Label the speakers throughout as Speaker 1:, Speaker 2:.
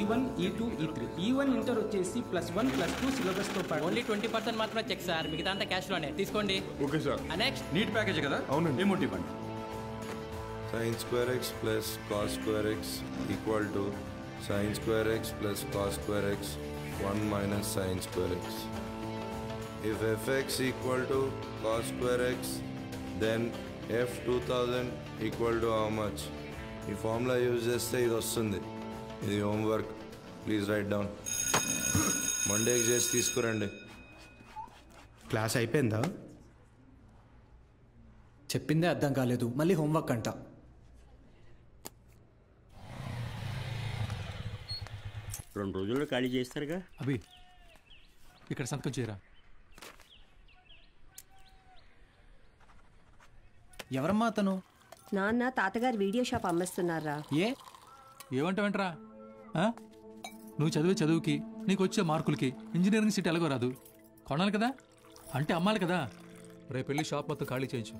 Speaker 1: E1 E2 E3 E1 inter వచ్చేసి +1+2 సిలబస్తో పాటు
Speaker 2: only 20% మాత్రమే చెక్ సార్, మిగతా అంతా క్యాష్లోనే తీసుకోండి.
Speaker 3: Okay sir.
Speaker 2: Next
Speaker 4: NEET package కదా?
Speaker 3: అవునండి.
Speaker 4: ఏమోటి ఇవ్వండి.
Speaker 5: sin square x plus cos square x equal to sin square x plus cos square x 1 minus sin square x. If fx equal to cos square x, then f 2000 equal to how much? ఈ formula use చేస్తే ఇది వస్తుంది. ఇది homework, please right down. మండేకి చేసి తీసుకురండి.
Speaker 1: Class అయిపోయిందా?
Speaker 6: చెప్పిందే అర్థం కాలేదు, మళ్ళీ హోంవర్క్ అంట.
Speaker 7: రెండు రోజుల్లో ఖాళీ చేస్తారుగా.
Speaker 8: అభి ఇక్కడ సంతకం చేయరా.
Speaker 6: ఎవరమ్మా అతను?
Speaker 9: నాన్న తాతగారు వీడియో షాప్ అమ్మేస్తున్నారా?
Speaker 8: ఏమంటావేంట్రా? నువ్వు చదివే చదువుకి, నీకు వచ్చే మార్కులకి ఇంజనీరింగ్ సీట్ ఎలాగో రాదు. కొనాలి కదా, అంటే అమ్మాలి కదా. రేపు వెళ్ళి షాప్ మొత్తం ఖాళీ చేయించు.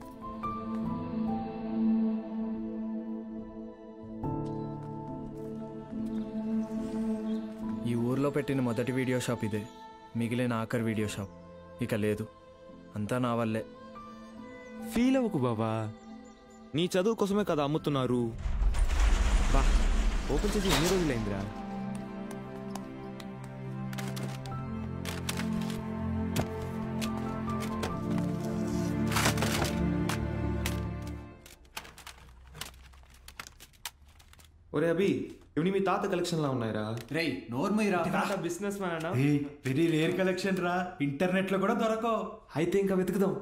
Speaker 6: ఈ ఊర్లో పెట్టిన మొదటి వీడియో షాప్ ఇదే, మిగిలిన ఆఖరి వీడియో షాప్ ఇక లేదు. అంతా నా వల్లే.
Speaker 10: ఫీల్ అవ్వకు బాబా, నీ చదువు కోసమే కదా అమ్ముతున్నారు. బా ఓపెన్ చేసి ఎన్ని రోజులైందిరా? ఒరే అభి, ఇవి మీ తాత కలెక్షన్ లా ఉన్నాయిరా.
Speaker 6: రేయ్ నోర్మయ్యరా,
Speaker 10: తాత బిజినెస్ మ్యాన్ అన్నా.
Speaker 1: వెరీ రేర్ కలెక్షన్ రా, ఇంటర్నెట్ లో కూడా దొరకవు.
Speaker 10: అయితే ఇంకా వెతుకుదాం.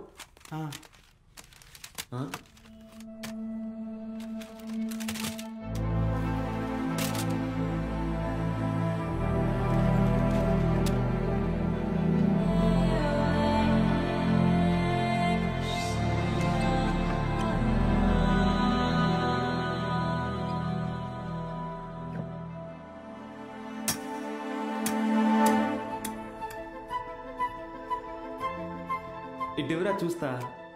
Speaker 10: ఇటువరా చూస్తా,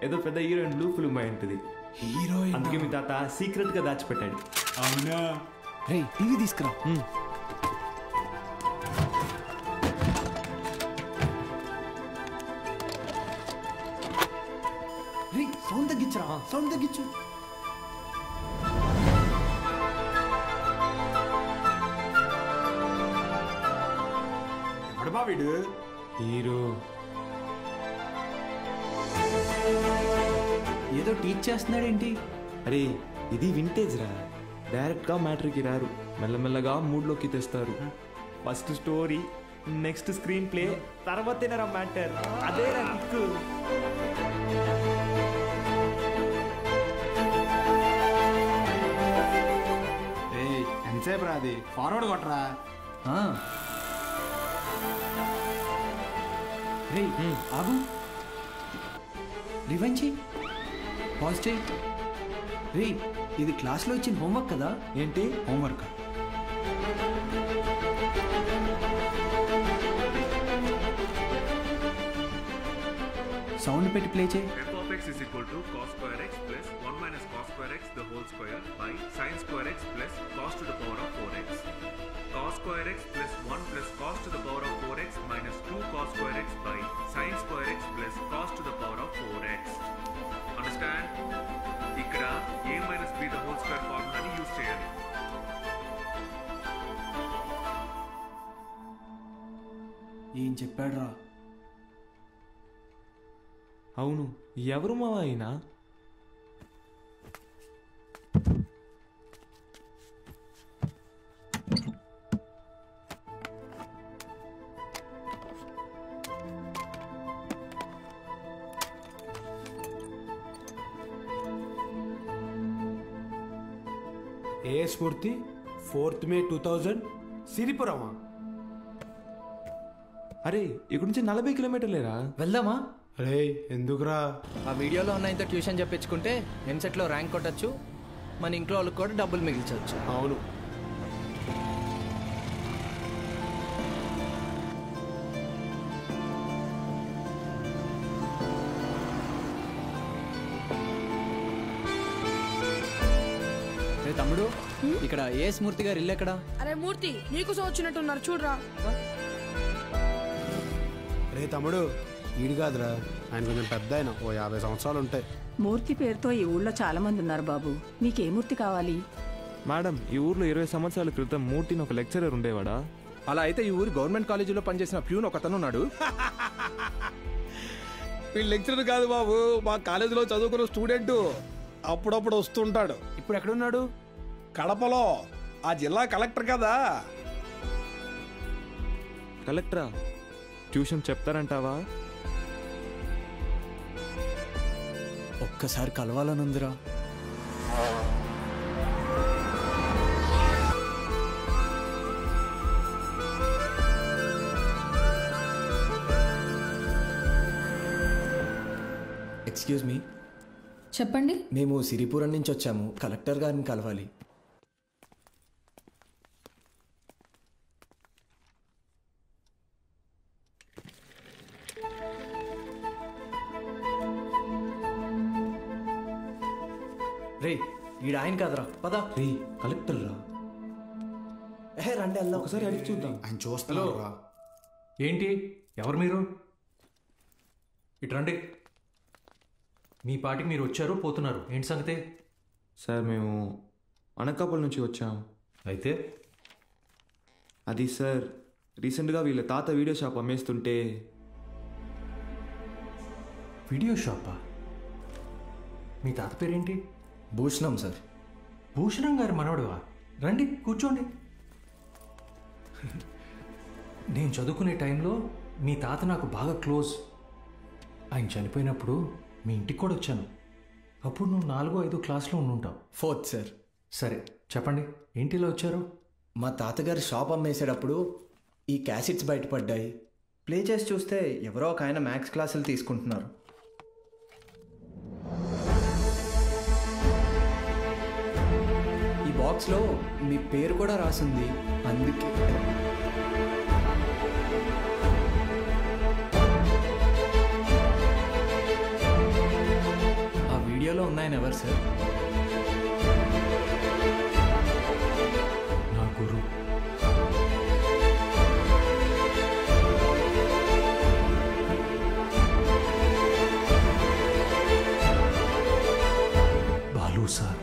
Speaker 10: ఏదో పెద్ద హీరోయిన్ బ్లూ ఫిల్మ్ అయి ఉంటుంది.
Speaker 1: హీరోయిన్
Speaker 10: అందుకే మీ తాత సీక్రెట్ గా దాచిపెట్టాడు.
Speaker 1: అవునా?
Speaker 6: రేయ్ టీవీ తీసుకురా. రేయ్ సౌండ్ తగ్గించరా, సౌండ్ తగ్గించు.
Speaker 1: ఎవడబా వీడు?
Speaker 10: హీరో
Speaker 6: ఏదో టీచ్ చేస్తున్నాడేంటి?
Speaker 10: అరే ఇది వింటేజ్ రా, డైరెక్ట్ గా మ్యాటర్కి రారు, మెల్లమెల్లగా మూడ్లోకి తెస్తారు. First story, next screenplay, తర్వాతేనరా మ్యాటర్. అదే రా కిక్కు.
Speaker 1: ఎంతసేపు రా అది? ఫార్వర్డ్ కొట్టరా.
Speaker 6: రేయ్ ఆగు, రివైండ్ చెయ్యి, పాజ్ చెయ్యి. రేయ్ ఇది క్లాస్లో ఇచ్చిన హోంవర్క్ కదా?
Speaker 10: ఏంటి
Speaker 6: హోంవర్క్? సౌండ్ పెట్టి ప్లే చేయి.
Speaker 11: f(x) is equal to cos square x plus 1 minus cos square x the whole square by sin square x plus cos to the power of 4x. Cos square x plus 1 plus cos to the power of 4x minus 2 cos square x by sin square x plus cos to the power of 4x. Understand? ఇక్కడ a minus b the whole square ఫార్ములాని use చేయాలి.
Speaker 6: ఏం చెప్పాడు రా?
Speaker 10: అవును, ఎవరు మావా అయినా?
Speaker 1: ఏ స్ఫూర్తి 4th May 2000 సిరిపురమా?
Speaker 10: అరే ఇక్కడ నుంచి 40 కిలోమీటర్లేరా.
Speaker 6: వెళ్దామా?
Speaker 1: రే ఎందుకురా?
Speaker 6: ఆ వీడియోలో ఉన్న ఇంత ట్యూషన్ చెప్పించుకుంటే ఎంసెట్లో ర్యాంక్ కొట్టచ్చు, మన ఇంట్లో వాళ్ళకి కూడా డబ్బులు మిగిల్చవచ్చు.
Speaker 1: అవును.
Speaker 6: తమ్ముడు ఇక్కడ ఏ స్మూర్తి గారు ఇల్లు ఎక్కడ?
Speaker 3: అరే మూర్తి నీకోసం వచ్చినట్టున్నారు చూడరా.
Speaker 4: రే తమ్ముడు, ఈడు కాదురా, ఆయన కొంచెం పెద్ద ఆయన, ఓ 50 సంవత్సరాలు ఉంటాయి.
Speaker 12: మూర్తి పేరుతో ఈ ఊళ్ళో చాలా మంది ఉన్నారు బాబు. మీకే మూర్తి కావాలి?
Speaker 10: మేడం, ఈ ఊర్లో 20 సంవత్సరాల క్రితం మూర్తిని ఒక లెక్చరర్ ఉండేవాడా?
Speaker 13: అలా అయితే ఈ ఊరు గవర్నమెంట్ కాలేజీలో పనిచేసిన ప్యూన్ ఒకతను ఉన్నాడు.
Speaker 14: వీళ్ళు లెక్చరర్ కాదు బాబు, మా కాలేజీలో చదువుకున్న స్టూడెంట్. అప్పుడప్పుడు వస్తుంటాడు.
Speaker 13: ఇప్పుడు ఎక్కడున్నాడు?
Speaker 14: కడపలో. ఆ జిల్లా కలెక్టర్ కదా.
Speaker 10: కలెక్టరా? ట్యూషన్ చెప్తారంటావా?
Speaker 6: ఒక్కసారి కలవాలనుందిరా. Excuse me.
Speaker 15: చెప్పండి.
Speaker 6: మేము సిరిపురం నుంచి వచ్చాము, కలెక్టర్ గారిని కలవాలి. రే ఈడ ఆయన కాదరా, పద.
Speaker 10: రే కలెక్టర్ రా.
Speaker 6: రండి అల్లా,
Speaker 10: ఒకసారి అడిగి చూద్దాం.
Speaker 4: ఆయన చూస్తాను.
Speaker 8: ఏంటి, ఎవరు మీరు? ఇటు రండి. మీ పాటికి మీరు వచ్చారు, పోతున్నారు, ఏంటి సంగతి?
Speaker 10: సార్ మేము అనకాపల్లి నుంచి వచ్చాము.
Speaker 8: అయితే
Speaker 10: అది సార్, రీసెంట్గా వీళ్ళ తాత వీడియో షాప్ అమ్మేస్తుంటే.
Speaker 8: వీడియో షాపా? మీ తాత పేరేంటి?
Speaker 6: భూషణం సార్.
Speaker 8: భూషణం గారు మనవడువా? రండి కూర్చోండి. నేను చదువుకునే టైంలో మీ తాత నాకు బాగా క్లోజ్. ఆయన చనిపోయినప్పుడు మీ ఇంటికి కూడా వచ్చాను. అప్పుడు నువ్వు 4వ 5వ క్లాస్లో ఉండుంటావు.
Speaker 6: 4th sir.
Speaker 8: సరే చెప్పండి, ఏంటి ఇలా వచ్చారు?
Speaker 6: మా తాతగారు షాప్ అమ్మేసేటప్పుడు ఈ క్యాసెట్స్ బయటపడ్డాయి. ప్లే చేసి చూస్తే ఎవరో ఒక ఆయన మ్యాథ్స్ క్లాసులు తీసుకుంటున్నారు. ఈ బాక్స్లో మీ పేరు కూడా రాసింది, అందుకే. ఆ వీడియోలో ఉన్నాయని ఎవరు సార్?
Speaker 8: నా గురువు. బాలు సార్.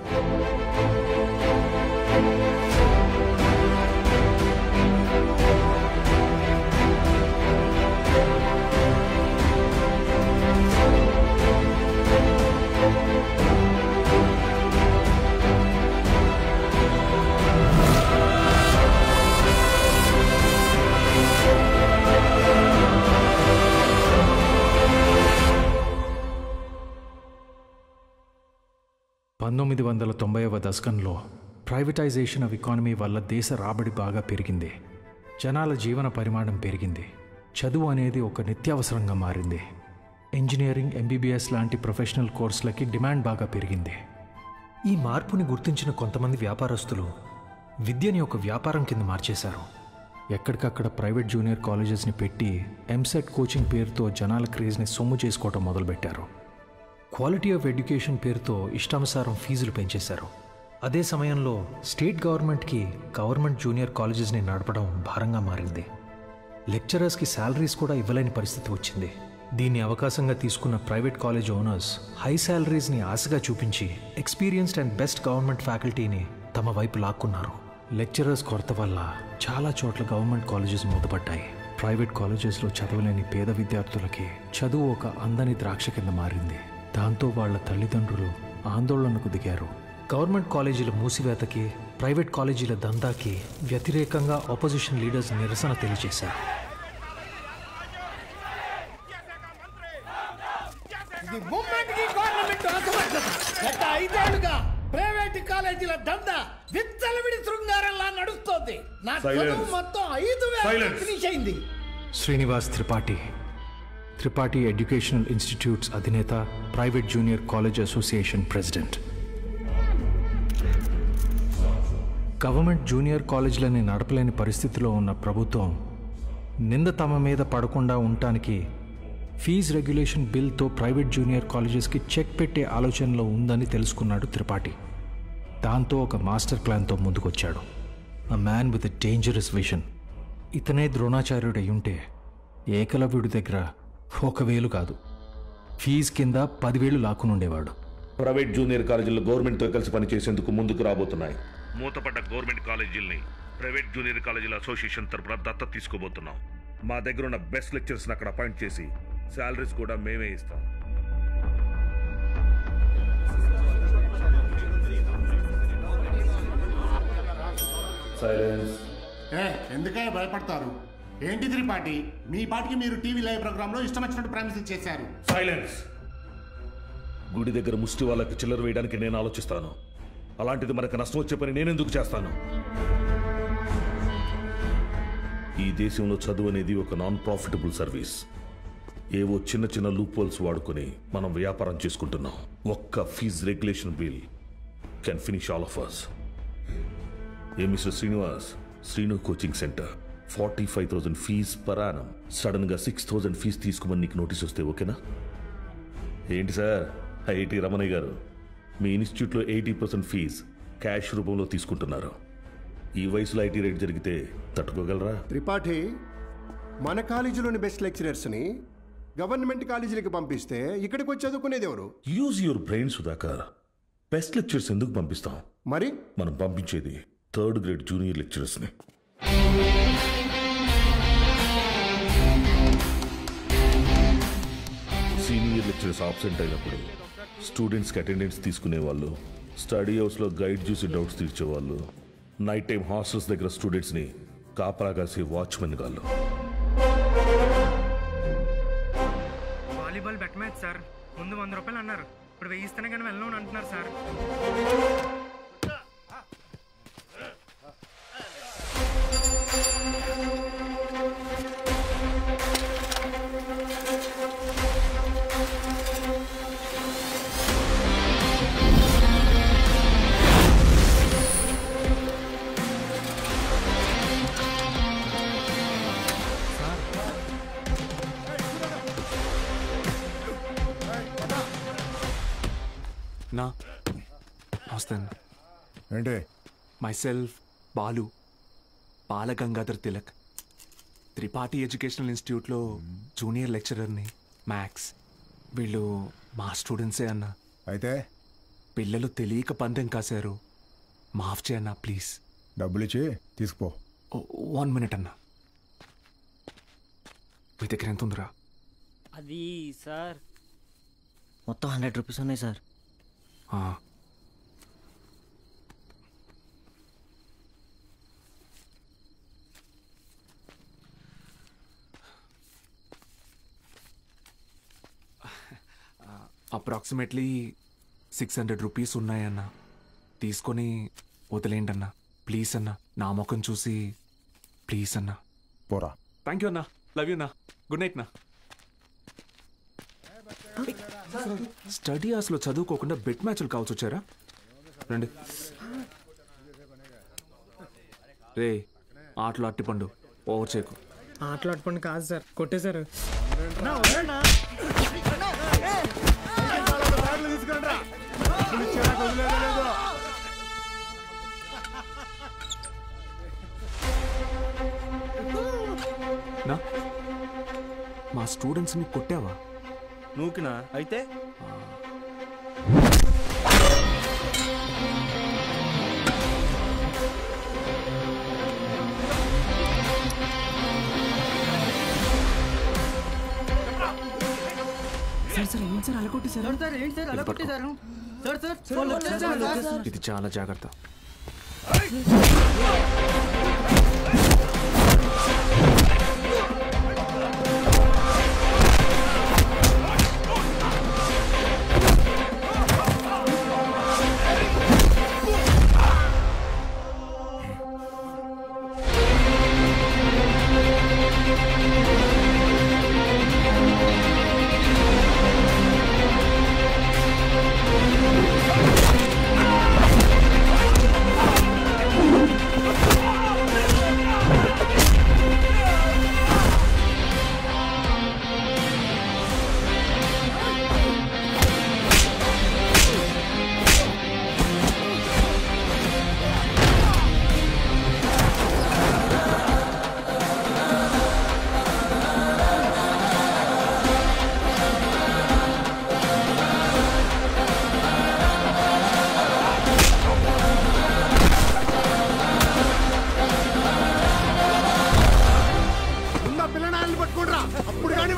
Speaker 8: దశకంలో ప్రైవేటైజేషన్ ఆఫ్ ఎకానమీ వల్ల దేశ రాబడి బాగా పెరిగింది. జనాల జీవన పరిమాణం పెరిగింది. చదువు అనేది ఒక నిత్యావసరంగా మారింది. ఇంజనీరింగ్, ఎంబీబీఎస్ లాంటి ప్రొఫెషనల్ కోర్సులకి డిమాండ్ బాగా పెరిగింది. ఈ మార్పుని గుర్తించిన కొంతమంది వ్యాపారస్తులు విద్యని ఒక వ్యాపారం కింద మార్చేశారు. ఎక్కడికక్కడ ప్రైవేట్ జూనియర్ కాలేజెస్ని పెట్టి ఎంసెట్ కోచింగ్ పేరుతో జనాల క్రేజ్ని సొమ్ము చేసుకోవటం మొదలుపెట్టారు. క్వాలిటీ ఆఫ్ ఎడ్యుకేషన్ పేరుతో ఇష్టానుసారం ఫీజులు పెంచేశారు. అదే సమయంలో స్టేట్ గవర్నమెంట్కి గవర్నమెంట్ జూనియర్ కాలేజెస్ని నడపడం భారంగా మారింది. లెక్చరర్స్కి శాలరీస్ కూడా ఇవ్వలేని పరిస్థితి వచ్చింది. దీన్ని అవకాశంగా తీసుకున్న ప్రైవేట్ కాలేజ్ ఓనర్స్ హై శాలరీస్ని ఆశగా చూపించి ఎక్స్పీరియన్స్డ్ అండ్ బెస్ట్ గవర్నమెంట్ ఫ్యాకల్టీని తమ వైపు లాక్కున్నారు. లెక్చరర్స్ కొరత వల్ల చాలా చోట్ల గవర్నమెంట్ కాలేజెస్ మూతపడ్డాయి. ప్రైవేట్ కాలేజెస్లో చదవలేని పేద విద్యార్థులకి చదువు ఒక అందని ద్రాక్ష కింద మారింది. దాంతో వాళ్ల తల్లిదండ్రులు ఆందోళనకు దిగారు. గవర్నమెంట్ కాలేజీల మూసివేతకి, ప్రైవేట్ కాలేజీల దందాకి వ్యతిరేకంగా ఆపోజిషన్ లీడర్స్ నిరసన తెలియజేశారు.
Speaker 16: ప్రైవేట్ కాలేజీల దందా విచ్చలవిడి శృంగారంలా నడుస్తోంది. నా చదువు మొత్తం 5,000 ఫినిష్ అయింది.
Speaker 8: శ్రీనివాస్ త్రిపాఠి, త్రిపాఠి ఎడ్యుకేషనల్ ఇన్స్టిట్యూట్స్ అధినేత, private junior college association president. Government junior కాలేజీలని నడపలేని పరిస్థితిలో ఉన్న ప్రభుత్వం నింద తమ మీద పడకుండా ఉండటానికి ఫీజు రెగ్యులేషన్ బిల్తో ప్రైవేట్ జూనియర్ కాలేజెస్కి చెక్ పెట్టే ఆలోచనలో ఉందని తెలుసుకున్నాడు త్రిపాఠి. దాంతో ఒక మాస్టర్ ప్లాన్తో ముందుకొచ్చాడు. A man with a dangerous vision. ఇతనే ద్రోణాచార్యుడు అయ్యుంటే ఏకలవ్యుడి దగ్గర 1,000 కాదు, ఫీజు కింద 10,000 లాక్కునుండేవాడు.
Speaker 15: ప్రైవేట్ జూనియర్ కాలేజీలు గవర్నమెంట్తో కలిసి పనిచేసేందుకు ముందుకు రాబోతున్నాయి. మూతపడ్డ గవర్నమెంట్ కాలేజీల్ని ప్రైవేట్ జూనియర్ కాలేజీల అసోసియేషన్ తరపున దత్తత తీసుకోబోతున్నాం. మా దగ్గర ఉన్న బెస్ట్ లెక్చర్స్ని అక్కడ అపాయింట్ చేసి శాలరీస్ కూడా మేమే ఇస్తాం. సైలెన్స్.
Speaker 17: ఎందుకే భయపడతారు? ఏంటి త్రిపాఠి, మీ పాటికి మీరు టీవీ లైవ్ ప్రోగ్రాంలో ఇష్టం వచ్చినట్టు ప్రామిసులు చేశారు.
Speaker 15: సైలెన్స్. గుడి దగ్గర ముష్టి వాళ్ళకి చిల్లర వేయడానికి నేను ఆలోచిస్తాను. అలాంటిది మనకు నష్టం వచ్చే పని నేనెందుకు చేస్తాను? ఈ దేశంలో చదువు అనేది ఒక నాన్ ప్రాఫిటబుల్ సర్వీస్. ఏవో చిన్న చిన్న లూప్ హోల్స్ వాడుకొని మనం వ్యాపారం చేసుకుంటున్నాం. ఒక్క fees regulation bill can finish all of us. ఏ mister Srinivas, Srinu coaching centre 45,000 fees per annum. Sudden గా 6,000 ఫీజు తీసుకోమని నీకు నోటీస్ వస్తే ఓకేనా? ఏంటి సార్, ఐఐటి రమణయ్య గారు, మీ ఇన్స్టిట్యూట్లో 80% ఫీజు క్యాష్ రూపంలో తీసుకుంటున్నారు. ఈ వయసులో ఐటీ రేట్ జరిగితే తట్టుకోగలరా?
Speaker 18: త్రిపాఠి, మన కాలేజీలోని బెస్ట్ లెక్చరర్స్ని గవర్నమెంట్ కాలేజీలకు పంపిస్తే ఇక్కడికి వచ్చి చదువుకునేది ఎవరు?
Speaker 15: Use your brain Sudhakar. Best lecturers ఎందుకు పంపిస్తాం?
Speaker 18: మరి
Speaker 15: మనం పంపించేది 3rd గ్రేడ్ జూనియర్ లెక్చరర్స్ని. సీనియర్ లెక్చరర్స్ ఆబ్సెంట్ అయినప్పుడు స్టూడెంట్స్కి అటెండెన్స్ తీసుకునే వాళ్ళు, స్టడీ హౌస్లో గైడ్ చూసి డౌట్స్ తీర్చేవాళ్ళు, నైట్ టైం హాస్టల్స్ దగ్గర స్టూడెంట్స్ని కాపలా కాసే వాచ్మెన్ గాళ్ళు.
Speaker 19: Volleyball bet match sir. ముందు 100 రూపాయలు అన్నారు, ఇప్పుడు 1000 ఇస్తేనే కానీ వెళ్ళను అంటున్నారు సార్.
Speaker 20: నా వస్తాను.
Speaker 21: ఏంటి?
Speaker 20: మైసెల్ఫ్ బాలు, బాలగంగాధర్ తిలక్, త్రిపాఠి ఎడ్యుకేషనల్ ఇన్స్టిట్యూట్లో జూనియర్ లెక్చరర్ని. మ్యాథ్స్. వీళ్ళు మా స్టూడెంట్సే అన్న.
Speaker 21: అయితే
Speaker 20: పిల్లలు తెలియక పందెం కాశారు, మాఫ్ చేయన్నా ప్లీజ్.
Speaker 21: డబ్బులు ఇచ్చి తీసుకుపో.
Speaker 20: 1 మినిట్ అన్నా. మీ దగ్గర ఎంత ఉందిరా?
Speaker 22: అది సార్ మొత్తం 100 రూపీస్ ఉన్నాయి సార్.
Speaker 20: Approximately 600 rupees ఉన్నాయన్నా. తీసుకొని వదిలేండి అన్నా ప్లీజ్ అన్నా. నా ముఖం చూసి ప్లీజ్ అన్నా.
Speaker 21: పోరా.
Speaker 20: థ్యాంక్ యూ అన్నా. లవ్ యూ అన్నా. గుడ్ నైట్ నా. స్టడీ హాస్లో చదువుకోకుండా బెట్ మ్యాచ్లు కావచ్చు వచ్చారా? రండి. రే, ఆటలు అట్టిపండు, ఓవర్ చేయకు.
Speaker 19: ఆటలు అట్టిపండు కాదు సార్, కొట్టేశారు.
Speaker 20: నా మా స్టూడెంట్స్ని కొట్టావా?
Speaker 7: నూకినా అయితే?
Speaker 20: ఇది చాలా జాగ్రత్త.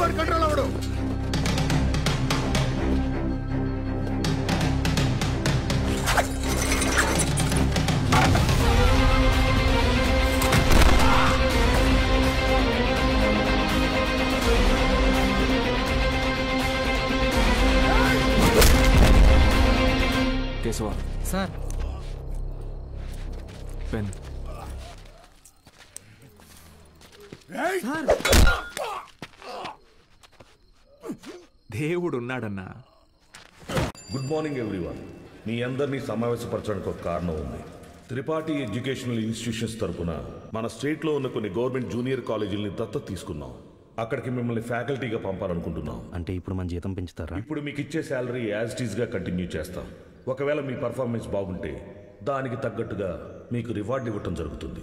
Speaker 14: వాడు కంట్రోల్ అవడు.
Speaker 20: కేశవ
Speaker 22: సార్
Speaker 20: పెన్ దేవుడు ఉన్నాడన్నా.
Speaker 15: Good morning everyone. మీ అందరినీ సమావేశపరచడానికి ఒక కారణం ఉంది. త్రిపాఠి ఎడ్యుకేషనల్ ఇన్స్టిట్యూషన్స్ తరపున మన స్టేట్లో ఉన్న కొన్ని గవర్నమెంట్ జూనియర్ కాలేజీలని దత్తత తీసుకున్నాం. అక్కడికి మిమ్మల్ని ఫ్యాకల్టీగా పంపాలనుకుంటున్నాం.
Speaker 22: అంటే ఇప్పుడు మన జీతం పెంచుతారా?
Speaker 15: ఇప్పుడు మీకు ఇచ్చే శాలరీ యాజ్ ఇట్ ఈస్గా కంటిన్యూ చేస్తాం. ఒకవేళ మీ పర్ఫార్మెన్స్ బాగుంటే దానికి తగ్గట్టుగా మీకు రివార్డ్ ఇవ్వటం జరుగుతుంది.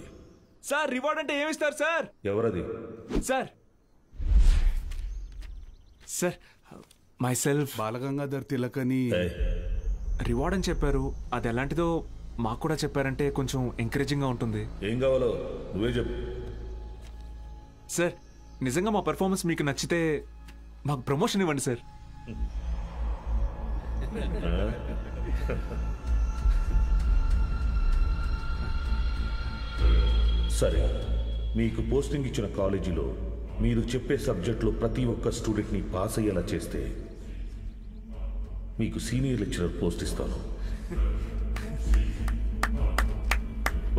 Speaker 20: సార్ రివార్డ్ అంటే ఏమిస్తారు సార్?
Speaker 15: ఎవరది?
Speaker 20: Sir sir myself
Speaker 2: Balagangadhar Tilak అని
Speaker 20: రివార్డ్ అని చెప్పారు. అది ఎలాంటిదో మాకు కూడా చెప్పారంటే కొంచెం ఎంకరేజింగ్గా ఉంటుంది.
Speaker 15: ఏం కావాలో నువ్వే చెప్పు.
Speaker 20: సార్ నిజంగా మా పెర్ఫార్మెన్స్ మీకు నచ్చితే మాకు ప్రమోషన్ ఇవ్వండి సార్.
Speaker 15: సరే, మీకు పోస్టింగ్ ఇచ్చిన కాలేజీలో మీరు చెప్పే సబ్జెక్టులో ప్రతి ఒక్క స్టూడెంట్ని పాస్ అయ్యేలా చేస్తే మీకు సీనియర్ లెక్చరర్ పోస్ట్ ఇస్తాను.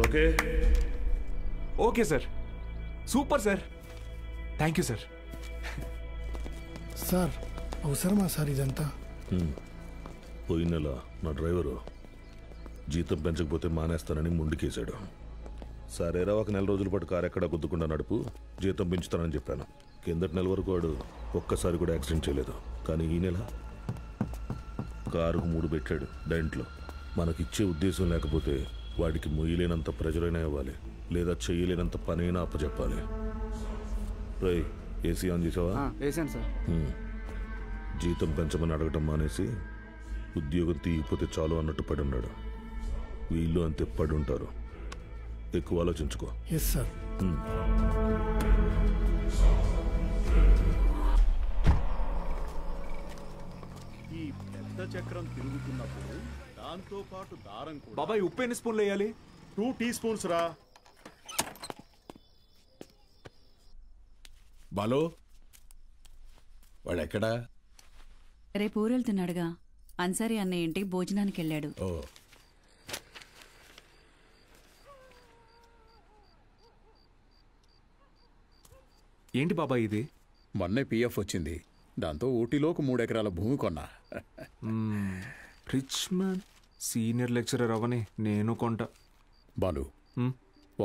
Speaker 15: Okay?
Speaker 20: Okay sir, super sir, thank you sir.
Speaker 5: Sir అవసరమా సార్ ఇదంతా?
Speaker 15: పోయిన నెల నా డ్రైవరు జీతం పెంచకపోతే మానేస్తానని ముందుకేశాడు. సరేరా, ఒక నెల రోజుల పాటు కారు ఎక్కడా గుద్దుకుండా నడుపు, జీతం పెంచుతానని చెప్పాను. కిందటి నెల వరకు వాడు ఒక్కసారి కూడా యాక్సిడెంట్ చేయలేదు. కానీ ఈ నెల కారుకు 3 పెట్టాడు డెంట్లో. మనకిచ్చే ఉద్దేశం లేకపోతే వాడికి మొయ్యలేనంత ప్రెజరైనా ఇవ్వాలి, లేదా చేయలేనంత పనైనా అప్పచెప్పాలి. రై, ఏసీ ఆన్ చేసావా?
Speaker 23: వేసాను సార్.
Speaker 15: జీతం పెంచమని అడగటం మానేసి ఉద్యోగం తీయకపోతే చాలు అన్నట్టు పడి ఉన్నాడు. వీళ్ళు అంతే పడి ఉంటారు. ఎక్కువ ఆలోచించుకో.
Speaker 5: Yes sir.
Speaker 2: ఈ పెద్ద చక్రం తిరుగుతున్నప్పుడు దాంతో పాటు దారం కూడా.
Speaker 20: బాబాయ్ ఉప్పు ఎన్ని స్పూన్లు వేయాలి?
Speaker 2: 2 టీ స్పూన్స్ రా. బాలో వాడెక్కడా?
Speaker 12: రేపు ఊరెళ్తున్నాడుగా. అన్సారీ అన్నయ్య ఇంటికి భోజనానికి వెళ్ళాడు.
Speaker 2: ఓ,
Speaker 20: ఏంటి బాబాయ్ ఇది?
Speaker 2: మొన్నే పిఎఫ్ వచ్చింది. దాంతో ఊటీలోకి 3 ఎకరాల భూమి కొన్నా.
Speaker 20: రిచ్ మ్యాన్, సీనియర్ లెక్చరర్ అవని నేను కొంట.
Speaker 2: బాలు,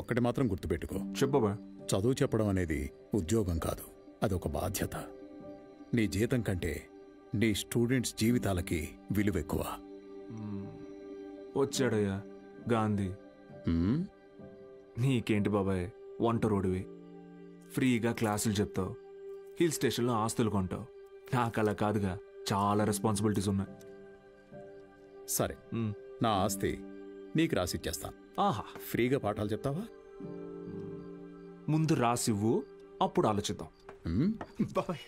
Speaker 2: ఒక్కటి మాత్రం గుర్తుపెట్టుకో.
Speaker 20: చెప్పబా.
Speaker 2: చదువు చెప్పడం అనేది ఉద్యోగం కాదు, అదొక బాధ్యత. నీ జీతం కంటే నీ స్టూడెంట్స్ జీవితాలకి విలువ ఎక్కువ.
Speaker 20: వచ్చాడయ్యా గాంధీ. నీకేంటి బాబాయ్, వంట రోడివి, ఫ్రీగా క్లాసులు చెప్తావు, హిల్ స్టేషన్లో ఆస్తులు కొంటావు. నాకు అలా కాదుగా, చాలా రెస్పాన్సిబిలిటీస్ ఉన్నాయి.
Speaker 2: సరే, నా ఆస్తి నీకు రాసిచ్చేస్తాను.
Speaker 20: ఆహా,
Speaker 2: ఫ్రీగా పాఠాలు చెప్తావా?
Speaker 20: ముందు రాసివ్వు, అప్పుడు ఆలోచిద్దాం. బాబాయ్.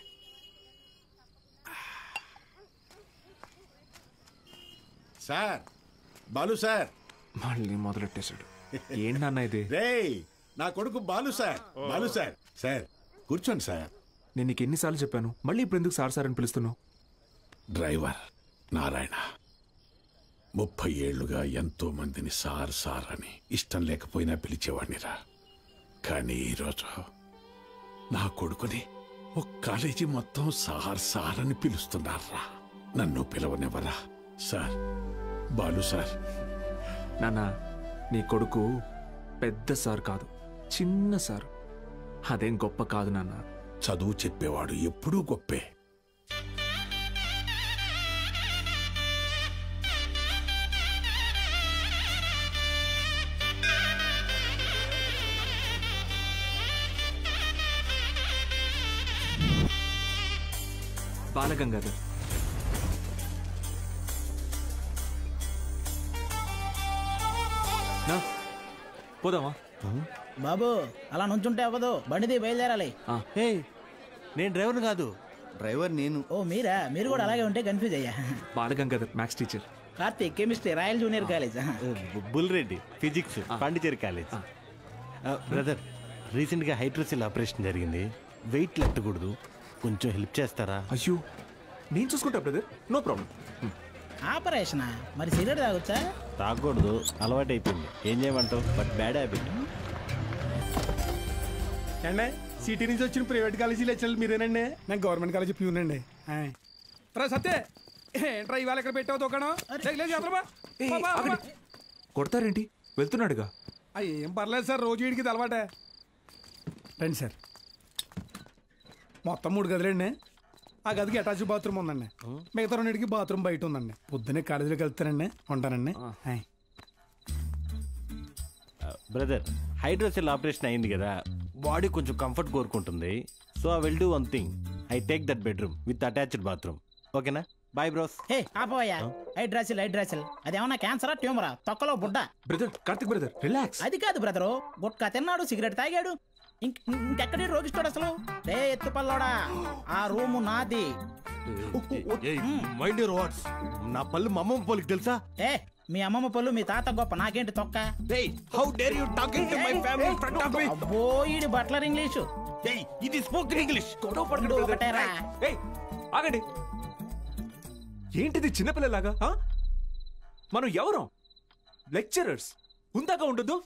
Speaker 2: Sir, Balu sir.
Speaker 20: మళ్ళీ మొదలెట్టేశాడు. ఏంటన్నా ఇది?
Speaker 2: రేయ్, నా కొడుకు Balu sir. Balu sir. Sir కూర్చోండి సార్.
Speaker 20: నేను నీకు ఎన్నిసార్లు చెప్పాను, మళ్ళీ ఇప్పుడు ఎందుకు సార్ సార్ అని పిలుస్తున్నావు?
Speaker 2: డ్రైవర్ నారాయణ 30 ఏళ్లుగా ఎంతో మందిని సార్ సార్ అని ఇష్టం లేకపోయినా పిలిచేవాడినిరా. కానీ ఈరోజు నా కొడుకుని ఒక కాలేజీ మొత్తం సార్ సార్ అని పిలుస్తున్నారా. నన్ను పిలవనివ్వరా సార్? బాలు సార్.
Speaker 20: నాన్న, నీ కొడుకు పెద్ద సార్ కాదు, చిన్న సార్. అదేం గొప్ప కాదు నాన్న.
Speaker 2: చదువు చెప్పేవాడు ఎప్పుడూ గొప్పే.
Speaker 20: బాలగంగాధర్. పోదామా?
Speaker 24: బాబు అలా నుంచుంటే అవ్వదు, బండిది బయలుదేరాలి.
Speaker 9: నేను డ్రైవర్ని కాదు, డ్రైవర్ నేను.
Speaker 11: ఓ మీరా? మీరు కూడా అలాగే ఉంటే కన్ఫ్యూజ్ అయ్యా.
Speaker 20: Balagangadhar maths teacher.
Speaker 11: Karthik chemistry, royal junior college.
Speaker 9: Bulreddy physics, Pondicherry college. Brother, రీసెంట్గా హైడ్రోసిల్ ఆపరేషన్ జరిగింది, వెయిట్ ఎత్తకూడదు, కొంచెం హెల్ప్ చేస్తారా?
Speaker 20: అయ్యో నేను చూసుకుంటా బ్రదర్, నో ప్రాబ్లం.
Speaker 11: ఆపరేషనా? మరి సిగరెట్ తాగొచ్చా?
Speaker 9: తాగకూడదు, అలవాటు అయిపోయింది. ఏం చేయమంటావు? But bad habit.
Speaker 14: అండి సిటీ నుంచి వచ్చిన ప్రైవేట్ కాలేజీ లెక్చరర్ మీరేనండి? నేను గవర్నమెంట్ కాలేజీ ప్యూనండి. రా సత్య, ఏంట్రా ఇవాళ ఇక్కడ పెట్టావు దుకాణం?
Speaker 20: కొడతారేంటి? వెళ్తున్నాడుగా.
Speaker 14: ఏం పర్లేదు సార్, రోజు వీడికి అలవాటే. రండి సార్. మొత్తం 3 గదులండి. ఆ గదికి అటాచ్ బాత్రూమ్ ఉందండి, మిగతా 2కి బాత్రూమ్ బయట ఉందండి. పొద్దున్నే కాలేజీలోకి వెళ్తానండి, ఉంటానండి.
Speaker 9: బ్రదర్, హైడ్రోసెల్ ఆపరేషన్ అయింది కదా, బాడీ కొంచెం కంఫర్ట్ కోరుకుంటుంది. So I will do one thing, I take that bedroom with attached bathroom. ఓకేనా? Bye bros.
Speaker 11: హే ఆపోయా, హైడ్రాసిల్ అదేమన్నా క్యాన్సరా ట్యూమరా? తొక్కలో బుడ్డ.
Speaker 20: Brother Karthik brother relax.
Speaker 11: అది కాదు బ్రదరు, గుట్కా తిన్నాడు, సిగరెట్ తాగాడు, ఇంకెక్కడే రోగిస్తాడు అసలు. రే ఎత్తు పల్లోడా, ఆ రూము నాది.
Speaker 9: Mind your words. నా పళ్ళు మా అమ్మమ్మ పళ్ళకి తెలుసా?
Speaker 11: ఏ మీ అమ్మమ్మ పళ్ళు మీ తాత గొప్ప, నాకేంటి తొక్క?
Speaker 9: How dare you talking to my family in front of me?
Speaker 11: అబ్బో ఈడి బట్లర్ ఇంగ్లీషు.
Speaker 9: ఇది స్పోకెన్ ఇంగ్లీష్.
Speaker 11: గొడవ పడకడు ఒకటేరా.
Speaker 20: ఆగండి, ఏంటిది చిన్నపిల్లలాగా? మనం ఎవరం? లెక్చరర్స్. ఉందాక ఉండదు.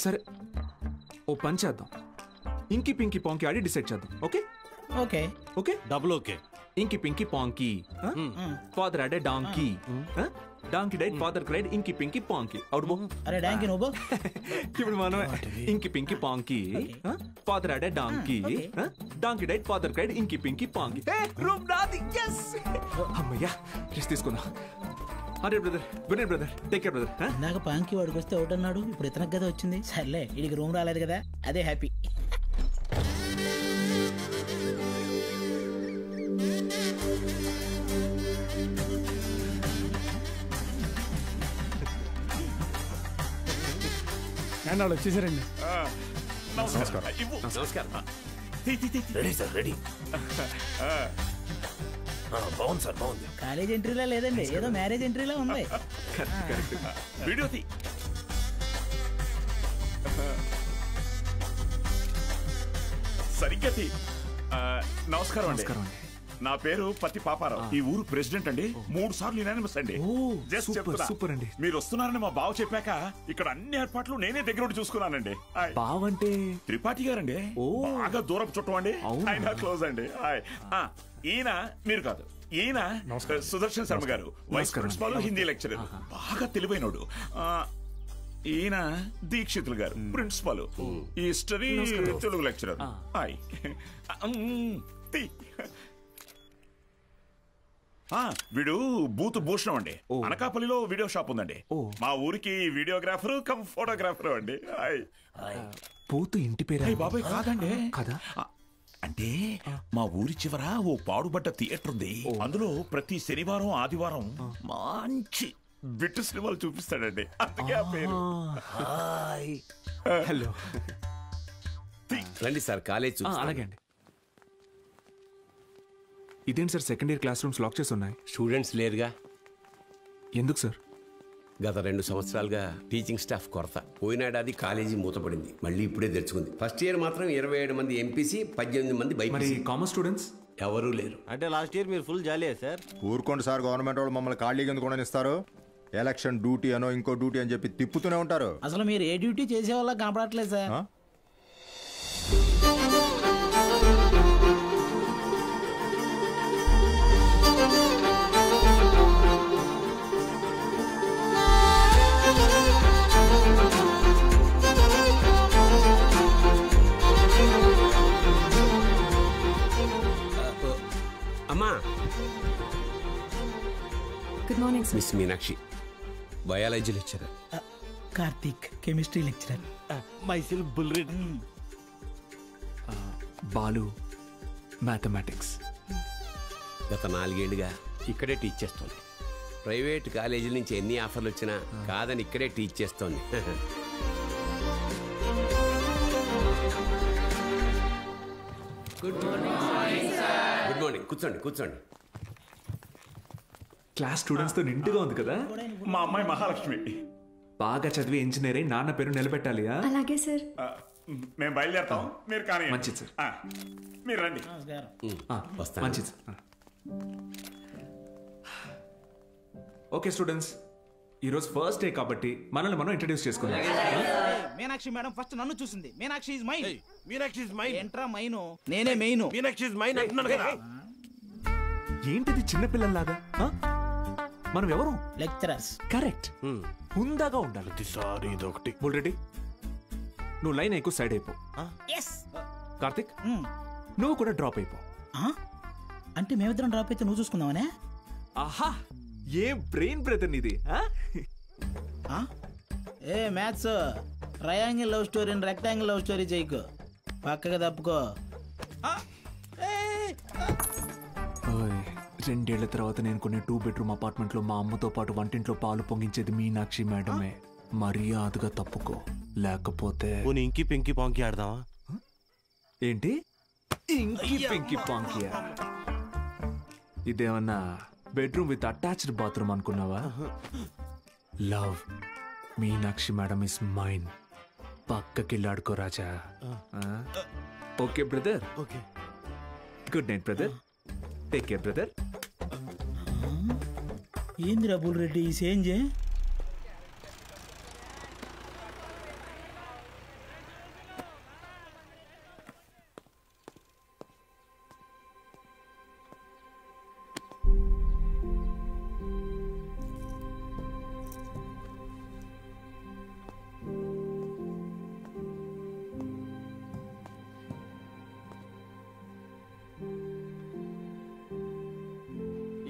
Speaker 20: సరే ఓ పని చేద్దాం, ఇంకి పింకి పాంకి ఆడి డిసైడ్ చేద్దాం. Okay
Speaker 11: okay
Speaker 20: okay
Speaker 9: double okay.
Speaker 20: Inky pinky ponky. Father had a donkey, donkey died, father cried, inky pinky పాంకి. అవును.
Speaker 11: అరే డాంకీ నువ్వు.
Speaker 20: ఇప్పుడు మనం inky pinky ponky, father had a donkey, donkey died, father cried, inky pinky ponky. Room నాది. yes అమ్మయ్యా, rest తీసుకుందాం. అరే brother, good night brother, take care brother.
Speaker 11: ఇందాక పాంకి వాడికి వస్తే ఒకటి అన్నాడు, ఇప్పుడు ఇతనికి కదా వచ్చింది. సర్లే, వీడికి రూమ్ రాలేదు కదా, అదే హ్యాపీ.
Speaker 14: అండ్ వాళ్ళు వచ్చేసారండి.
Speaker 15: నమస్కారం. Ready sir, ready. బాగుంది సార్, బాగుంది.
Speaker 11: కాలేజ్ ఎంట్రీలా లేదండి, ఏదో మ్యారేజ్ ఎంట్రీలా ఉంది.
Speaker 15: వీడియో తీ. సరిగ్గా తీ. నమస్కారం అండి. నా పేరు పత్తి పాపారావు, ఈ ఊరు ప్రెసిడెంట్ అండి. 3 సార్లు యునానిమస్ అండి. జస్ట్ చెప్తున్నా.
Speaker 20: సూపర్ అండి.
Speaker 15: మీరు వస్తున్నారని మా బావ చెప్పాక ఇక్కడ అన్ని ఏర్పాట్లు నేనే దగ్గర ఉండి చూసుకున్నానండి.
Speaker 20: బావ అంటే
Speaker 15: త్రిపాఠి గారండి, బాగా దూరపు చుట్టం అండి. ఆయన క్లోజ్ అండి. ఈయన మీరు కాదు, ఈయన సుదర్శన్ శర్మ గారు, వైస్ ప్రిన్సిపాల్, హిందీ లెక్చరర్, బాగా తెలివైనడు. ఈయన దీక్షితులు గారు, ప్రిన్సిపాల్, హిస్టరీ తెలుగు లెక్చరర్. వీడు బూత్ భూషణం అండి. అనకాపల్లిలో వీడియో షాప్ ఉందండి. మా ఊరికి వీడియోగ్రాఫర్ కమ్ ఫోటోగ్రాఫర్ అండి.
Speaker 20: బూత్ ఇంటి పేరు?
Speaker 15: బాబాయ్ కాదండి.
Speaker 20: కదా,
Speaker 15: అంటే మా ఊరి చివర ఓ పాడుబడ్డ థియేటర్ ఉంది. అందులో ప్రతి శనివారం ఆదివారం మంచి బిట్టు సినిమాలు చూపిస్తాడండి. అందుకే ఆ పేరు.
Speaker 20: హలో
Speaker 23: రండి సార్, కాలేజ్.
Speaker 20: అలాగే అండి. ఇదేంటి సార్, second year class rooms lock చేసి ఉన్నాయి?
Speaker 23: స్టూడెంట్స్ లేరుగా.
Speaker 20: ఎందుకు సార్?
Speaker 23: గత 2 సంవత్సరాలుగా టీచింగ్ స్టాఫ్ కొరత. పోయినాడాది కాలేజీ మూతపడింది, మళ్ళీ ఇప్పుడే తెరుచుకుంది. ఫస్ట్ ఇయర్ మాత్రం 27 మంది ఎంపీసీ, 18 మంది బైపీసీ.
Speaker 20: కామర్స్ స్టూడెంట్స్
Speaker 23: ఎవరూ లేరు.
Speaker 9: అంటే లాస్ట్ ఇయర్ మీరు ఫుల్ జాలీయా సార్?
Speaker 21: ఊరుకోండి సార్, గవర్నమెంట్ వాళ్ళు మమ్మల్ని ఖాళీగా ఎందుకు ఇస్తారు? ఎలక్షన్ డ్యూటీ అనో ఇంకో డ్యూటీ అని చెప్పి తిప్పుతూనే ఉంటారు.
Speaker 11: అసలు మీరు ఏ డ్యూటీ చేసే వాళ్ళ కనపడట్లేదు సార్.
Speaker 23: అమ్మా.
Speaker 24: Good morning sir.
Speaker 23: Miss Meenakshi, biology lecturer.
Speaker 11: Karthik, chemistry lecturer.
Speaker 9: Myself బుల్రెడ్.
Speaker 20: బాలు, మ్యాథమెటిక్స్.
Speaker 23: గత 4 ఏళ్లుగా ఇక్కడే టీచ్ చేస్తోంది. ప్రైవేట్ కాలేజీల నుంచి ఎన్ని ఆఫర్లు వచ్చినా కాదని ఇక్కడే టీచ్ చేస్తోంది. Good morning. కూర్చోండి కూర్చోండి.
Speaker 20: క్లాస్ స్టూడెంట్స్ తో నిండుగా ఉంది కదా.
Speaker 1: మా అమ్మాయి మహాలక్ష్మి
Speaker 20: బాగా చదివి ఇంజనీర్ అయి నాన్న పేరు నిలబెట్టాలి.
Speaker 3: అలాగే సార్.
Speaker 1: మేము బయలుదేరుతాం, మీరు కానీ.
Speaker 20: మంచిది సార్.
Speaker 1: మీరు రండి.
Speaker 20: మంచిది సార్. ఓకే స్టూడెంట్స్, ఈరోజు ఫస్ట్ డే కాబట్టి మనల్ని మనం ఇంట్రడ్యూస్ చేసుకుందాం.
Speaker 11: మీనాక్షి మేడం ఫస్ట్ నన్ను చూసింది. Meenakshi is mine.
Speaker 9: Meenakshi is mine.
Speaker 11: ఎంట్రా మైను, నేనే మెయిన్.
Speaker 9: మీనాక్షి ఇస్ మైన్ అంటున్నాను కదా.
Speaker 20: ఏంటిది చిన్నపిల్లల్లాగా? మనం ఎవరు?
Speaker 11: లెక్చరర్స్.
Speaker 20: కరెక్ట్. హుందాగా ఉండాలి.
Speaker 9: సారీ ఇదొకటి.
Speaker 20: ఆల్రెడీ నువ్వు లైన్ ఎక్కువ సైడ్ అయిపో. కార్తిక్ నువ్వు కూడా డ్రాప్ అయిపో.
Speaker 11: అంటే మేమిద్దరం డ్రాప్ అయితే నువ్వు చూసుకుందామనే?
Speaker 20: ఆహా, ఏ బ్రెయిన్ బ్రదర్ నీది.
Speaker 11: ఏ మ్యాథ్స్ ట్రయాంగిల్ లవ్ స్టోరీని రెక్టాంగిల్ లవ్ స్టోరీ చేయకు, పక్కగా తప్పుకో.
Speaker 20: 2 ఏళ్ల తర్వాత నేను కొన్ని 2 బెడ్రూమ్ అపార్ట్మెంట్ లో మా అమ్మతో పాటు వంటింట్లో పాలు పొంగించేది మీనాక్షి మేడమే. మర్యాదగా తప్పుకో, లేకపోతే
Speaker 9: ఇంకి పెంకి పాంకి ఆడదామా?
Speaker 20: ఏంటి ఇంకి పెంకి పాంకియా? ఇదేమన్నా బెడ్రూమ్ విత్ అటాచ్డ్ బాత్రూమ్ అనుకున్నావా? Love Meenakshi madam is mine. పక్కకిల్లాడుకో రాజా. Okay brother.
Speaker 9: Okay.
Speaker 20: Good night brother. Take care brother.
Speaker 11: ఏందిరా బుల్రెడ్డి ఈ సేంజ్?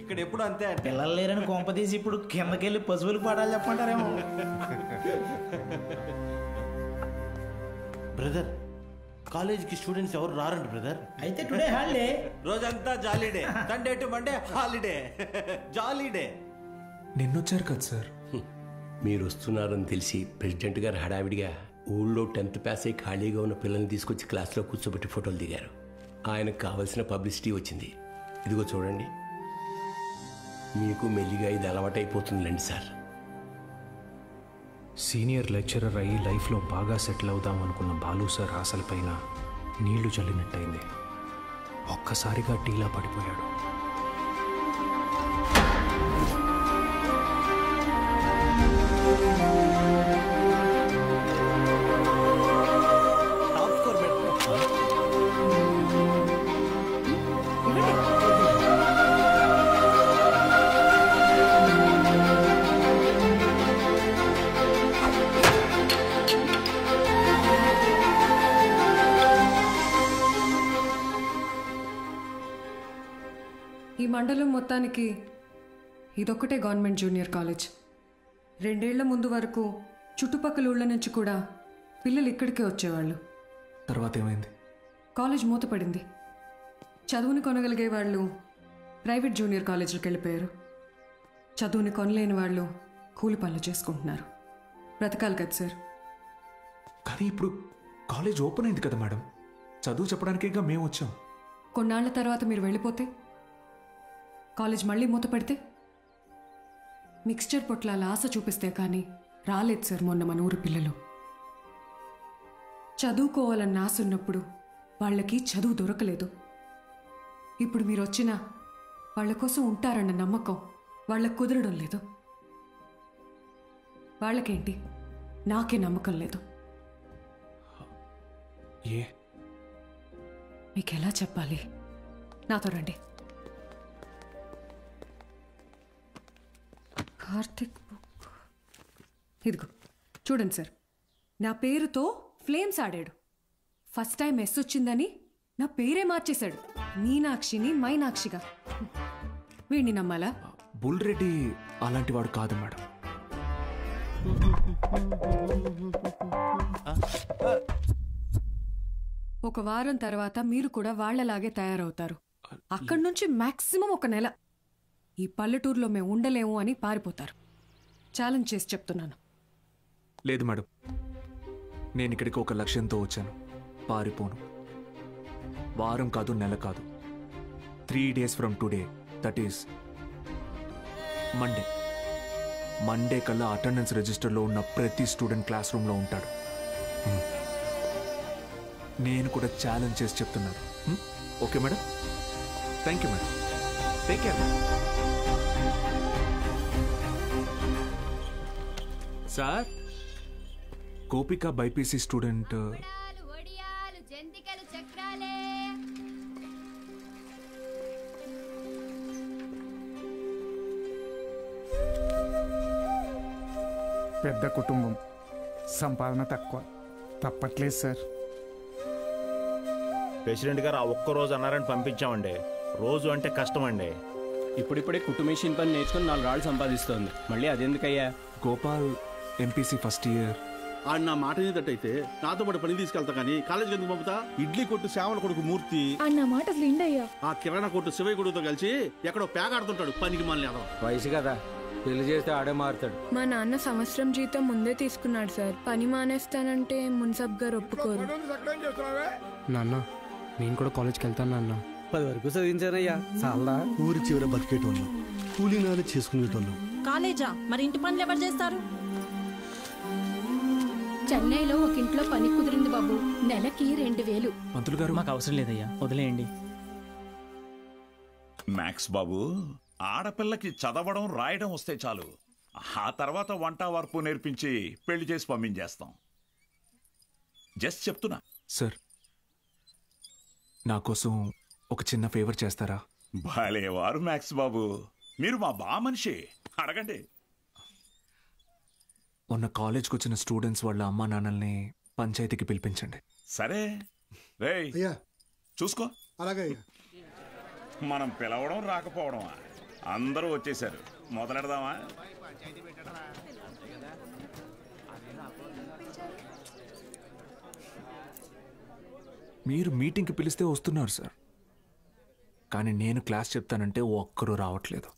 Speaker 9: ఇక్కడ ఎప్పుడు అంతే.
Speaker 11: పిల్లలు లేరని కొంపదీసి ఇప్పుడు కిందకెళ్ళి పశువులకు పాడాలి చెప్పంటారేమో.
Speaker 9: బ్రదర్, కాలేజీకి స్టూడెంట్స్ ఎవరు రారండి బ్రదర్.
Speaker 11: అయితే టుడే హాలిడే.
Speaker 9: రోజంతా jolly day. Sunday to Monday holiday. Jolly day.
Speaker 20: నిన్నొచ్చారు కదా సార్.
Speaker 23: మీరు వస్తున్నారని తెలిసి ప్రెసిడెంట్ గారు హడావిడిగా ఊళ్ళో 10th పాస్ అయి ఖాళీగా ఉన్న పిల్లల్ని తీసుకొచ్చి క్లాస్లో కూర్చోబెట్టి ఫోటోలు దిగారు. ఆయనకు కావలసిన పబ్లిసిటీ వచ్చింది. ఇదిగో చూడండి, మీకు మెల్లిగా ఇది అలవాటైపోతుందిలేండి సార్.
Speaker 8: సీనియర్ లెక్చరర్ అయ్యి లైఫ్లో బాగా సెటిల్ అవుదాం అనుకున్న బాలు సార్ ఆశలపైన నీళ్లు చల్లినట్టయింది. ఒక్కసారిగా టీలా పడిపోయాడు.
Speaker 3: ఈ మండలం మొత్తానికి ఇదొక్కటే గవర్నమెంట్ జూనియర్ కాలేజ్. 2 ఏళ్ల ముందు వరకు చుట్టుపక్కల ఊళ్ళ నుంచి కూడా పిల్లలు ఇక్కడికే వచ్చేవాళ్ళు.
Speaker 20: తర్వాత ఏమైంది?
Speaker 3: కాలేజ్ మూతపడింది. చదువుని కొనగలిగే వాళ్ళు ప్రైవేట్ జూనియర్ కాలేజీలకు వెళ్ళిపోయారు. చదువుని కొనలేని వాళ్ళు కూలి పనులు చేసుకుంటున్నారు. బ్రతకాలి కదా సార్.
Speaker 20: కానీ ఇప్పుడు కాలేజ్ ఓపెన్ అయింది కదా మేడం. చదువు చెప్పడానికేగా మేము వచ్చాం.
Speaker 3: కొన్నాళ్ల తర్వాత మీరు వెళ్ళిపోతే, కాలేజ్ మళ్ళీ మూతపడితే, మిక్స్చర్ పొట్లాల ఆశ చూపిస్తే కానీ రాలేదు సార్ మొన్న మన ఊరు పిల్లలు. చదువుకోవాలన్న ఆశ ఉన్నప్పుడు వాళ్ళకి చదువు దొరకలేదు. ఇప్పుడు మీరు వచ్చినా వాళ్ళ కోసం ఉంటారన్న నమ్మకం వాళ్ళకు కుదరడం లేదు. వాళ్ళకేంటి, నాకే నమ్మకం లేదు. మీకెలా చెప్పాలి? నాతో రండి. కార్తిక్ బుక్ ఇదిగో చూడండి సార్. నా పేరుతో ఫ్లేమ్స్ ఆడాడు. ఫస్ట్ టైం ఎస్ వచ్చిందని నా పేరే మార్చేశాడు. మీనాక్షిని మైనాక్షిగా. వీడిని నమ్మాలా?
Speaker 20: బుల్రెడ్డి అలాంటి వాడు కాదు మేడం.
Speaker 3: ఒక వారం తర్వాత మీరు కూడా వాళ్లలాగే తయారవుతారు. అక్కడి నుంచి మాక్సిమం 1 నెల ఈ పల్లెటూరులో మేము ఉండలేము అని పారిపోతారు. ఛాలెంజ్ చేసి చెప్తున్నాను.
Speaker 20: లేదు మేడం, నేను ఇక్కడికి ఒక లక్ష్యంతో వచ్చాను. పారిపోను. వారం కాదు, నెల కాదు, 3 days from today, that is Monday కల్లా అటెండెన్స్ రిజిస్టర్లో ఉన్న ప్రతి స్టూడెంట్ క్లాస్ రూమ్లో ఉంటాడు. నేను కూడా ఛాలెంజ్ చేసి చెప్తున్నాను. Okay madam? Thank you madam. Take care. Sir, Gopika BiPC student
Speaker 14: పెద్ద కుటుంబం, సంపాదన తక్కువ, తప్పట్లేదు సార్.
Speaker 7: ప్రెసిడెంట్ గారు ఆ ఒక్కరోజు అన్నారని పంపించామండి. రోజు అంటే కష్టం అండి.
Speaker 4: ఇప్పుడిప్పుడే కుట్టు మెషిన్ పని నేర్చుకుని 4 రాళ్ళు సంపాదిస్తోంది. మళ్ళీ అదెందుకయ్యా?
Speaker 20: Gopal MPC first year.
Speaker 10: ఆడు నా మాట ఏదట్టయితే నాతో పాటు పని తీసుకెళ్తా కానీ కాలేజీకి ఎందుకు పంపుతా? ఇడ్లీ కొట్టు శ్యామల కొడుకు మూర్తి
Speaker 13: అన్న మాట అసలు ఇండయ్యా.
Speaker 10: ఆ కిరాణా కొట్టు శివయ్య కొడుకుతో కలిసి ఎక్కడో పేగాడుతుంటాడు. పనికి మళ్ళీ
Speaker 4: వయసు కదా, పెళ్లి చేస్తే ఆడే మారుతాడు.
Speaker 13: మా నాన్న సంవత్సరం జీతం ముందే తీసుకున్నాడు సార్. పని మానేస్తానంటే మున్సబ్ గారు ఒప్పుకోరు.
Speaker 4: నాన్న, నేను కూడా కాలేజ్కి వెళ్తాను నాన్న.
Speaker 24: 10 వరకు చదివించానయ్యా. చాలా ఊరి చివర బతికేటోళ్ళు, కూలీనాలు చేసుకునేటోళ్ళు.
Speaker 25: కాలేజా? మరి ఇంటి పనులు ఎవరు చేస్తారు?
Speaker 13: చెన్నైలో ఒక ఇంట్లో పని కుదిరింది బాబు, నెలకి 2000.
Speaker 20: మంత్రులు గారు,
Speaker 22: మాకు అవసరం లేదయ్యా, వదిలేయండి.
Speaker 1: మ్యాక్స్ బాబు, ఆడపిల్లకి చదవడం రాయడం వస్తే చాలు. ఆ తర్వాత వంట వార్పు నేర్పించి పెళ్లి చేసి పంపించేస్తాం. జస్ట్ చెప్తున్నా.
Speaker 20: సార్, నా కోసం ఒక చిన్న ఫేవర్ చేస్తారా?
Speaker 1: భలేవారు మ్యాక్స్ బాబు, మీరు మా బా మనిషి, అడగండి.
Speaker 20: మొన్న కాలేజ్కి వచ్చిన స్టూడెంట్స్ వాళ్ళ అమ్మా నాన్నల్ని పంచాయతీకి పిలిపించండి.
Speaker 1: సరే రేయ్, చూసుకో.
Speaker 18: అలాగే.
Speaker 1: మనం పిలవడం రాకపోవడమా? అందరూ వచ్చేసారు, మొదలెడదామా?
Speaker 20: మీరు మీటింగ్కి పిలిస్తే వస్తున్నారు సార్, కానీ నేను క్లాస్ చెప్తానంటే ఒక్కరూ రావట్లేదు.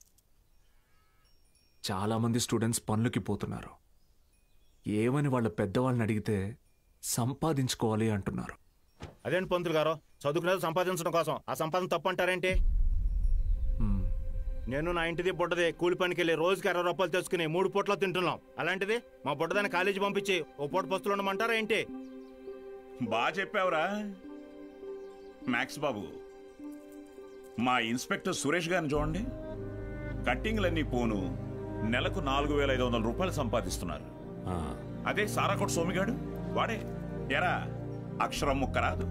Speaker 20: చాలామంది స్టూడెంట్స్ పనులకి పోతున్నారు. ఏమని వాళ్ళ పెద్దవాళ్ళని అడిగితే సంపాదించుకోవాలి అంటున్నారు.
Speaker 7: అదేంటి పంతులు గారు, చదువుకునేది సంపాదించడం కోసం, ఆ సంపాదన తప్పు అంటారేంటి? నేను నా ఇంటిది బుడ్డది కూలి పనికి వెళ్ళి రోజుకి 60 రూపాయలు తెచ్చుకుని 3 పూట్ల తింటున్నాం. అలాంటిది మా బుడ్డదాన్ని కాలేజీ పంపించి ఓ పూట పస్తులు ఉండమంటారా ఏంటి?
Speaker 1: బాగా చెప్పావురా మ్యాక్స్ బాబు. మా ఇన్స్పెక్టర్ సురేష్ గారిని చూడండి, కట్టింగ్లన్నీ పోను నెలకు 4500 రూపాయలు సంపాదిస్తున్నారు. అదే సారాకోట్ సోమిగాడు, వాడే ఎరా అక్షరం ముక్క రాదు,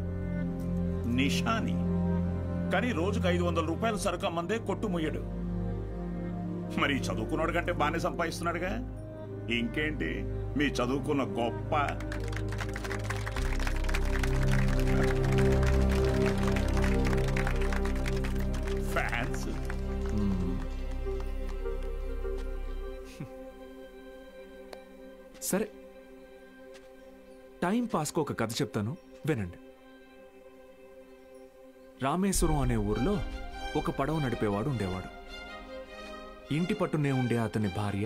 Speaker 1: నిషాని, కానీ రోజుకు 500 రూపాయలు సరుకు అమ్మందే కొట్టు ముయ్యడు. మరి చదువుకున్నాడు కంటే బాగానే సంపాదిస్తున్నాడుగా. ఇంకేంటి మీ చదువుకున్న గొప్ప. ఫ్యాన్స్.
Speaker 20: సరే, టైం పాస్కు ఒక కథ చెప్తాను, వినండి. రామేశ్వరం అనే ఊరిలో ఒక పడవ నడిపేవాడు ఉండేవాడు. ఇంటి పట్టునే ఉండే అతని భార్య,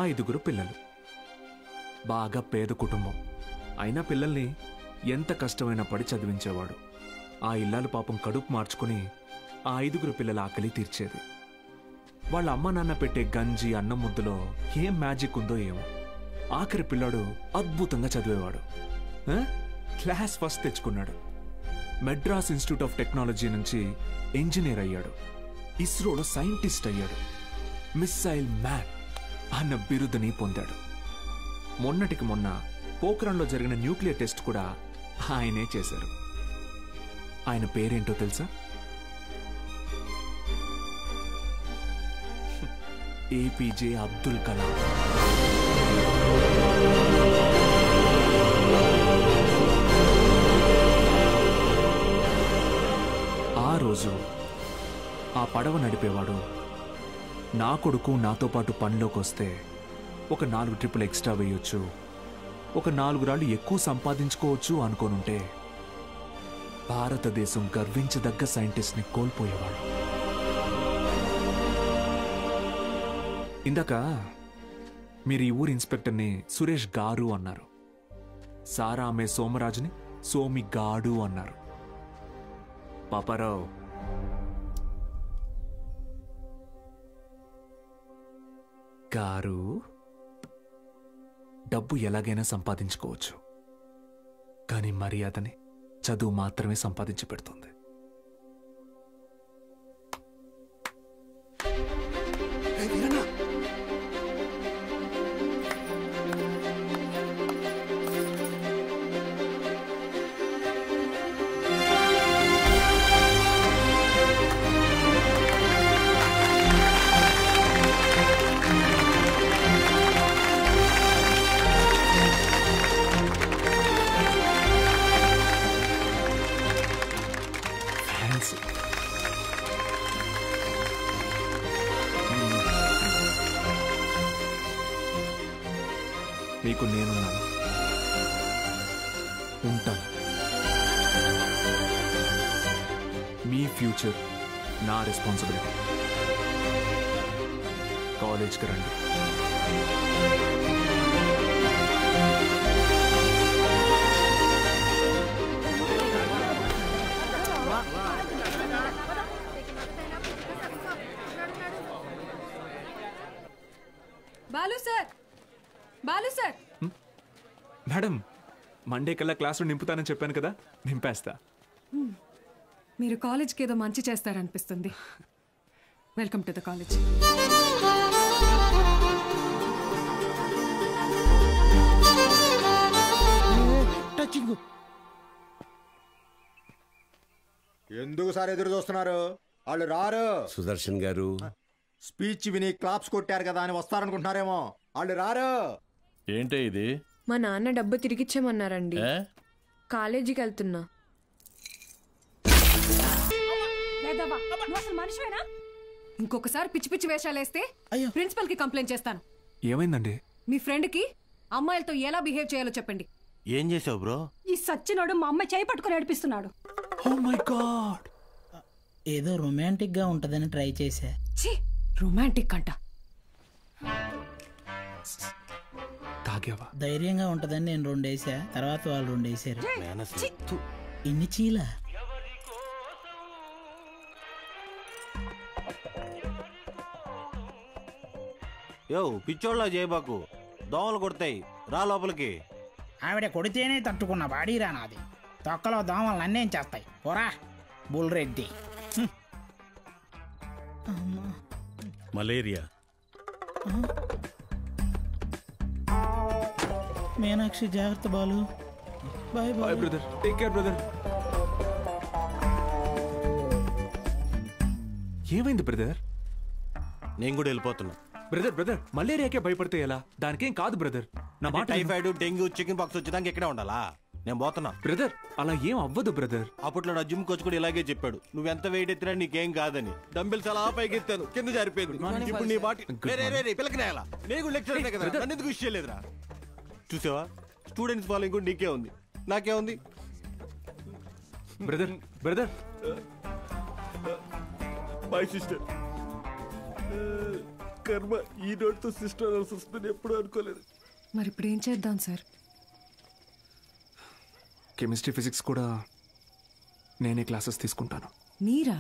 Speaker 20: 5 పిల్లలు. బాగా పేద కుటుంబం అయినా పిల్లల్ని ఎంత కష్టమైనా పడి చదివించేవాడు. ఆ ఇల్లాలు పాపం కడుపు మార్చుకుని ఆ 5 పిల్లల ఆకలి తీర్చేది. వాళ్ళ అమ్మ నాన్న పెట్టే గంజి అన్నం ముద్దలో ఏం మ్యాజిక్ ఉందో ఏమో, ఆఖరి పిల్లాడు అద్భుతంగా చదివేవాడు. క్లాస్ ఫస్ట్ తెచ్చుకున్నాడు. మెడ్రాస్ ఇన్స్టిట్యూట్ ఆఫ్ టెక్నాలజీ నుంచి ఇంజనీర్ అయ్యాడు. ఇస్రోలో సైంటిస్ట్ అయ్యాడు. మిస్సైల్ మ్యాన్ అన్న బిరుదుని పొందాడు. మొన్నటికి మొన్న పోఖ్రాన్లో జరిగిన న్యూక్లియర్ టెస్ట్ కూడా ఆయనే చేశారు. ఆయన పేరేంటో తెలుసా? ఏపీజే అబ్దుల్ కలాం. ఆ రోజు ఆ పడవ నడిపేవాడు, నా కొడుకు నాతో పాటు పనిలోకి వస్తే ఒక 4 ట్రిప్పులు ఎక్స్ట్రా వేయొచ్చు, ఒక 4 రాళ్ళు ఎక్కువ సంపాదించుకోవచ్చు అనుకోనుంటే భారతదేశం గర్వించదగ్గ సైంటిస్ట్ని కోల్పోయేవాడు. ఇందాక మీరు ఈ ఊరి ఇన్స్పెక్టర్ని సురేష్ గారు అన్నారు. సారా అమ్మే సోమరాజుని సోమిగాడు అన్నారు. పాపారావు, గారు డబ్బు ఎలాగైనా సంపాదించుకోవచ్చు, కానీ మర్యాదని చదువు మాత్రమే సంపాదించి పెడుతుంది. మీకు నేనున్నాను, ఉంటాను. మీ ఫ్యూచర్ నా రెస్పాన్సిబిలిటీ. కాలేజ్కి రండి.
Speaker 3: Balu sir, Balu sir.
Speaker 20: Madam, Monday కల్లా క్లాసులు నింపుతానని చెప్పాను కదా, నింపేస్తా.
Speaker 3: మీరు కాలేజ్కి ఏదో మంచి చేస్తారనిపిస్తుంది. Welcome to the college.
Speaker 21: ఎందుకు సార్ ఎదురు చూస్తున్నారు? వాళ్ళు రారు.
Speaker 23: సుదర్శన్ గారు,
Speaker 21: స్పీచ్ విని క్లాప్స్ కొట్టారు కదా అని వస్తారనుకుంటున్నారేమో. వాళ్ళు రారు.
Speaker 5: ఏంటే ఇది?
Speaker 13: మా నాన్న డబ్బు తిరిగిచ్చేమన్నారండి. కాలేజీకి వెళ్తున్నా.
Speaker 3: ఇంకొకసారి పిచ్చి పిచ్చి వేషాలేస్తే ప్రిన్సిపల్ కి కంప్లైంట్ చేస్తాను.
Speaker 20: ఏమైందండి?
Speaker 3: మీ ఫ్రెండ్ కి అమ్మాయిలతో ఎలా బిహేవ్ చేయాలో చెప్పండి.
Speaker 9: ఏం చేసావు బ్రో?
Speaker 6: ఈ సచ్చినోడు మా అమ్మాయి చేయి పట్టుకుని నడిపిస్తున్నాడు.
Speaker 20: Oh my god.
Speaker 11: ఏదో రొమాంటిక్ గా ఉంటదని ట్రై చేశా.
Speaker 3: రొమాంటిక్ అంట.
Speaker 20: తాగావా?
Speaker 11: ధైర్యంగా ఉంటదని నేను 2 వేసా, తర్వాత వాళ్ళు 2 వేసారు. ఇన్ని చీల.
Speaker 9: యో పిచ్చోళ్ళ చేయబాకు, దోమలు కొడతాయి, రా లోపలికి.
Speaker 11: ఆవిడ కొడితేనే తట్టుకున్న బాడీరా నాది. తొక్కలో దోమలు నన్నేం చేస్తాయి. పోరా బుల్రెడ్డి.
Speaker 5: మలేరియా.
Speaker 11: మీనాక్షి జాగ్రత్త Balu. Bye bye
Speaker 20: brother. Take care brother. ఏమైంది బ్రదర్?
Speaker 9: నేను కూడా వెళ్ళిపోతున్నా.
Speaker 20: బ్రదర్ మలేరియాకే భయపడితే ఎలా? దానికేం కాదు బ్రదర్. నా మాట.
Speaker 9: టైఫాయిడ్, డెంగ్యూ, చికెన్ పాక్స్ వచ్చేదానికి ఇక్కడే ఉండాలా? నేను పోతున్నా.
Speaker 20: బ్రదర్ అలా ఏం అవ్వదు బ్రదర్.
Speaker 9: అప్పట్లో నా జిమ్ కోచ్ కూడా ఇలాగే చెప్పాడు, నువ్వెంత వెయిట్ ఎత్తినా నీకేం కాదని. డంబిల్స్ అలా పైకి ఎత్తాను, కింద జారిపోయింది. ఇప్పుడు నీ బాటి పిల్లకి నేలా? నేను లెక్చర్ కదా, నన్ను ఎందుకు విషయం లేదురా? చూసావా, స్టూడెంట్స్ ఫాలోయింగ్ కూడా నీకే ఉంది, నాకే ఉంది.
Speaker 20: Brother
Speaker 15: my sister. కర్మ ఈ నోటితో సిస్టర్ అనాల్సి వస్తుందని ఎప్పుడూ అనుకోలేదు.
Speaker 3: మరి ఇప్పుడు ఏం చేద్దాం సార్?
Speaker 20: కెమిస్ట్రీ, ఫిజిక్స్ కూడా నేనే క్లాసెస్ తీసుకుంటాను.
Speaker 3: మీరా?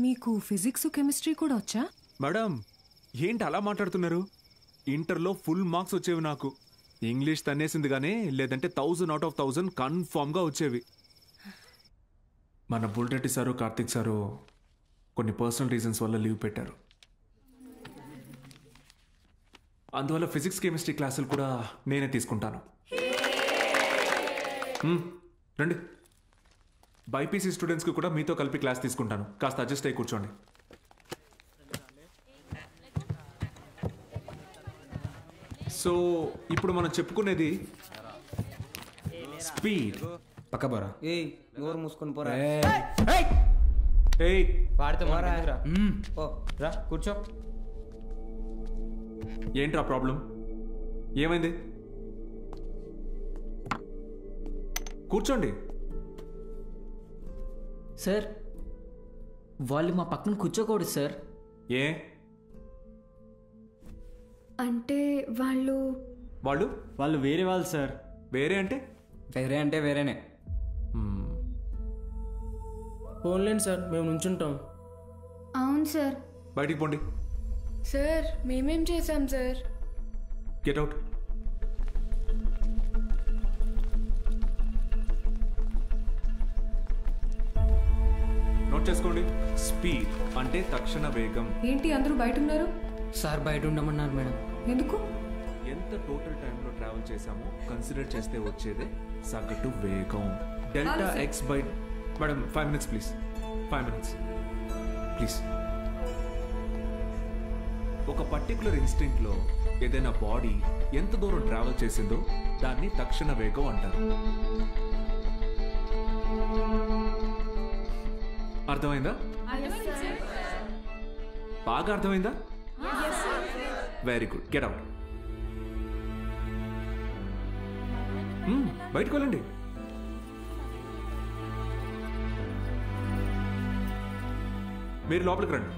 Speaker 3: మీకు ఫిజిక్స్, కెమిస్ట్రీ కూడా వచ్చా?
Speaker 20: మేడం ఏంటి అలా మాట్లాడుతున్నారు? ఇంటర్లో ఫుల్ మార్క్స్ వచ్చేవి నాకు. ఇంగ్లీష్ తన్నేసింది కానీ, లేదంటే 1000 out of 1000 కన్ఫామ్గా వచ్చేవి. మన బుల్రెడ్డి సారు, కార్తిక్ సారు కొన్ని పర్సనల్ రీజన్స్ వల్ల లీవ్ పెట్టారు. అందువల్ల ఫిజిక్స్, కెమిస్ట్రీ క్లాసులు కూడా నేనే తీసుకుంటాను. రండి. బైపీసీ స్టూడెంట్స్కి కూడా మీతో కలిపి క్లాస్ తీసుకుంటాను. కాస్త అడ్జస్ట్ అయ్యి కూర్చోండి. సో ఇప్పుడు మనం చెప్పుకునేది స్పీడ్.
Speaker 16: పక్క పోరా. నోరు మూసుకొని పోరా.
Speaker 20: వాడితే
Speaker 16: రా కూర్చో.
Speaker 20: ఏంట్రా ప్రాబ్లం? ఏమైంది? కూర్చోండి.
Speaker 16: సార్ వాళ్ళు మా పక్కన కూర్చోకూడదు సార్.
Speaker 20: ఏ
Speaker 13: అంటే వాళ్ళు
Speaker 16: వేరే వాళ్ళు సార్.
Speaker 20: వేరే అంటే
Speaker 16: వేరే అంటే వేరేనే.
Speaker 2: ఫోన్లేండి సార్, మేము నుంచుంటాం.
Speaker 13: అవును సార్.
Speaker 20: బయటికి పోండి.
Speaker 13: సార్ మేమేం చేశాం సార్?
Speaker 20: Get out. నోట్ చేసుకోండి. స్పీడ్ అంటే తక్షణ వేగం.
Speaker 3: ఏంటి అందరూ బయట ఉన్నారు?
Speaker 16: సార్ బయట ఉండమన్నారు మేడం.
Speaker 3: ఎందుకు?
Speaker 20: ఎంత టోటల్ టైంలో ట్రావెల్ చేసామో కన్సిడర్ చేస్తే వచ్చేదే సగటు వేగం. Delta X by. Madam 5 minutes please. 5 minutes please. ఒక పర్టికులర్ ఇన్స్టింక్ట్లో ఏదైనా బాడీ ఎంత దూరం ట్రావెల్ చేసిందో దాన్ని తక్షణ వేగం అంటారు. అర్థమైందా? బాగా అర్థమైందా? Very good. Get out. బయటకు వెళ్ళండి. మీరు లోపలికి రండి.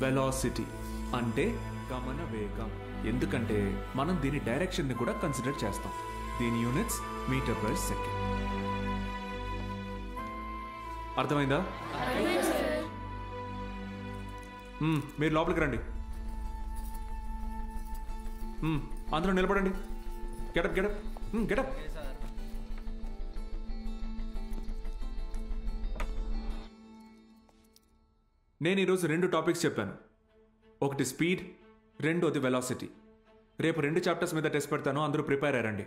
Speaker 20: వెలాసిటీ అంటే గమన వేగం. ఎందుకంటే మనం దీని డైరెక్షన్ ని కూడా కన్సిడర్ చేస్తాం. దీని యూనిట్స్ మీటర్ పర్ సెకండ్. అర్థమైందా? మీరు లోపలికి రండి. అందరూ నిలబడండి. Get up get up get up. నేను ఈరోజు 2 టాపిక్స్ చెప్పాను. ఒకటి స్పీడ్, రెండోది వెలాసిటీ. రేపు 2 చాప్టర్స్ మీద టెస్ట్ పెడతాను. అందరూ ప్రిపేర్ అయ్యారండి.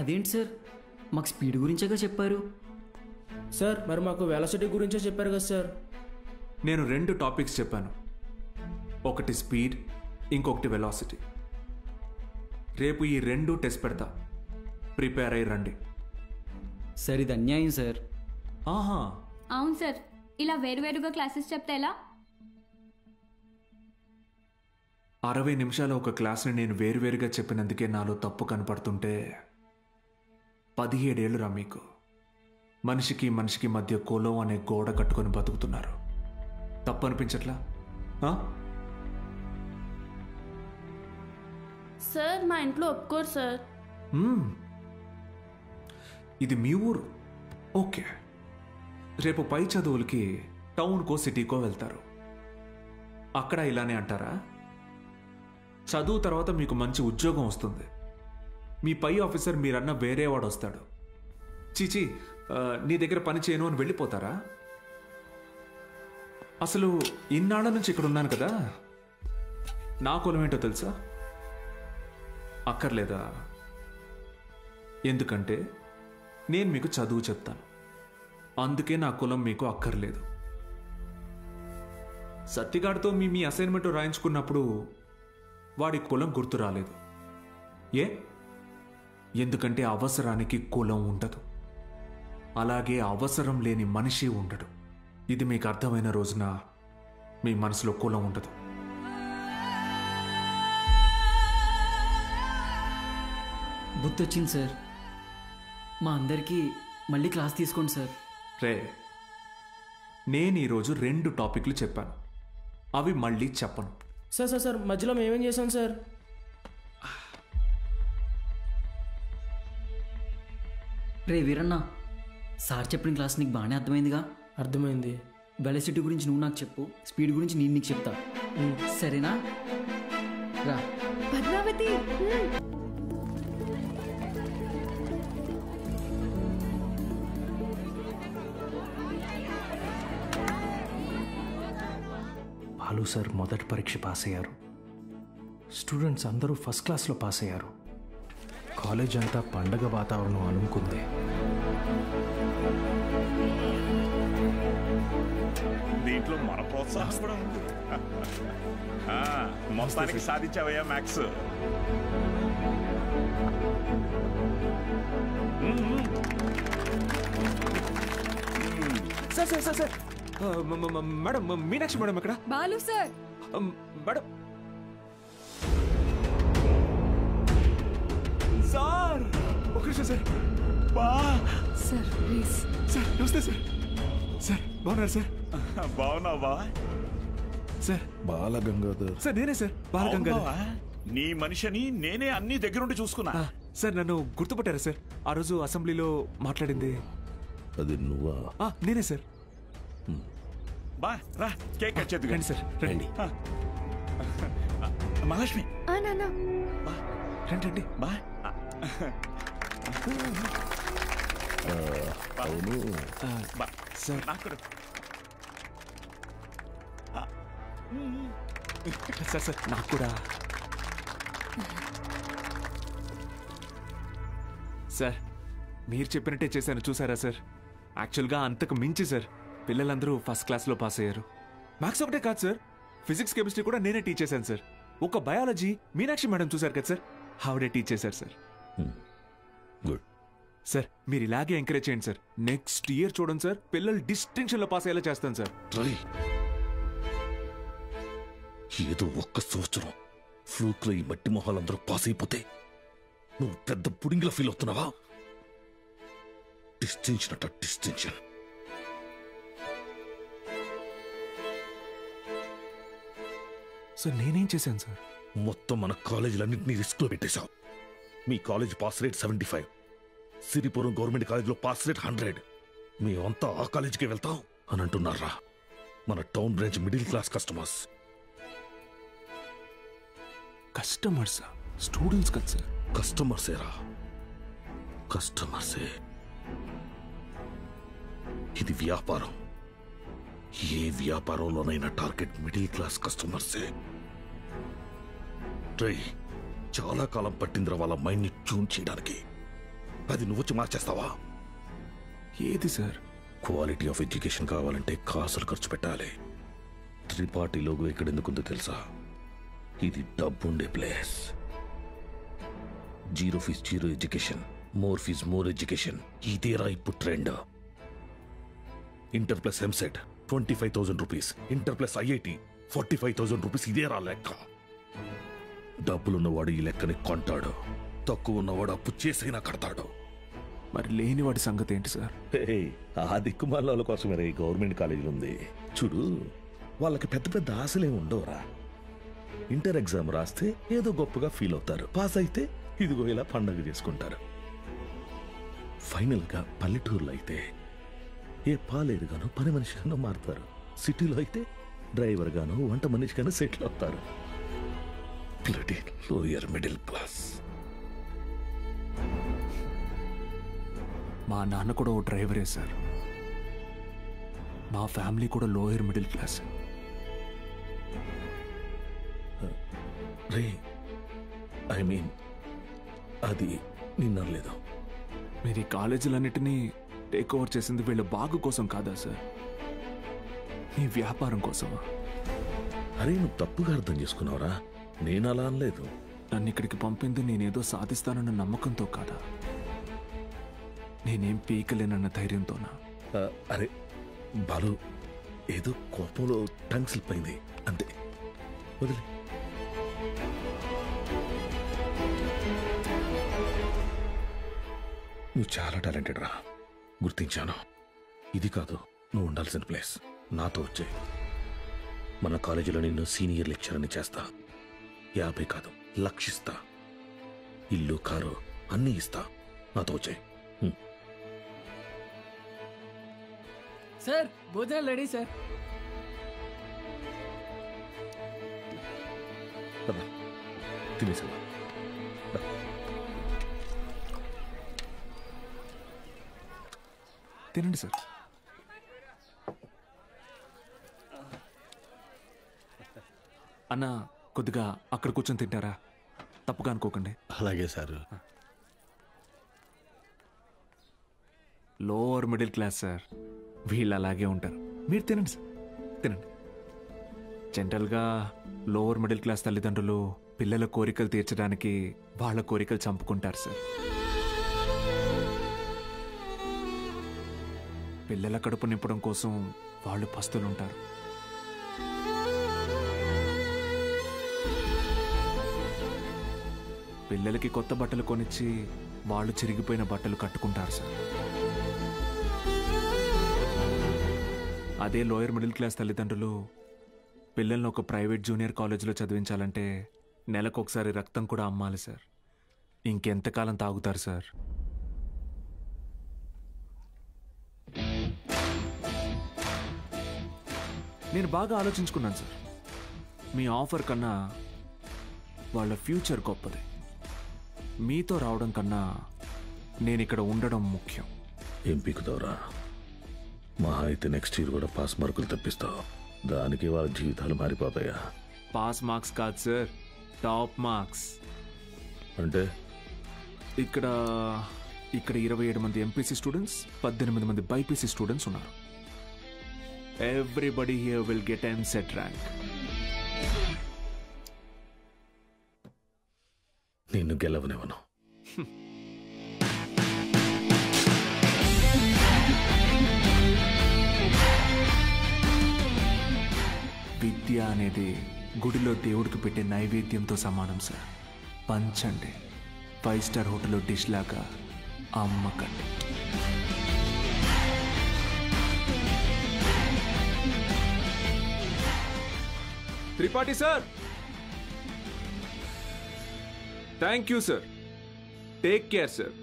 Speaker 16: అదేంటి సార్, మాకు స్పీడ్ గురించేగా చెప్పారు.
Speaker 2: సార్ మరి మాకు వెలాసిటీ గురించే చెప్పారు కదా సార్.
Speaker 20: నేను 2 టాపిక్స్ చెప్పాను. ఒకటి స్పీడ్, ఇంకొకటి వెలాసిటీ. రేపు ఈ 2 టెస్ట్ పెడతా. ప్రిపేర్ అయ్యి రండి.
Speaker 16: సార్ ఇది అన్యాయం సార్.
Speaker 20: ఆహా,
Speaker 5: అవును సార్. ఇలా వేరువేరుగా క్లాసెస్ చెప్తే ఎలా?
Speaker 20: 60 నిమిషాల ఒక క్లాస్ని నేను వేరువేరుగా చెప్పినందుకే నాలో తప్పు కనపడుతుంటే 17 ఏళ్ళురా మీకు. మనిషికి మనిషికి మధ్య కులం అనే గోడ కట్టుకొని బతుకుతున్నారు. తప్పు అనిపించట్లా?
Speaker 5: సార్ మా ఇంట్లో ఒప్పుకోరు సార్.
Speaker 20: ఇది మీ ఊరు, ఓకే. రేపు పై చదువులకి టౌన్కో సిటీకో వెళ్తారు. అక్కడ ఇలానే అంటారా? చదువు తర్వాత మీకు మంచి ఉద్యోగం వస్తుంది. మీ పై ఆఫీసర్ మీరన్న వేరేవాడు వస్తాడు. చీచి నీ దగ్గర పని చేయను అని వెళ్ళిపోతారా? అసలు ఇన్నాళ్ళ నుంచి ఇక్కడ ఉన్నాను కదా, నా కులం ఏంటో తెలుసా? అక్కర్లేదా? ఎందుకంటే నేను మీకు చదువు చెప్తాను. అందుకే నా కులం మీకు అక్కర్లేదు. సత్తిగాడితో మీ అసైన్మెంట్ రాయించుకున్నప్పుడు వాడి కులం గుర్తు రాలేదు. ఎందుకంటే అవసరానికి కులం ఉండదు. అలాగే అవసరం లేని మనిషి ఉండడు. ఇది మీకు అర్థమైన రోజున మీ మనసులో కులం ఉండదు.
Speaker 16: గుర్తొచ్చింది సార్. మా అందరికీ మళ్ళీ క్లాస్ తీసుకోండి సార్.
Speaker 20: రే, నేను ఈరోజు 2 టాపిక్లు చెప్పాను. అవి మళ్ళీ చెప్పను.
Speaker 2: సార్ సార్ సార్ మధ్యలో మేమేం చేశాం సార్?
Speaker 16: రే వీరన్న, సార్ చెప్పిన క్లాస్ నీకు బాగానే అర్థమైందిగా?
Speaker 2: అర్థమైంది.
Speaker 16: వెలాసిటీ గురించి నువ్వు నాకు చెప్పు, స్పీడ్ గురించి నేను నీకు చెప్తా. సరేనా? రా
Speaker 13: పద్మావతి.
Speaker 8: బాలు సార్ మొదటి పరీక్ష పాస్ అయ్యారు. స్టూడెంట్స్ అందరూ ఫస్ట్ క్లాస్లో పాస్ అయ్యారు. కాలేజ్ అంతా పండగ వాతావరణం అనుకుంది.
Speaker 1: దీంట్లో మన ప్రోత్సాహం కూడా ఉంది. మొత్తానికి సాధించావయ్యా maths.
Speaker 20: Sir sir sir sir madam, Meenakshi madam ఎక్కడ?
Speaker 3: బాలు సార్.
Speaker 20: మేడం సార్, ఒక నిమిషం సార్.
Speaker 3: Sir please.
Speaker 20: సార్ నమస్తే సార్. సార్ బాగున్నారు సార్?
Speaker 1: బాగున్నావా?
Speaker 20: సార్
Speaker 15: బాలగంగాధర్
Speaker 20: సార్ నేనే సార్ బాలగంగాధర్.
Speaker 1: నీ మనిషిని నేనే అన్ని దగ్గరుండి చూసుకున్నా.
Speaker 20: సార్ నన్ను గుర్తుపట్టారా సార్? ఆ రోజు అసెంబ్లీలో మాట్లాడింది
Speaker 15: అది నువ్వా?
Speaker 20: నేనే సార్.
Speaker 1: బా రా కేక్ కట్ చేద్దు
Speaker 20: రండి సార్ రండి.
Speaker 1: మహాలక్ష్మి
Speaker 20: రండి రండి.
Speaker 1: బా
Speaker 15: అవును
Speaker 20: సార్ సార్ సార్ నాకు కూడా సార్ మీరు చెప్పినట్టే చేశాను చూసారా సార్? యాక్చువల్గా అంతకు మించి సార్ పిల్లలందరూ ఫస్ట్ క్లాస్లో పాస్ అయ్యారు. మ్యాథ్స్ ఒకటే కాదు సార్, ఫిజిక్స్ కెమిస్ట్రీ కూడా నేనే టీచ్ చేశాను సార్. ఒక బయాలజీ మీనాక్షి మేడం చూసారు కదా సార్, ఆవిడే టీచ్ చేశారు సార్.
Speaker 15: గుడ్
Speaker 20: సార్ మీరు ఇలాగే ఎంకరేజ్ చేయండి సార్. నెక్స్ట్ ఇయర్ చూడండి సార్, పిల్లలు డిస్టింక్షన్లో పాస్ అయ్యేలా చేస్తాను సార్.
Speaker 15: ఏదో ఒక్క సంవత్సరం ఫ్లూక్ లో ఈ మట్టి మొహాలందరూ పాస్ అయిపోతే నువ్వు పెద్ద పుడింగిలా ఫీల్ అవుతున్నావా? డిస్టింక్షన్ అట డిస్టింక్షన్.
Speaker 20: సార్ నేనేం చేశాను సార్?
Speaker 15: మొత్తం మన కాలేజీలన్నింటినీ రిస్క్ లో పెట్టేశావు. మీ college pass rate 75, Siripuram government కాలేజీలో పాస్ రేట్ 100. మేమంతా ఆ కాలేజీకే వెళ్తాం అని అంటున్నారా? మన town branch middle class customers.
Speaker 20: కస్టమర్సా? స్టూడెంట్స్ కదా సార్.
Speaker 15: కస్టమర్సేరా, కస్టమర్సే. ఇది వ్యాపారం. ఏ వ్యాపారంలోనైనా టార్గెట్ మిడిల్ క్లాస్ కస్టమర్సే. చాలా కాలం పట్టిందిరా వాళ్ళ మైండ్ ని ట్యూన్ చేయడానికి. అది నువ్వు వచ్చి మార్చేస్తావా?
Speaker 20: ఏది సార్?
Speaker 15: క్వాలిటీ ఆఫ్ ఎడ్యుకేషన్ కావాలంటే కాసులు ఖర్చు పెట్టాలి. త్రిపాఠి లోగో ఇక్కడ ఎందుకుందో తెలుసా? ఇది డబ్బుండే place. Zero fees zero education, more fees more education. ఇదేరా ఇప్పుడు trend. Inter plus EAMCET 25,000 rupees, inter plus IIT 45,000 rupees. ఇదేరా లెక్క. డబ్బులున్నవాడు ఈ లెక్కని కొంటాడు, తక్కువ ఉన్నవాడు అప్పు చేసైనా కడతాడు.
Speaker 20: మరి లేనివాడి సంగతి ఏంటి సార్?
Speaker 15: ఆ దిక్కుమాల కోసమే ఈ గవర్నమెంట్ కాలేజీలు ఉంది చూడు. వాళ్ళకి పెద్ద పెద్ద ఆశలే ఉండవురా. ఇంటర్ ఎగ్జామ్ రాస్తే ఏదో గొప్పగా ఫీల్ అవుతారు, పాస్ అయితే ఇదిగో ఇలా పండగ చేసుకుంటారు. ఫైనల్ గా పల్లెటూరులో అయితే ఏ పాలేరుగానో పని మనిషిగానో మారుతారు. సిటీలో అయితే డ్రైవర్ గానో వంట మనిషిగానో సెటిల్ అవుతారు. Bloody lower middle class.
Speaker 20: మా నాన్న కూడా ఓ డ్రైవరే సార్. మా ఫ్యామిలీ కూడా lower middle class.
Speaker 15: Ray I mean అది నిన్నలేదు.
Speaker 20: మీరు ఈ కాలేజీలన్నిటినీ టేక్ ఓవర్ చేసింది వీళ్ళ బాగు కోసం కాదా సార్? మీ వ్యాపారం కోసమా?
Speaker 15: అరే నువ్వు తప్పుగా అర్థం చేసుకున్నావురా. నేను అలా అనలేదు.
Speaker 20: నన్ను ఇక్కడికి పంపింది నేనేదో సాధిస్తానన్న నమ్మకంతో కాదా, నేనేం పీకలేనన్న ధైర్యంతోనా?
Speaker 15: అరే బాలు, ఏదో కోపంలో టంగ్ స్లిప్ అయింది అంతే, వదిలే. నువ్వు చాలా టాలెంటెడ్ రా, గుర్తించాను. ఇది కాదు నువ్వు ఉండాల్సిన ప్లేస్. నాతో వచ్చే మన కాలేజీలో నిన్ను సీనియర్ లెక్చరర్ని చేస్తా. 50 కాదు, లక్షిస్తా. ఇల్లు కారు అన్నీ ఇస్తా. నాతో వచ్చే.
Speaker 2: సార్ భోజనాలు రెడీ సార్.
Speaker 15: తినేసా?
Speaker 20: తినండి సార్. అన్న కొద్దిగా అక్కడ కూర్చొని తింటారా? తప్పుగా అనుకోకండి.
Speaker 24: అలాగే sir.
Speaker 20: Lower middle class sir, వీళ్ళు అలాగే ఉంటారు. మీరు తినండి సార్, తినండి. జనరల్గా లోవర్ మిడిల్ క్లాస్ తల్లిదండ్రులు పిల్లల కోరికలు తీర్చడానికి వాళ్ళ కోరికలు చంపుకుంటారు సార్. పిల్లల కడుపు నింపడం కోసం వాళ్ళు పస్తులుంటారు. పిల్లలకి కొత్త బట్టలు కొనిచ్చి వాళ్ళు చిరిగిపోయిన బట్టలు కట్టుకుంటారు సార్. అదే లోయర్ మిడిల్ క్లాస్ తల్లిదండ్రులు పిల్లల్ని ఒక ప్రైవేట్ జూనియర్ కాలేజీలో చదివించాలంటే నెలకొకసారి రక్తం కూడా అమ్మాలి సార్. ఇంకెంతకాలం తాగుతారు సార్? నేను బాగా ఆలోచించుకున్నాను సార్. మీ ఆఫర్ కన్నా వాళ్ళ ఫ్యూచర్ గొప్పది. మీతో రావడం కన్నా నేను ఇక్కడ ఉండడం ముఖ్యం.
Speaker 15: ఏం పీకుతావురా? మహా అయితే నెక్స్ట్ ఇయర్ కూడా పాస్ మార్కులు తప్పిస్తావు. దానికి వాళ్ళ జీవితాలు మారిపోతాయా?
Speaker 20: పాస్ మార్క్స్ కాదు సార్, టాప్ మార్క్స్.
Speaker 15: అంటే
Speaker 20: ఇక్కడ 27 మంది ఎంపీసీ స్టూడెంట్స్, 18 మంది బైపీసీ స్టూడెంట్స్ ఉన్నారు. Everybody here will get EAMCET rank.
Speaker 15: నిన్ను గెలవనివ్వను.
Speaker 20: విద్య అనేది గుడిలో దేవుడికి పెట్టే నైవేద్యంతో సమానం సార్. పంచండి, 5 స్టార్ హోటల్లో డిష్ లాగా అమ్మకండి. Tripathi sir, thank you sir. Take care sir.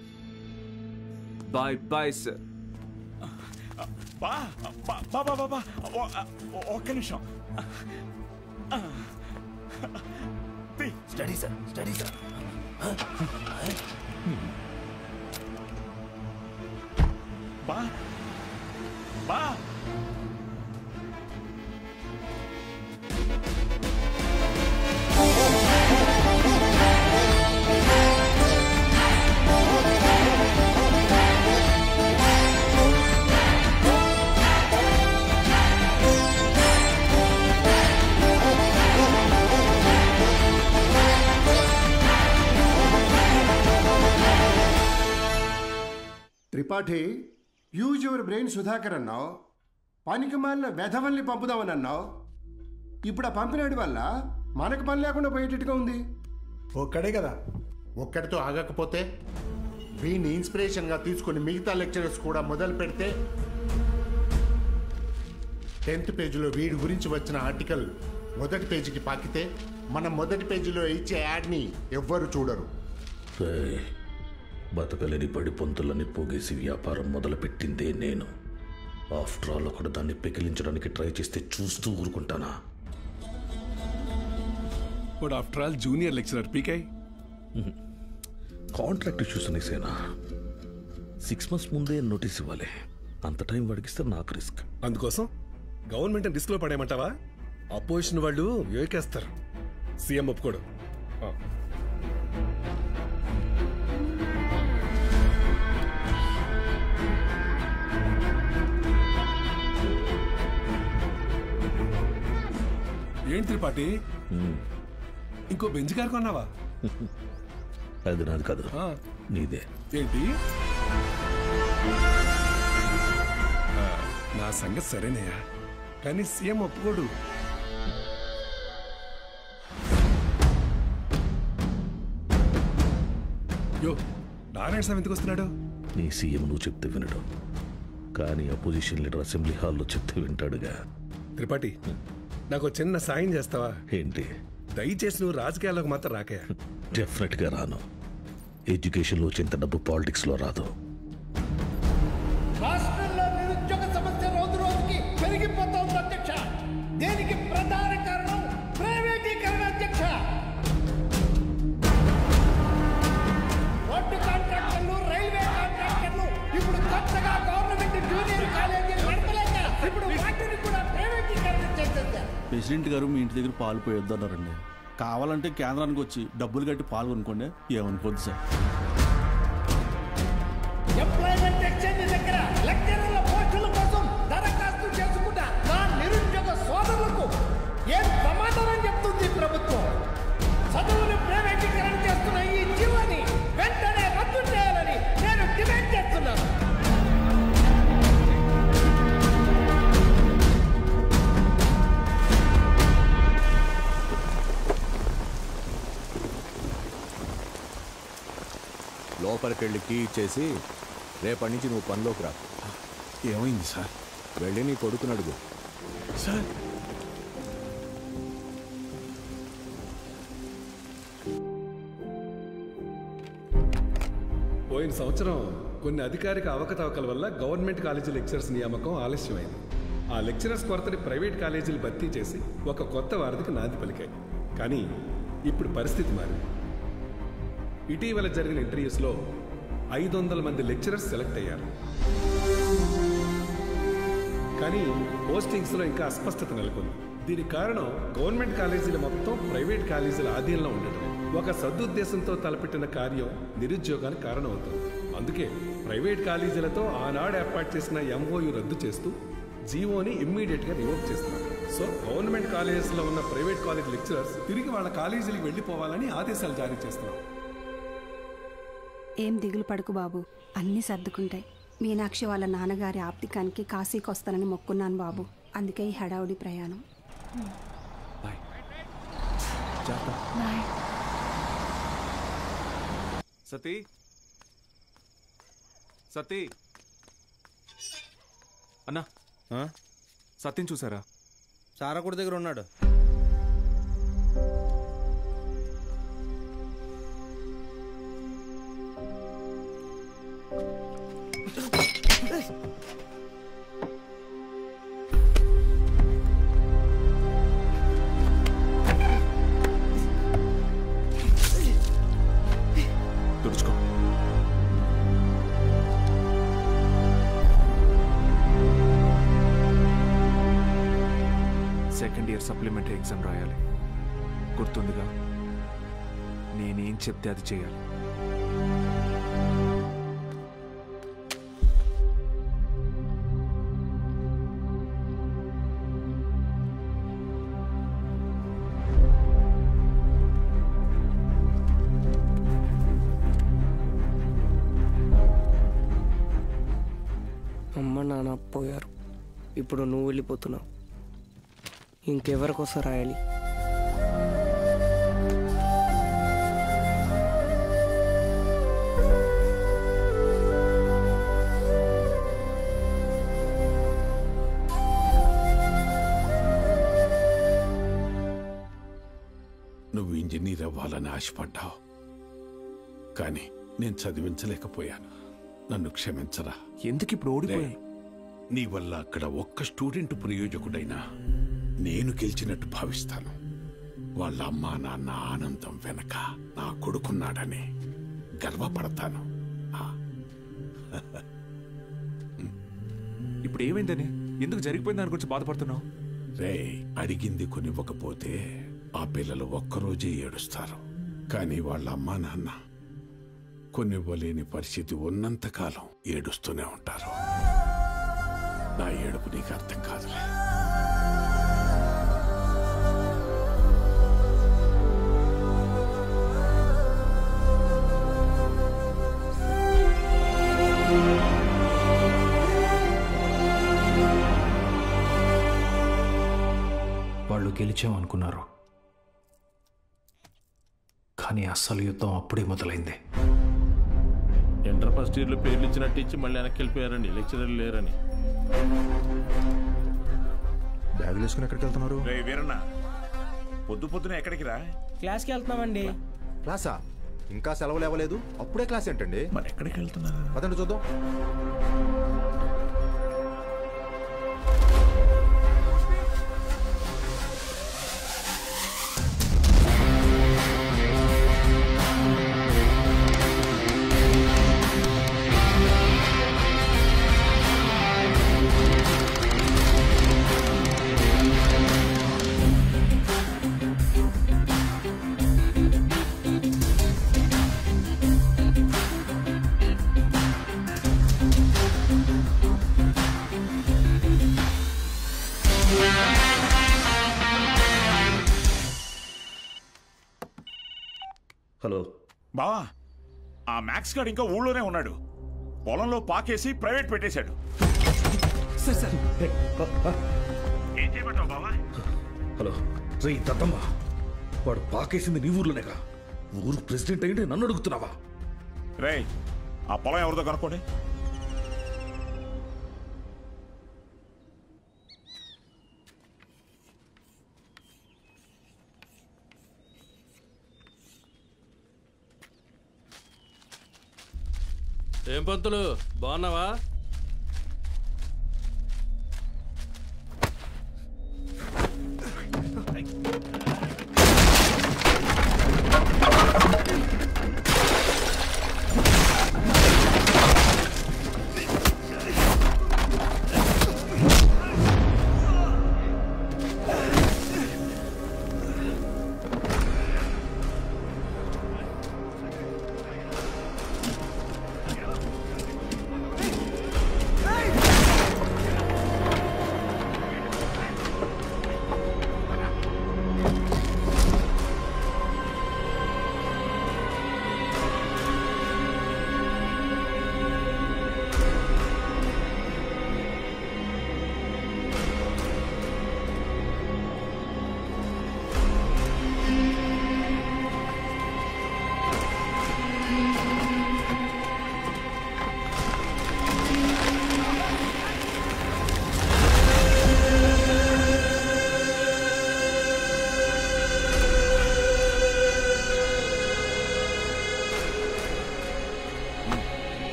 Speaker 20: Bye bye sir.
Speaker 1: బా బా బా బా బా ఒక్క నిమిషం.
Speaker 10: Study sir, study sir.
Speaker 1: బా బా
Speaker 18: Tripathi, use your brain Sudhakar అన్నావు. పనికి మాలిన వెధవల్ని పంపుదామని అన్నావు. ఇప్పుడు ఆ పంపినాడి వల్ల మనకు పని లేకుండా పోయేటట్టుగా ఉంది.
Speaker 12: ఒక్కడే కదా, ఒక్కడితో ఆగకపోతే వీడిని ఇన్స్పిరేషన్గా తీసుకుని మిగతా లెక్చరర్స్ కూడా మొదలు పెడితే 10th పేజీలో వీడి గురించి వచ్చిన ఆర్టికల్ మొదటి పేజీకి పాకితే మనం మొదటి పేజీలో ఇచ్చే యాడ్ని ఎవ్వరు చూడరు.
Speaker 15: బతకలేని పడి పొంతులని పోగేసి వ్యాపారం మొదలుపెట్టిందే నేను. ఆఫ్టర్ ఆల్ ఒకడు దాన్ని పెకిలించడానికి ట్రై చేస్తే చూస్తూ ఊరుకుంటానా?
Speaker 14: But after all junior lecturer పీకై.
Speaker 15: కాంట్రాక్ట్ ఇష్యూస్ అనేసేనా? 6 months ముందే నోటీస్ ఇవ్వాలి. అంత టైం వాడికిస్తే నాకు రిస్క్.
Speaker 14: అందుకోసం గవర్నమెంట్ రిస్క్ లో పడేయమంటావా? అపోజిషన్ వాళ్ళు ఏకేస్తారు. సీఎం ఒప్పుకోడు. ఏంటి త్రిపాఠి, ఇంకో బెంచ్ కారు కొన్నావా?
Speaker 15: అది నాది కాదు, నీదే.
Speaker 14: ఏంటి? నా సంగతి సరేనయ్యా, కానీ సీఎం ఒప్పుకోడు. యో, నారాయణ స్వామి ఎందుకు వస్తున్నాడు?
Speaker 15: నీ సీఎం నువ్వు చెప్తే వినడు, కానీ అపోజిషన్ లీడర్ అసెంబ్లీ హాల్లో చెప్తే వింటాడుగా.
Speaker 14: త్రిపాఠి, నాకు చిన్న సాయం చేస్తావా?
Speaker 15: ఏంటి?
Speaker 14: దయచేసి నువ్వు రాజకీయాల్లోకి మాత్రం రాకయా.
Speaker 15: డెఫినెట్ గా రాను. ఎడ్యుకేషన్లో వచ్చేంత డబ్బు పాలిటిక్స్లో రాదు.
Speaker 10: రాష్ట్రంలో నిరుద్యోగ సమస్య రోజు రోజుకి పెరిగిపోతోంది అధ్యక్ష. దీనికి ప్రధాన కారణం ప్రైవేటీకరణ అధ్యక్ష. రోడ్డు కాంట్రాక్టర్లు, రైల్వే కాంట్రాక్టర్లు ఇప్పుడు కొత్తగా గవర్నమెంట్ జూనియర్ కాలేజీలు నడపలేక ఇప్పుడు వాటిని కూడా ప్రైవేటీకరణ చేసేసారు.
Speaker 17: ప్రెసిడెంట్ గారు మీ ఇంటి దగ్గర పాలు పోయొద్దన్నారండి. కావాలంటే కేంద్రానికి వచ్చి డబ్బులు కట్టి పాలు కొనుక్కోండి, ఏమనుకోద్దు సార్.
Speaker 10: ఎంప్లాయ్మెంట్ ఎక్స్చేంజ్ దగ్గర లెక్చరర్ల పోస్టుల కోసం దరఖాస్తు చేసుకుంటా నా నిరుద్యోగ సోదరులకు ఏం సమాధానం చెప్తుంది ప్రభుత్వం? చదువును ప్రైవేటీకరణ చేస్తున్న ఈ జీవోని వెంటనే రద్దు చేయాలని నేను డిమాండ్ చేస్తున్నాను.
Speaker 9: లోపలికి వెళ్ళి కీ ఇచ్చేసి రేపటి నుంచి నువ్వు పనిలోకి రా.
Speaker 14: ఏమైంది సార్?
Speaker 9: వెళ్ళి నీ కొడుకుని అడుగు.
Speaker 14: సార్ పోయిన సంవత్సరం కొన్ని అధికారిక అవకతవకల వల్ల గవర్నమెంట్ కాలేజీ లెక్చరర్స్ నియామకం ఆలస్యమైంది. ఆ లెక్చరర్స్ కొరతని ప్రైవేట్ కాలేజీలు భర్తీ చేసి ఒక కొత్త వారధికి నాంది పలికాయి. కానీ ఇప్పుడు పరిస్థితి మారింది. ఇటీవల జరిగిన ఇంటర్వ్యూస్లో 500 మంది లెక్చరర్స్ సెలెక్ట్ అయ్యారు. కానీ పోస్టింగ్స్లో ఇంకా అస్పష్టత నెలకొంది. దీనికి కారణం గవర్నమెంట్ కాలేజీలు మొత్తం ప్రైవేట్ కాలేజీల ఆధీనంలో ఉండటం. ఒక సదుద్దేశంతో తలపెట్టిన కార్యం నిరుద్యోగానికి కారణమవుతుంది. అందుకే ప్రైవేట్ కాలేజీలతో ఆనాడు ఏర్పాటు చేసిన ఎంఓయు రద్దు చేస్తూ జీవోని ఇమ్మీడియట్గా రివోక్ చేస్తున్నారు. సో గవర్నమెంట్ కాలేజెస్లో ఉన్న ప్రైవేట్ కాలేజ్ లెక్చరర్స్ తిరిగి వాళ్ళ కాలేజీలకు వెళ్ళిపోవాలని ఆదేశాలు జారీ చేస్తున్నారు.
Speaker 6: ఏం దిగులు పడుకు బాబు, అన్నీ సర్దుకుంటాయి. మీనాక్షి వాళ్ళ నాన్నగారి ఆప్తికానికి కాశీకి వస్తానని మొక్కున్నాను బాబు. అందుకే ఈ హడావుడి ప్రయాణం.
Speaker 20: సతీ సతీ అన్నా, సత్యం చూసారా?
Speaker 9: సారాకుడి దగ్గర ఉన్నాడు.
Speaker 20: తుడుచుకో. సెకండ్ ఇయర్ సప్లిమెంటరీ ఎగ్జామ్ రాయాలి. గుర్తుందిగా? నేనేం చెప్తే అది చేయాలి.
Speaker 2: అమ్మ నాన్న పోయారు, ఇప్పుడు నువ్వు వెళ్ళిపోతున్నావు. ఇంకెవరికోసం రాయాలి?
Speaker 4: నువ్వు ఇంజనీర్ అవ్వాలని ఆశపడ్డావు, కానీ నేను చదివించలేకపోయాను. నన్ను క్షమించరా.
Speaker 20: ఎందుకు ఇప్పుడు ఓడిపోయాయి?
Speaker 4: నీ వల్ల అక్కడ ఒక్క స్టూడెంట్ ప్రయోజకుడైనా నేను గెలిచినట్టు భావిస్తాను. వాళ్ళ అమ్మా నాన్న ఆనందం వెనక నా కొడుకున్నాడని గర్వపడతాను.
Speaker 20: ఇప్పుడు ఏమైందని, ఎందుకు జరిగిపోయింది దాని గురించి బాధపడుతున్నావు?
Speaker 4: రే, అడిగింది కొనివ్వకపోతే ఆ పిల్లలు ఒక్కరోజే ఏడుస్తారు. కానీ వాళ్ళ అమ్మా నాన్న కొనివ్వలేని పరిస్థితి ఉన్నంతకాలం ఏడుస్తూనే ఉంటారు. నా ఏడుపు నీకు అర్థం కాదులే.
Speaker 8: వాళ్ళు గెలిచామనుకున్నారు, కానీ అస్సలు యుద్ధం అప్పుడే మొదలైంది.
Speaker 17: ఇంటర్ ఫస్ట్ ఇయర్లో పేర్లు ఇచ్చినట్టు ఇచ్చి మళ్ళీ వెనక్కి వెళ్ళిపోయారండి, లెక్చరర్లు లేరని.
Speaker 21: బ్యాగులు వేసుకుని ఎక్కడికి వెళ్తున్నారు?
Speaker 1: వీరన్న, పొద్దు పొద్దున ఎక్కడికి రా?
Speaker 2: క్లాస్కి వెళ్తున్నామండి.
Speaker 21: క్లాసా? ఇంకా సెలవులు ఇవ్వలేదు, అప్పుడే క్లాస్ ఏంటండి?
Speaker 1: మరి ఎక్కడికి వెళ్తున్నారు?
Speaker 21: పదండి చూద్దాం.
Speaker 15: హలో
Speaker 1: బావా, ఆ మ్యాక్స్ గాడు ఇంకా ఊళ్ళోనే ఉన్నాడు. పొలంలో పాకేసి ప్రైవేట్ పెట్టేశాడు. ఏం చేయమంటావు బావా?
Speaker 15: హలో రే దత్తమ్మ, వాడు పాకేసింది నీ ఊర్లోనేగా. ఊరు ప్రెసిడెంట్ అయ్యింటే నన్ను అడుగుతున్నావా?
Speaker 1: రే, ఆ పొలం ఎవరిదో కనుక్కోండి.
Speaker 7: ఏం పంతులు బాగున్నావా?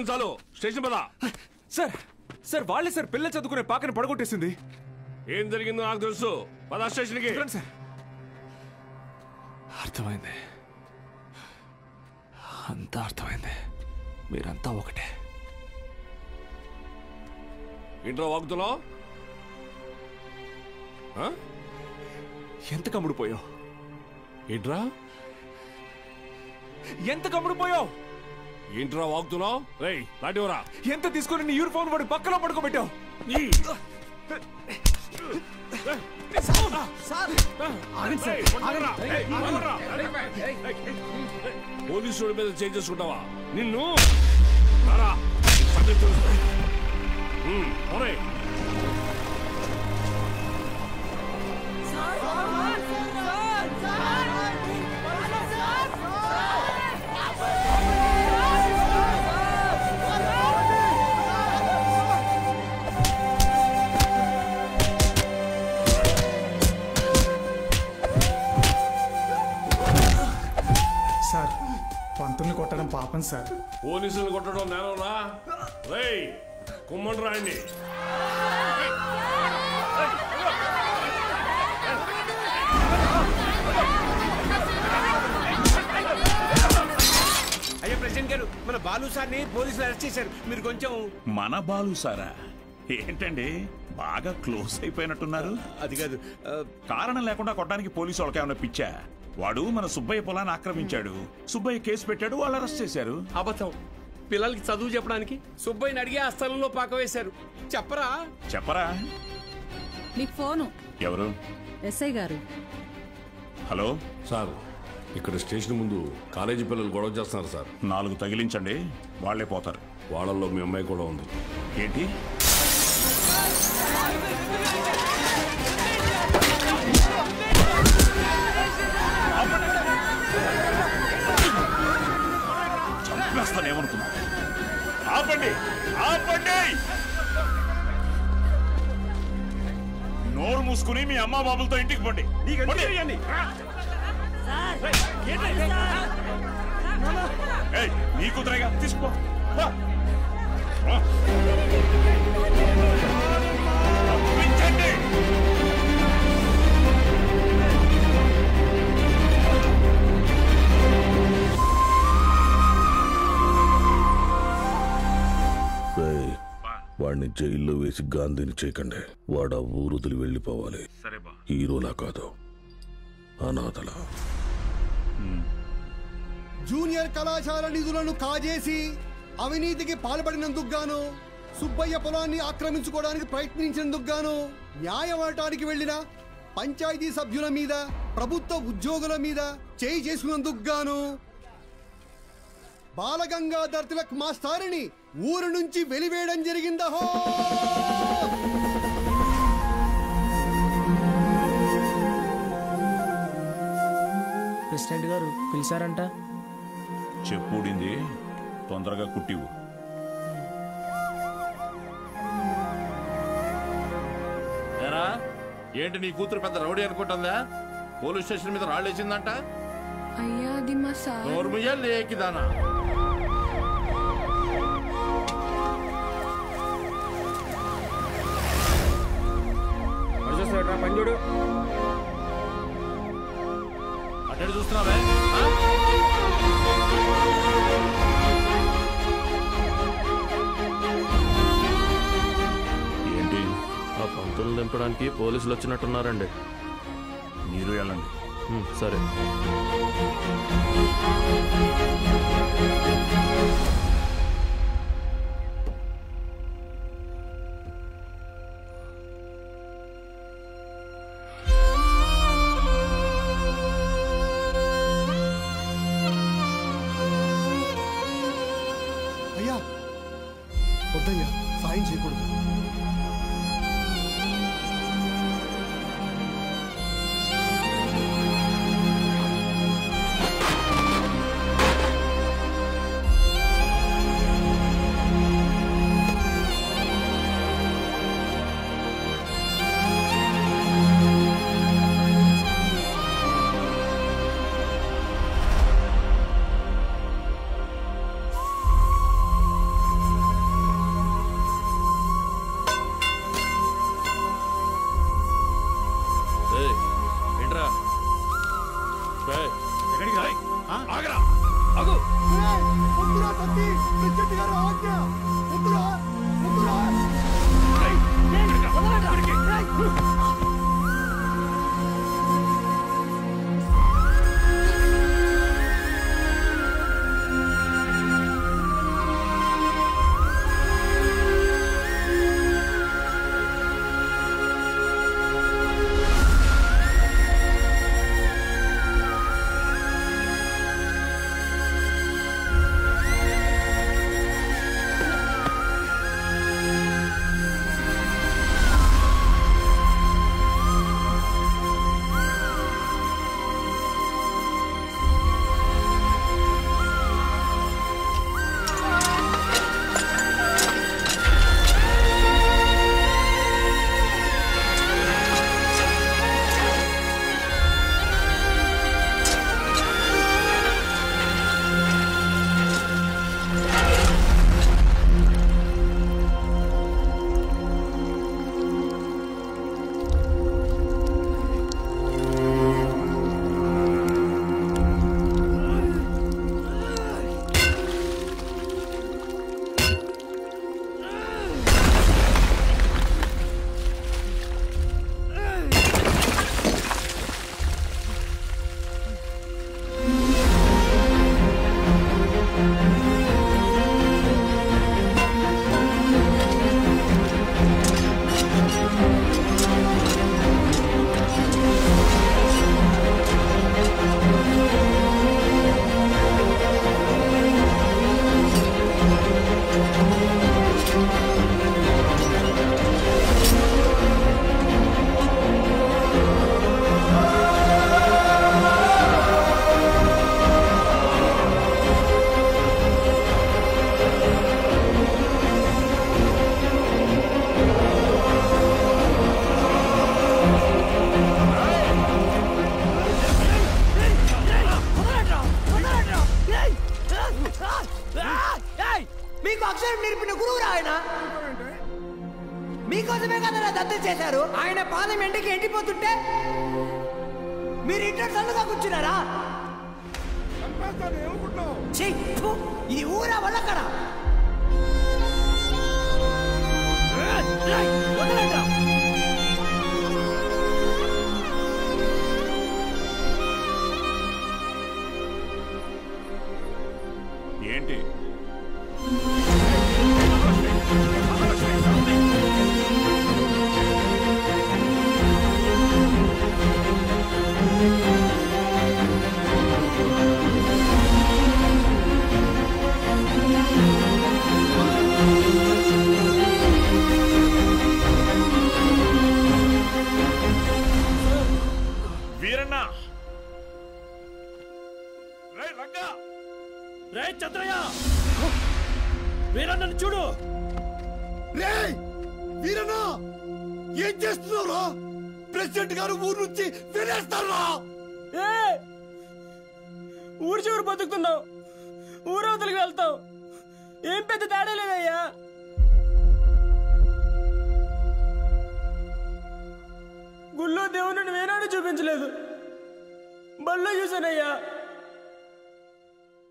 Speaker 20: చాలు స్టేషన్ పద.
Speaker 7: సార్ సార్ వాళ్ళే సార్ పిల్లలు చదువుకునే పాకని పడగొట్టేసింది.
Speaker 20: ఏం జరిగిందో నాకు తెలుసు. పద స్టేషన్కి.
Speaker 7: సార్ అర్థమైంది, అంతా అర్థమైంది. మీరంతా ఒకటే.
Speaker 20: ఇంట్లో వాగుతున్నావు?
Speaker 7: ఎంత కమ్ముడుపోయావు?
Speaker 20: ఏంట్రా
Speaker 7: ఎంత కమ్ముడుపోయావు?
Speaker 20: ఏంట్రా వాగుతున్నావు? రేయ్ లాంటివరా
Speaker 7: ఎంత తీసుకుని నీ యూనిఫామ్ వాడి పక్కలో పడుకోబెట్టావు?
Speaker 20: పోలీసుల మీద చేంజ్ చేసుకుంటావా? నిన్ను
Speaker 19: సార్ పంతుల్ని కొట్టడం పాపం సార్.
Speaker 20: పోలీసులు కొట్టడం నేనరా? రేయ్ కుమ్మని రాయండి.
Speaker 22: అయ్యా ప్రెసిడెంట్ గారు, మన బాలు సార్ని పోలీసులు అరెస్ట్ చేశారు. మీరు కొంచెం.
Speaker 1: మన బాలు సారా? ఏంటండి బాగా క్లోజ్ అయిపోయినట్టున్నారు?
Speaker 22: అది కాదు,
Speaker 1: కారణం లేకుండా కొట్టడానికి పోలీసు వాళ్ళకి ఏమైనా పిచ్చా? వాడు మన సుబ్బయ్య పొలాన్ని ఆక్రమించాడు. సుబ్బయ్య కేసు పెట్టాడు, వాళ్ళు అరెస్ట్ చేశారు.
Speaker 22: అబద్ధం. పిల్లలకి చదువు చెప్పడానికి సుబ్బయ్యని అడిగి ఆ స్థలంలో పాక వేశారు. చెప్పరా?
Speaker 1: చెప్పరా?
Speaker 23: మీకు ఫోను.
Speaker 1: ఎవరు?
Speaker 23: ఎస్ఐ గారు.
Speaker 1: హలో
Speaker 20: సార్, ఇక్కడ స్టేషన్ ముందు కాలేజీ పిల్లలు గొడవ చేస్తున్నారు సార్.
Speaker 1: 4 తగిలించండి, వాళ్లే పోతారు.
Speaker 20: వాళ్ళల్లో మీ అమ్మాయి కూడా ఉంది.
Speaker 1: ఏంటి? తీసుకుని మీ అమ్మ బాబులతో ఇంటికి పోండి. ఏయ్, నీ కూతురేగా తీసుకో. పంపించండి.
Speaker 15: వాడిని జైల్లో వేసి గాంధీని చేయకండి. వాడు ఆ ఊరుదులు వెళ్ళిపోవాలి. హీరోలా కాదు, అనాథలా.
Speaker 24: జూనియర్ కళాశాల నిధులను కాజేసి అవినీతికి పాల్పడినందుకు గాను, సుబ్బయ్య పొలాన్ని ఆక్రమించుకోవడానికి ప్రయత్నించినందుకు గాను, న్యాయవాటానికి వెళ్లిన పంచాయతీ సభ్యుల మీద, ప్రభుత్వ ఉద్యోగుల మీద చేయి చేసుకున్నందుకు గాను బాలగంగాధర్ తిలక్ మాస్టారిని ఊరు నుంచి వెలివేయడం జరిగిందహో.
Speaker 2: ప్రెసిడెంట్ గారు పిలిచారంట.
Speaker 1: చెప్పుడింది తొందరగా కుట్టివు.
Speaker 5: ఏరా, ఏంటి నీ కూతురు పెద్ద రౌడీ అనుకుంటుందా? పోలీస్ స్టేషన్ మీద రాళ్ళేసిందంట.
Speaker 3: అయ్యా అది మా సార్.
Speaker 5: నోర్ముయ్యాలు లేకిదానా?
Speaker 20: పని చూడు.
Speaker 5: అటు చూస్తున్నావే?
Speaker 1: ఏంటి?
Speaker 11: ఆ పంతులు దింపడానికి పోలీసులు వచ్చినట్టున్నారండి.
Speaker 1: మీరు వెళ్ళండి.
Speaker 11: సరే.
Speaker 24: అయ్యా వద్దయ్యా, సాయం చేయకూడదు.
Speaker 12: కోసమే కదా దత్తు చేశారు. ఆయన పార్లమెంట్కి ఎండిపోతుంటే మీరు ఇంట్లో చల్లుగా కూర్చున్నారా? ఇది ఊరా వల్లక్కడ
Speaker 1: ఏంటి? వీరన్న, రే రంగా,
Speaker 10: రే చంద్రయ్య, వీరన్నను చూడు.
Speaker 24: రే వీరన్న, ఏం చేస్తున్నావురా? ప్రెసిడెంట్ గారు ఊరు నుంచి వెళ్ళేస్తారా?
Speaker 2: ఊరు చివరి బతుకుతున్నావు, ఊరవతలికి వెళ్తావు. ఏం పెద్ద తేడా లేదయ్యా. గుళ్ళో దేవుని వేనాడు చూపించలేదు, బళ్ళో చూసానయ్యా.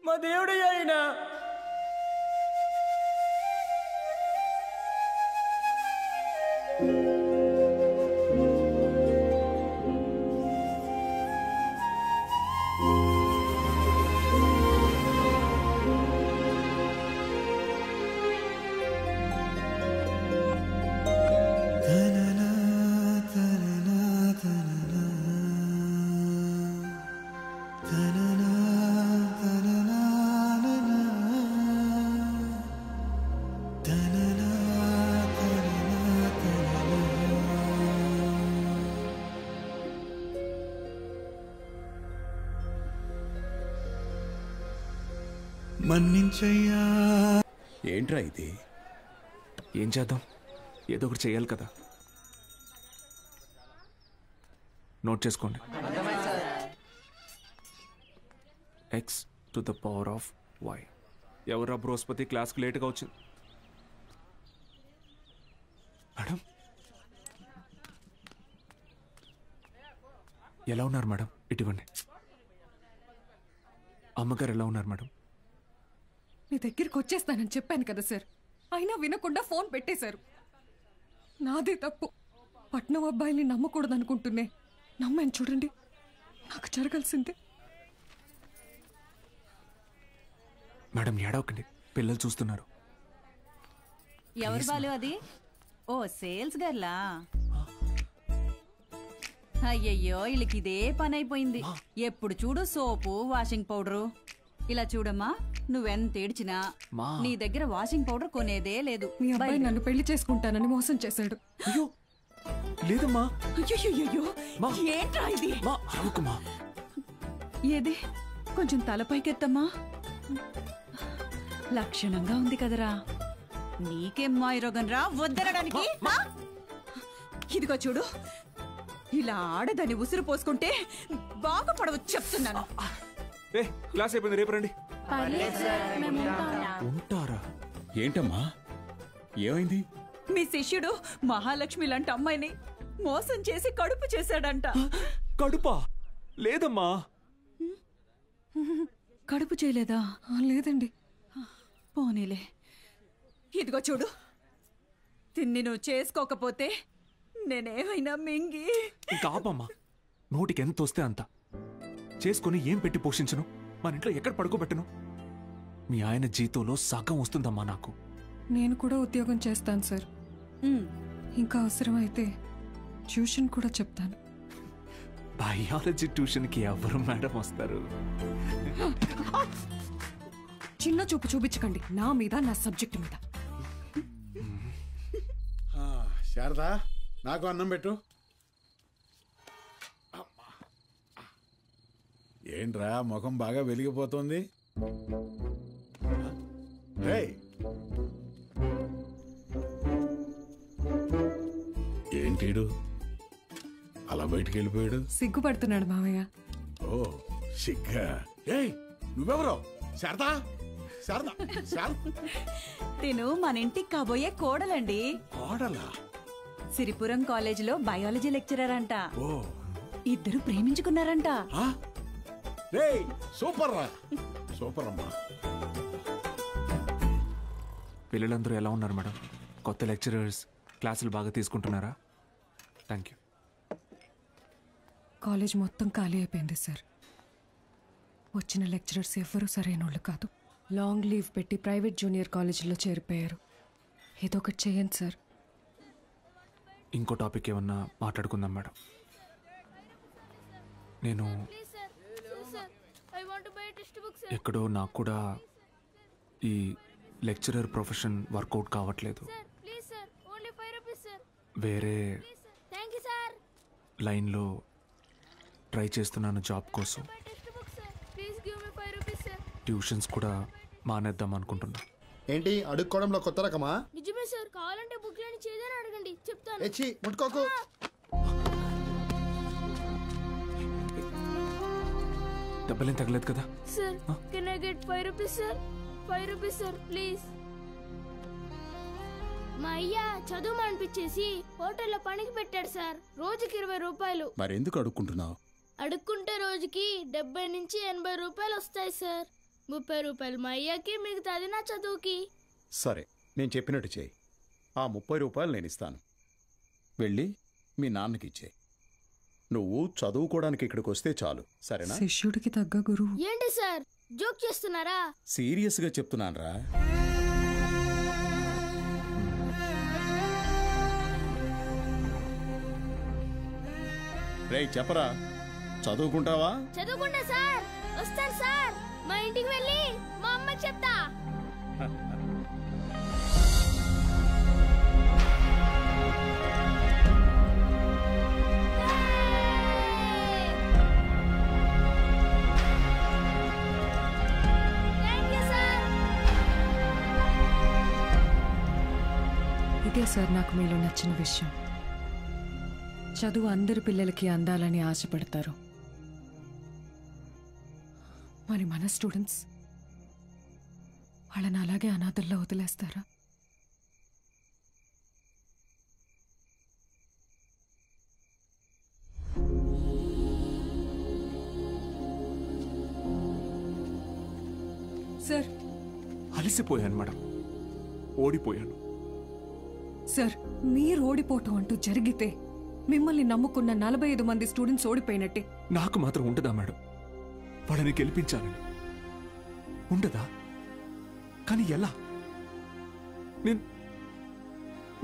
Speaker 2: మా దేవుడయ్యా ఆయన.
Speaker 13: మన్నించయ్యా. ఏంట్రా ఇది?
Speaker 20: ఏం చేద్దాం, ఏదో ఒకటి చేయాలి కదా. నోట్ చేసుకోండి. X to the power of y. ఎవరా బృహస్పతి క్లాస్కి లేట్గా వచ్చింది? మేడం ఎలా ఉన్నారు మేడం? ఇటువంటి అమ్మగారు ఎలా ఉన్నారు మేడం?
Speaker 3: మీ దగ్గరికి వచ్చేస్తానని చెప్పాను కదా సార్, అయినా వినకుండా ఫోన్ పెట్టేశారు. నాదే తప్పు. పట్నం అబ్బాయిని నమ్మకూడదు అనుకుంటున్నే నమ్మాను. చూడండి, నాకు జరగాల్సిందే.
Speaker 20: మేడం ఏడవకండి, పిల్లలు చూస్తున్నారు.
Speaker 23: ఎవరు బాలు అది? ఓ సేల్స్ గర్లా? అయ్యయ్యో, వీళ్ళకి ఇదే పని అయిపోయింది. ఎప్పుడు చూడు సోపు, వాషింగ్ పౌడరు. ఇలా చూడమ్మా, నువ్వెంత ఏడ్చినా నీ దగ్గర వాషింగ్ పౌడర్ కొనేదే లేదు.
Speaker 3: మీ అబ్బాయి నన్ను పెళ్లి చేసుకుంటానని మోసం చేశాడు.
Speaker 20: అయ్యో లేదమ్మా.
Speaker 23: అయ్యో ఏంట్రా ఇది? ఏది కొంచెం తలపైకెత్తమ్మా. లక్షణంగా ఉంది కదరా. నీకేం మాయరోగం రా వద్దనడానికి? ఇదిగో చూడు, ఇలా ఆడదని ఉసురు పోసుకుంటే బాగుపడవచ్చు చెప్తున్నాను.
Speaker 20: క్లాస్ అయిపోయింది, రేపు రండి. ఉంటారా?
Speaker 13: ఏంటమ్మా ఏమైంది?
Speaker 23: మీ శిష్యుడు మహాలక్ష్మి లాంటి అమ్మాయిని మోసం చేసి కడుపు చేశాడంట.
Speaker 20: కడుపా? లేదమ్మా.
Speaker 23: కడుపు చేయలేదా?
Speaker 3: లేదండి.
Speaker 23: పోనీలే. ఇదిగో చూడు, తిన్ని నువ్వు చేసుకోకపోతే నేనేమైనా మింగి.
Speaker 20: ఇంకా ఆపమ్మా. నోటికి ఎంత వస్తే అంత చేసుకుని ఏం పెట్టి పోషించను? మన ఇంట్లో ఎక్కడ పడుకోబెట్టను? మీ ఆయన జీతంలో సగం వస్తుందమ్మా నాకు.
Speaker 3: నేను కూడా ఉద్యోగం చేస్తాను సార్. ఇంకా అవసరమైతే ట్యూషన్ కూడా చెప్తాను.
Speaker 20: బయాలజీ ట్యూషన్కి ఎవరు మేడం వస్తారు?
Speaker 3: చిన్న చూపు చూపించకండి నా మీద, నా సబ్జెక్ట్ మీద.
Speaker 4: శారదా, నాకు అన్నం పెట్టు. ఏంట్రా ముఖం బాగా వెలిగిపోతుంది? ఏంటీడు అలా బయటికి వెళ్ళిపోయాడు?
Speaker 3: సిగ్గుపడుతున్నాడు మావయ్య.
Speaker 4: ఓ సిగ్గా? ఏయ్ నువ్వెవరో? శారదా, శారదా,
Speaker 23: తిను మన ఇంటికి కాబోయే కోడలండి.
Speaker 4: కోడలా?
Speaker 23: సిరిపురం కాలేజీలో బయాలజీ లెక్చరర్ అంట. ఇద్దరు ప్రేమించుకున్నారంట.
Speaker 4: సూపర్ రా, సూపర్ అమ్మా.
Speaker 20: పిల్లలందరూ ఎలా ఉన్నారు మేడం? కొత్త లెక్చరర్స్ క్లాసులు బాగా తీసుకుంటున్నారా? Thank you.
Speaker 3: కాలేజ్ మొత్తం ఖాళీ అయిపోయింది సార్. వచ్చిన లెక్చరర్స్ ఎవ్వరూ సరైన వాళ్ళు కాదు. లాంగ్ లీవ్ పెట్టి ప్రైవేట్ జూనియర్ కాలేజీలో చేరిపోయారు. ఏదో ఒకటి చేయండి సార్.
Speaker 20: ఇంకో టాపిక్ ఏమన్నా మాట్లాడుకుందాం మేడం. నేను ఎక్కడో నాకు కూడా ఈ లెక్చరర్ ప్రొఫెషన్ వర్కౌట్ కావట్లేదు. వేరే లైన్లో ట్రై చేస్తున్నాను జాబ్ కోసం. ట్యూషన్స్ కూడా మానేద్దాం అనుకుంటున్నా.
Speaker 24: ఏంటి అడుక్కోవడంలో కొత్త రకమా?
Speaker 6: నిజమే సార్, కావాలంటే బుక్ లేని చేదని అడగండి, చెప్తాను.
Speaker 24: ఎచ్చి ముట్టుకోకు.
Speaker 20: దెబ్బలేం తగలేదు కదా?
Speaker 6: Sir can I get 5 rupees sir? 5 rupees sir please. మా అయ్య చదువు మానిపించేసి హోటల్లో పనికి పెట్టాడు సార్. రోజుకి 20 రూపాయలు.
Speaker 4: మరి ఎందుకు అడుక్కుంటున్నావు?
Speaker 6: అడుక్కుంటే రోజుకి 70 నుంచి 80 రూపాయలు వస్తాయి సార్. 30 రూపాయలు మా అయ్యకి, మిగతాది నా చదువుకి.
Speaker 13: సరే, నేను చెప్పినట్టు చేయి. ఆ 30 రూపాయలు నేను ఇస్తాను. వెళ్ళి మీ నాన్నకి ఇచ్చేయి. నువ్వు చదువుకోవడానికి ఇక్కడికి వస్తే చాలు, సరేనా?
Speaker 3: శిష్యుడికి తగ్గ గురువు.
Speaker 6: ఏంటి సార్ జోక్ చేస్తున్నారా?
Speaker 13: సీరియస్గా చెప్తున్నానురా. రేయ్ చెప్పరా, చదువుకుంటావా?
Speaker 6: చదువుకుంటా సార్. వస్తాను సార్. మా ఇంటికి వెళ్ళి మా అమ్మకి చెప్తా.
Speaker 3: ఇదే సార్ నాకు మీలో నచ్చిన విషయం. చదువు అందరి పిల్లలకి అందాలని ఆశపడతారు. మరి మన స్టూడెంట్స్ వాళ్ళని అలాగే అనాథల్లో వదిలేస్తారా? సార్
Speaker 20: అలసిపోయాను మేడం, ఓడిపోయాను.
Speaker 3: సార్ మీరు ఓడిపోవటం అంటూ జరిగితే మిమ్మల్ని నమ్ముకున్న 45 మంది స్టూడెంట్స్ ఓడిపోయినట్టే.
Speaker 20: నాకు మాత్రం ఉండదా మేడం? వాళ్ళని గెలిపించాలని ఉండదా? కానీ ఎలా?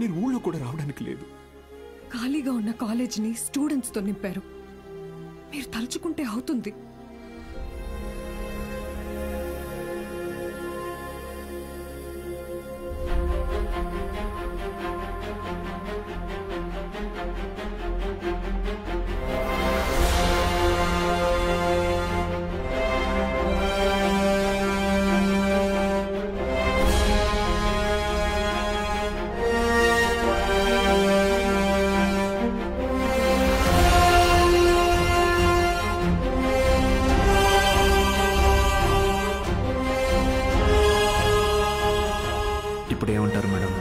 Speaker 20: నేను ఊళ్ళో కూడా రావడానికి లేదు.
Speaker 3: ఖాళీగా ఉన్న కాలేజీని స్టూడెంట్స్తో నింపారు. మీరు తలుచుకుంటే అవుతుంది.
Speaker 20: ఇప్పుడేమంటారు మేడం?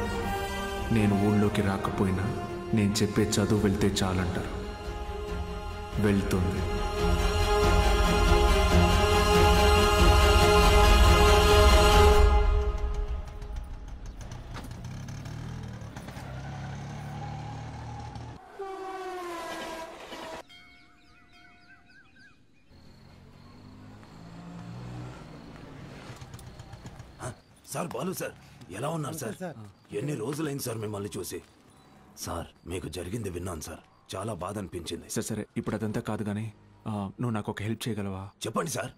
Speaker 20: నేను ఊళ్ళోకి రాకపోయినా నేను చెప్పే చదువు వెళ్తే చాలంటారు. వెళ్తుంది.
Speaker 14: సార్ బాలు సార్, ఎలా ఉన్నారు సార్? ఎన్ని రోజులైంది సార్ మిమ్మల్ని చూసి. సార్ మీకు జరిగింది విన్నాను సార్, చాలా బాధ అనిపించింది.
Speaker 20: సరే సరే, ఇప్పుడు అదంతా కాదు కానీ నువ్వు నాకు ఒక హెల్ప్ చేయగలవా?
Speaker 14: చెప్పండి సార్.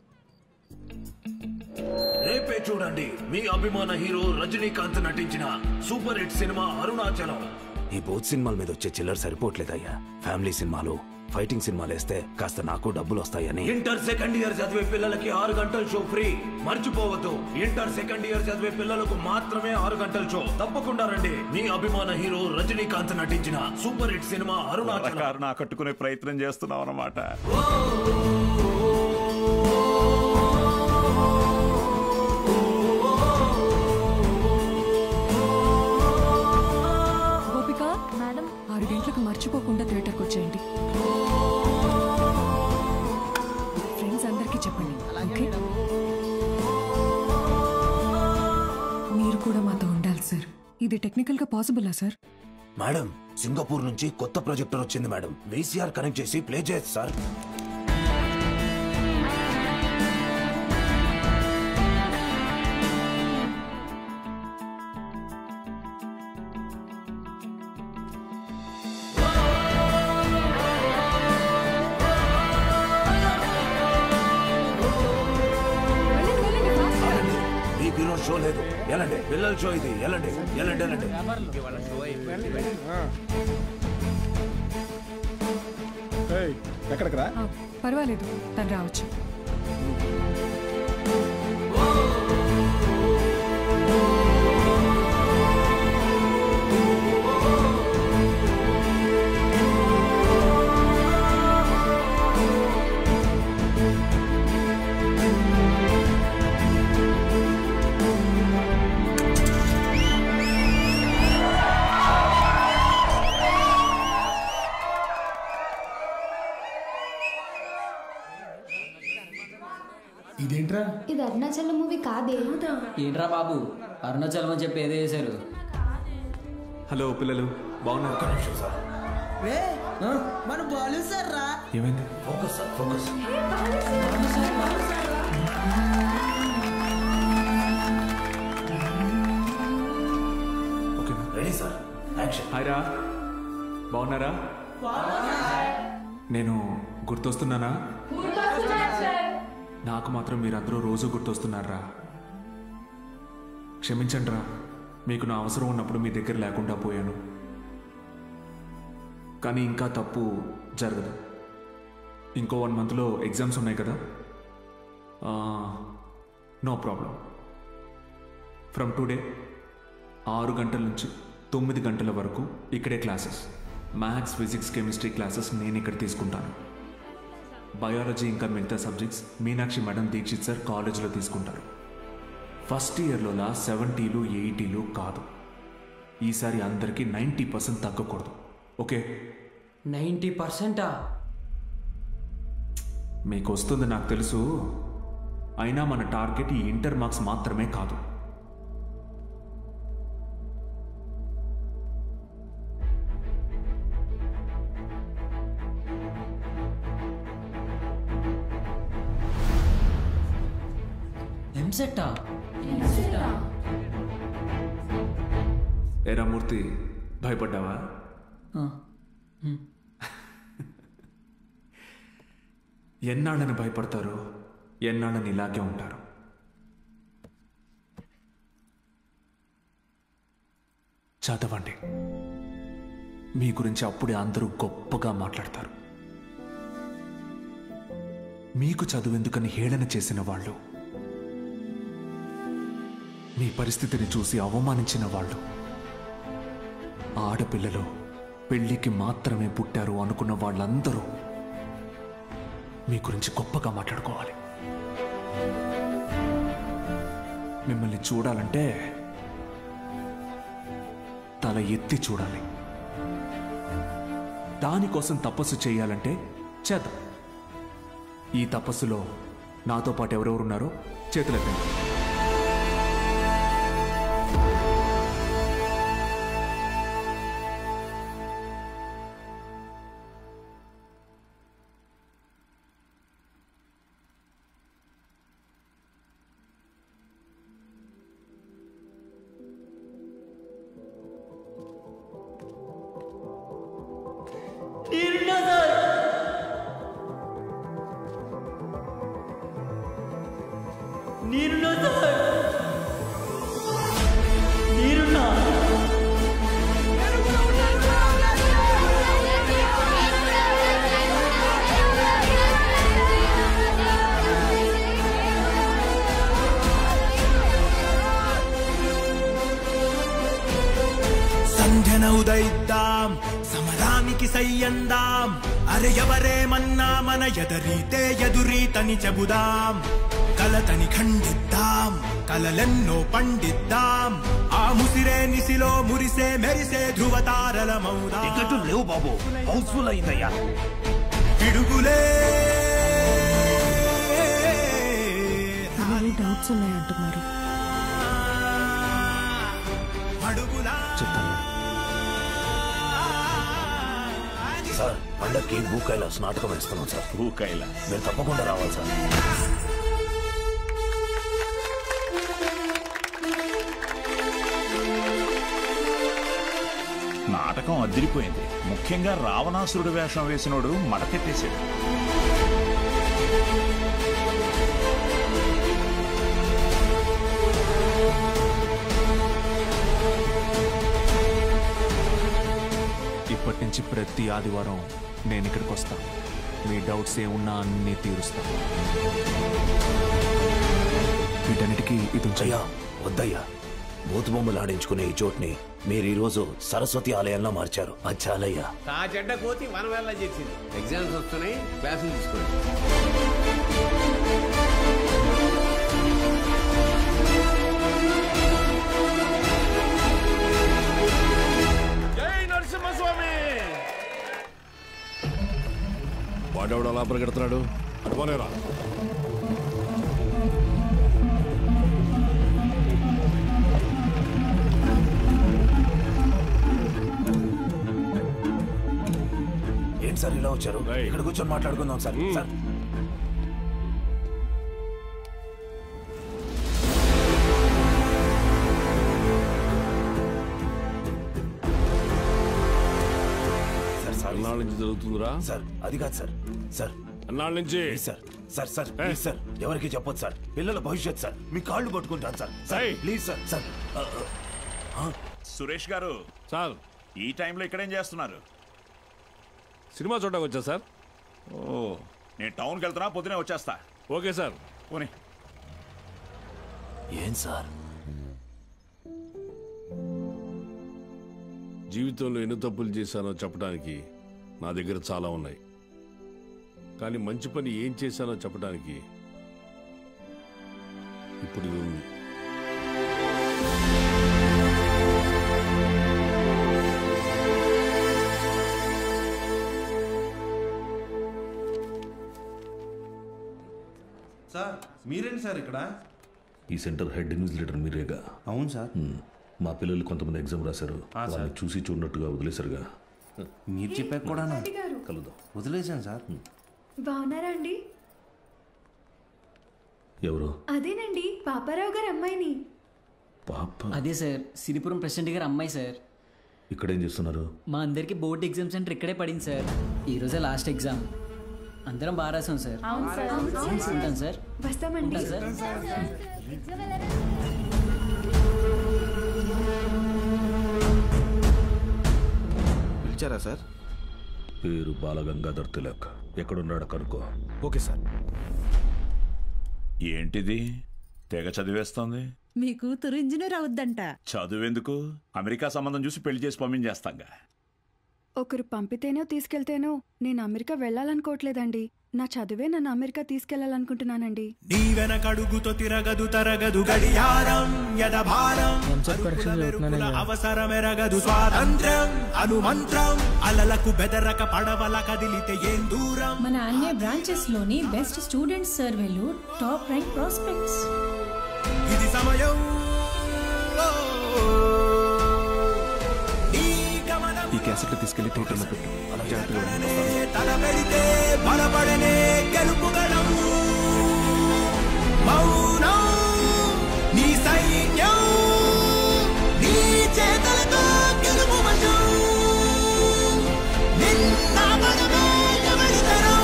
Speaker 15: రేపే చూడండి మీ అభిమాన హీరో రజనీకాంత్ నటించిన సూపర్ హిట్ సినిమా అరుణాచలం.
Speaker 14: ఈ బోత్ సినిమాల మీద వచ్చే చిల్లర సరిపోవట్లేదయ్యా. ఫ్యామిలీ సినిమాలు, ఫైటింగ్ సినిమాలు వేస్తే కాస్త నాకు డబ్బులు వస్తాయని.
Speaker 15: ఇంటర్ సెకండ్ ఇయర్ చదివే పిల్లలకి 6 గంటల షో ఫ్రీ. మర్చిపోవద్దు, ఇంటర్ సెకండ్ ఇయర్ చదివే పిల్లలకు మాత్రమే 6 గంటల షో. తప్పకుండా రండి. మీ అభిమాన హీరో రజనీకాంత్ నటించిన సూపర్ హిట్ సినిమా అరుణాచలం.
Speaker 1: కట్టుకునే ప్రయత్నం చేస్తున్నాం అన్నమాట.
Speaker 3: గోపిక,
Speaker 6: మేడం,
Speaker 3: ఆర్ తప్పకుండా థియేటర్కి వచ్చేయండి. ఫ్రెండ్స్ అందరికీ చెప్పండి, ఓకే? మీరు కూడా మాతో ఉండాలి సార్. ఇది టెక్నికల్గా పాసిబులా సార్?
Speaker 14: మేడం, సింగపూర్ నుంచి కొత్త ప్రొజెక్టర్ వచ్చింది మేడం. VCR కనెక్ట్ చేసి ప్లే చేయొచ్చు సార్. షో లేదు, ఎలాంటి పిల్లల షో ఇది. ఎలాంటి ఎలాంటి ఎలాంటి
Speaker 13: ఎక్కడికి రా?
Speaker 3: పర్వాలేదు, తను రావచ్చు.
Speaker 19: ఇదేంట్రా?
Speaker 8: ఇది అరుణాచలం మూవీ కాదే.
Speaker 2: ఏంట్రా బాబు, అరుణాచలం అని చెప్పి ఏదో చేశారు.
Speaker 20: హలో పిల్లలు, బాగున్నారు?
Speaker 12: మన బాలు సార్ రా.
Speaker 20: ఏమైంది?
Speaker 14: Focus sir, focus. Ready sir, action.
Speaker 20: Hi రా, బాగున్నారా? నేను గుర్తొస్తున్నానా? నాకు మాత్రం మీరందరూ రోజు గుర్తొస్తున్నారా? క్షమించండి రా, మీకు నా అవసరం ఉన్నప్పుడు మీ దగ్గర లేకుండా పోయాను. కానీ ఇంకా తప్పు జరగదు. ఇంకో 1 మంత్లో ఎగ్జామ్స్ ఉన్నాయి కదా. No problem. ఫ్రమ్ టుడే 6 గంటల నుంచి 9 గంటల వరకు ఇక్కడే classes. Maths, physics, chemistry classes నేను ఇక్కడ తీసుకుంటాను. బయాలజీ ఇంకా మిగతా subjects Meenakshi madam, Dikshit sir కాలేజీలో తీసుకుంటారు. ఫస్ట్ ఇయర్లోలా 70లు 80లు కాదు. ఈసారి అందరికీ 90% తగ్గకూడదు, ఓకే?
Speaker 2: 90%?
Speaker 20: మీకు వస్తుంది నాకు తెలుసు. అయినా మన టార్గెట్ ఈ ఇంటర్ మార్క్స్ మాత్రమే కాదు.
Speaker 2: ఎంసెట్టా?
Speaker 20: ఏరా మూర్తి, భయపడ్డావా? ఎన్నాళ్ళని భయపడతారు, ఎన్నాళ్ళని ఇలాగే ఉంటారు. చదవండి. మీ గురించి అప్పుడే అందరూ గొప్పగా మాట్లాడతారు. మీకు చదువెందుకని హేళన చేసిన వాళ్ళు, మీ పరిస్థితిని చూసి అవమానించిన వాళ్ళు, ఆడపిల్లలు పెళ్లికి మాత్రమే పుట్టారు అనుకున్న వాళ్ళందరూ మీ గురించి గొప్పగా మాట్లాడుకోవాలి. మిమ్మల్ని చూడాలంటే తల ఎత్తి చూడాలి. దానికోసం తపస్సు చేయాలంటే చేద్దాం. ఈ తపస్సులో నాతో పాటు ఎవరెవరున్నారో చేతులెత్తండి.
Speaker 12: నేను
Speaker 9: ఉదయిద్దాం సమరానికి సయ్యందాం అరే ఎవరేమన్నా మన ఎదరీతే ఎదురీతని చెబుదాం కలతని ఖండిద్దాం కలలెన్నో పండిద్దాం ఆ ముసిరే నిసిలో మురిసే మెరిసే ధృవతారలమౌదాం
Speaker 14: టికెట్లు లేవు బాబు హౌస్ఫుల్ అయిందయ్యా
Speaker 9: పిడుగులే
Speaker 3: డౌట్స్ ఉన్నాయంటున్నారు
Speaker 14: సార్ పండక్కి భూ కైలాస్ నాటకం వేస్తున్నాం సార్.
Speaker 1: భూ కైలాస్
Speaker 14: మీరు తప్పకుండా రావాలి సార్.
Speaker 1: నాటకం అదిరిపోయింది. ముఖ్యంగా రావణాసురుడు వేషం వేసినోడు మడకెట్టేశాడు.
Speaker 20: ఇప్పటి నుంచి ప్రతి ఆదివారం నేను ఇక్కడికి వస్తాను. మీ డౌట్స్ ఏమున్నా అన్నీ తీరుస్తాను. వీటన్నిటికీ ఇది
Speaker 14: అయ్యా వద్దయ్యా, బూతు బొమ్మలు ఆడించుకునే ఈ చోట్ని మీరు ఈ రోజు సరస్వతి ఆలయంలో మార్చారు. అది చాలయ్యా.
Speaker 22: ఆ చెడ్డ కోతి మనం వెళ్ళ చేసింది. ఎగ్జామ్స్ వస్తున్నాయి, క్లాసులు తీసుకోండి.
Speaker 5: వాడెవడు అలా పరిగెడుతున్నాడు? అటుపోనేరా.
Speaker 14: ఏంటి సార్ ఇలా వచ్చారు? ఇక్కడ కూర్చొని మాట్లాడుకుందాం సార్. సార్
Speaker 5: అన్నాళ్ళ నుంచి జరుగుతుందిరా?
Speaker 14: సార్ అది కాదు సార్. సార్
Speaker 5: అన్నాళ్ళ నుంచి
Speaker 14: sir sir sir please sir, ఎవరికి చెప్పొద్దు సార్. పిల్లల భవిష్యత్ సార్. మీ కాళ్ళు పట్టుకుంటాను sir. Sir please sir. Sir
Speaker 1: Suresh గారు
Speaker 5: సార్
Speaker 1: ఈ టైంలో ఇక్కడేం చేస్తున్నారు?
Speaker 5: సినిమా చూడడానికి వచ్చా సార్.
Speaker 1: ఓ నేను టౌన్కి వెళ్తున్నా, పొద్దునే వచ్చేస్తా.
Speaker 5: Okay sir.
Speaker 1: పోనీ.
Speaker 14: ఏం సార్
Speaker 5: జీవితంలో ఎన్ని తప్పులు చేశానో చెప్పడానికి నా దగ్గర చాలా ఉన్నాయి. కానీ మంచి పని ఏం చేశానో చెప్పడానికి ఇప్పుడు ఇది ఉంది.
Speaker 16: సార్ మీరేంటి సార్ ఇక్కడ?
Speaker 15: ఈ సెంటర్ హెడ్ ఇన్విజిలేటర్ మీరేగా?
Speaker 16: అవును సార్.
Speaker 15: మా పిల్లలు కొంతమంది ఎగ్జామ్ రాశారు. వాళ్ళని చూసి చూడనట్టుగా వదిలేశారుగా.
Speaker 16: మీరు చెప్పాక కూడా
Speaker 15: కలుద్దాం.
Speaker 16: వదిలేశాను సార్.
Speaker 17: బాగున్నారా అండి?
Speaker 15: ఎవరు?
Speaker 17: అదేనండి పాపారావు గారి అమ్మాయిని.
Speaker 15: పాప?
Speaker 2: అదే సార్, సిరిపురం ప్రెసిడెంట్ గారి అమ్మాయి సార్.
Speaker 15: ఇక్కడేం చేస్తున్నారు?
Speaker 2: మా అందరికి బోర్డ్ ఎగ్జామ్ సెంటర్ ఇక్కడే పడింది సార్. ఈ రోజే లాస్ట్ ఎగ్జామ్. అందరం బాగా రాసాం సార్. ఉంటాను సార్.
Speaker 17: వస్తామండి
Speaker 2: సార్.
Speaker 20: పిలిచారా సార్?
Speaker 15: పేరు బాలగంగాధర్ తిలక్. ఎక్కడున్నాడు కనుక్కో.
Speaker 20: Okay sir.
Speaker 1: ఏంటిది తెగ చదివేస్తోంది?
Speaker 18: మీ కూతురు ఇంజనీర్ అవుద్దంట.
Speaker 1: చదువెందుకు? అమెరికా సంబంధం చూసి పెళ్లి చేసి పంపించేస్తాంగా.
Speaker 17: ఒకరు పంపితేనో తీసుకెళ్తేనో నేను అమెరికా వెళ్ళాలనుకోవట్లేదండి. నా చదువే నన్ను అమెరికా తీసుకెళ్లాలనుకుంటున్నానండి.
Speaker 9: నీ వెనకడుగుతో తిరగదు తరగదు గడియారం యదభారం అవసరమెరగదు స్వాతంత్ర్యం అనుమంత్రం అలలకు బెదరక పడవల కదిలితే ఏం దూరం.
Speaker 18: మన అన్ని బ్రాంచెస్ లోని బెస్ట్ స్టూడెంట్స్ సర్వేలు టాప్ ర్యాంక్ ప్రాస్పెక్ట్స్.
Speaker 9: ఇది సమయం
Speaker 20: ఈ క్యాసెట్లు తీసుకెళ్లి థియేటర్లో పెట్టు.
Speaker 9: తల పెడితే బలపడనే గెలుపుగలం. మౌనం నీ సైన్యం నీ చేతలతో గెలుపు వశం. నిన్న మనమే ఎవరితరం.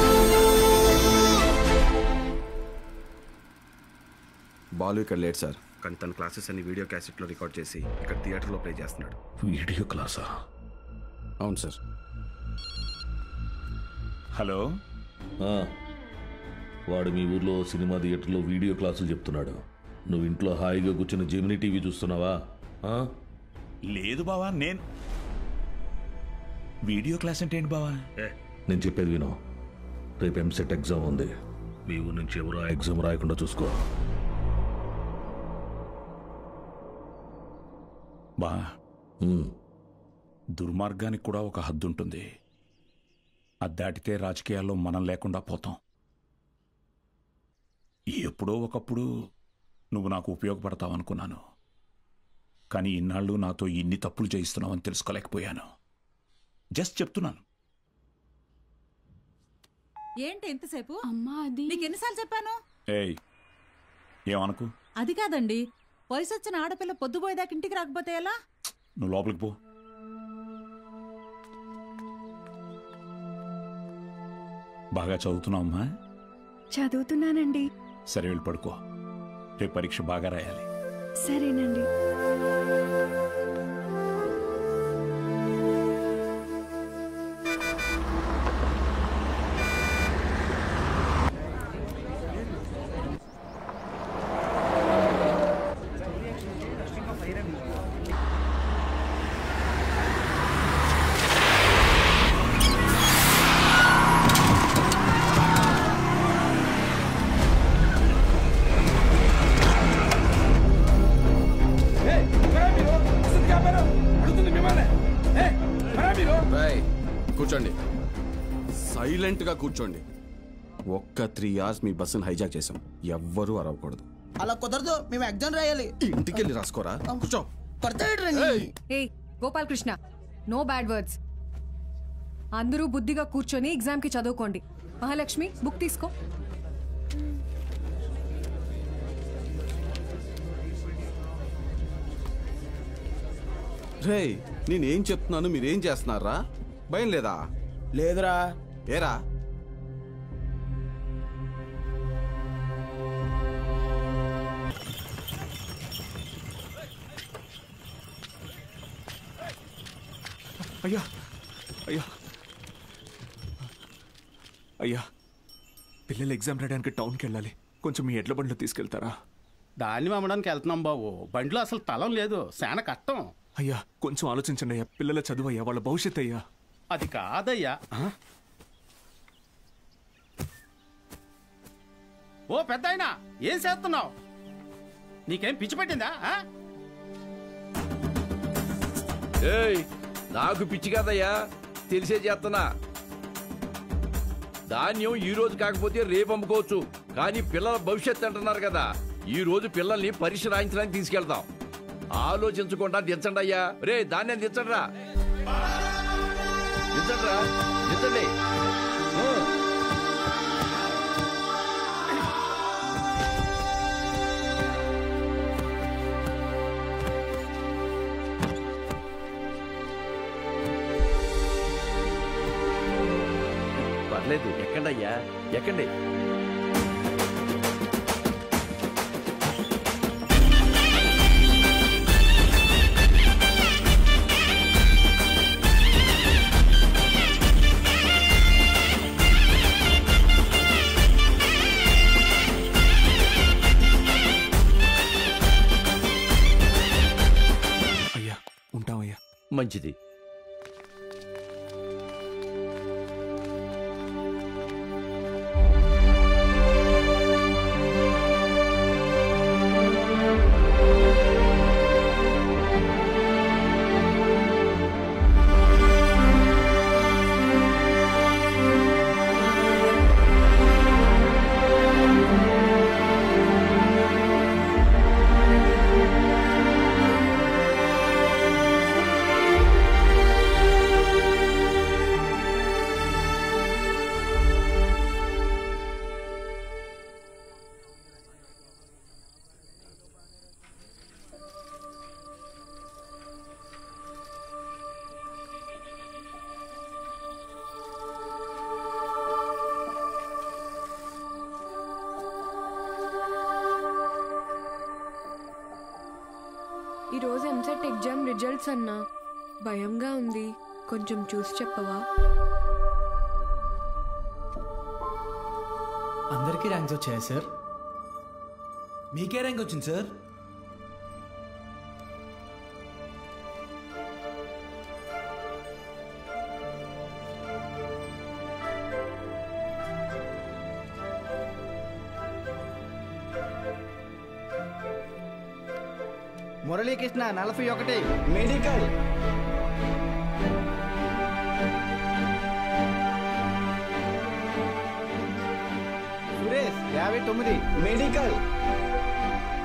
Speaker 20: బాలు ఇక్కడ లేట్ సార్, కానీ తన క్లాసెస్ అన్ని వీడియో క్యాసెట్లో రికార్డ్ చేసి ఇక్కడ థియేటర్లో ప్లే చేస్తున్నాడు.
Speaker 15: వీడియో క్లాసా?
Speaker 20: అవును సార్.
Speaker 1: హలో.
Speaker 15: వాడు మీ ఊర్లో సినిమా థియేటర్లో వీడియో క్లాసులు చెప్తున్నాడు. నువ్వు ఇంట్లో హాయిగా కూర్చుని జెమినీ టీవీ చూస్తున్నావా?
Speaker 1: లేదు బావా, వీడియో క్లాస్ అంటే ఏంటి బావా?
Speaker 15: నేను చెప్పేది విను. రేపు ఎంసెట్ ఎగ్జామ్ ఉంది. మీ ఊరు నుంచి ఎవరు ఆ ఎగ్జామ్ రాయకుండా చూసుకో.
Speaker 1: బా, దుర్మార్గానికి కూడా ఒక హద్దు ఉంటుంది. అది దాటితే రాజకీయాల్లో మనం లేకుండా పోతాం. ఎప్పుడో ఒకప్పుడు నువ్వు నాకు ఉపయోగపడతావు అనుకున్నాను. కానీ ఇన్నాళ్ళు నాతో ఇన్ని తప్పులు చేయిస్తున్నావని తెలుసుకోలేకపోయాను. జస్ట్ చెప్తున్నాను.
Speaker 23: ఏంటి ఎంతసేపు? అమ్మా అది నీకు ఎన్నిసార్లు చెప్పాను?
Speaker 1: ఏయ్, ఏమనుకు?
Speaker 23: అది కాదండి, వయసు వచ్చిన ఆడపిల్ల పొద్దుపోయేదాకా ఇంటికి రాకపోతే ఎలా?
Speaker 1: నువ్వు లోపలికి పో. బాగా చదువుతున్నావమ్మా?
Speaker 17: చదువుతున్నానండి.
Speaker 1: సరే, వెళ్ళి పడుకో. రేపు పరీక్ష బాగా రాయాలి.
Speaker 17: సరేనండి.
Speaker 7: కూర్చోండి, సైలెంట్ గా కూర్చోండి. ఒక్క 3 hours మీ బస్సును హైజాక్ చేసాం. ఎవ్వరూ అరవకూడదు.
Speaker 12: అలా కుదరదు, మేము ఎగ్జామ్ రాయాలి.
Speaker 7: ఇంటికి వెళ్ళి రాసుకోరా. కూర్చో.
Speaker 3: ఏయ్ గోపాలకృష్ణ, నో బ్యాడ్ వర్డ్స్. అందరూ బుద్ధిగా కూర్చొని ఎగ్జామ్కి చదువుకోండి. మహాలక్ష్మి, బుక్ తీసుకో.
Speaker 7: రే, నేనేం చెప్తున్నాను మీరేం చేస్తున్నారా? భయం లేదా?
Speaker 12: లేదురా.
Speaker 7: ఏరా?
Speaker 20: అయ్యా అయ్యా అయ్యా, పిల్లలు ఎగ్జామ్ రాయడానికి టౌన్కి వెళ్ళాలి. కొంచెం మీ ఎడ్ల బండిలో తీసుకెళ్తారా?
Speaker 13: దాన్ని అమ్మడానికి వెళ్తున్నాం బాబు. బండిలో అసలు తలం లేదు, చాలా కష్టం.
Speaker 20: అయ్యా, కొంచెం ఆలోచించండి అయ్యా. పిల్లల చదువు అయ్యా, వాళ్ళ భవిష్యత్ అయ్యా.
Speaker 13: అది కాదయ్యా. ఓ పెద్దాయనా, ఏం చేస్తున్నావు? నీకేం పిచ్చి పట్టిందా?
Speaker 10: ఏయ్, నాకు పిచ్చి కాదయ్యా, తెలిసే చేస్తున్నా. ధాన్యం ఈ రోజు కాకపోతే రేపు అమ్ముకోవచ్చు, కానీ పిల్లల భవిష్యత్తు అంటున్నారు కదా. ఈ రోజు పిల్లల్ని పరీక్ష రాయించడానికి తీసుకెళ్తాం. ఆలోచించకుండా దించండి అయ్యా. రే, ధాన్యం దించండిరా, దించండిరా, దించండి. పర్లేదు, ఎక్కండి అయ్యా, ఎక్కండి.
Speaker 20: అయ్యా, ఉంటామయ్యా.
Speaker 10: మంచిది.
Speaker 17: ఈరోజు ఎంసెట్ ఎగ్జామ్ రిజల్ట్స్ అన్నా, భయంగా ఉంది. కొంచెం చూసి చెప్పవా?
Speaker 12: అందరికీ ర్యాంక్స్ వచ్చాయా సార్? మీకే ర్యాంక్ వచ్చింది sir? Muralikrishna 41 medical. Suresh 59 medical.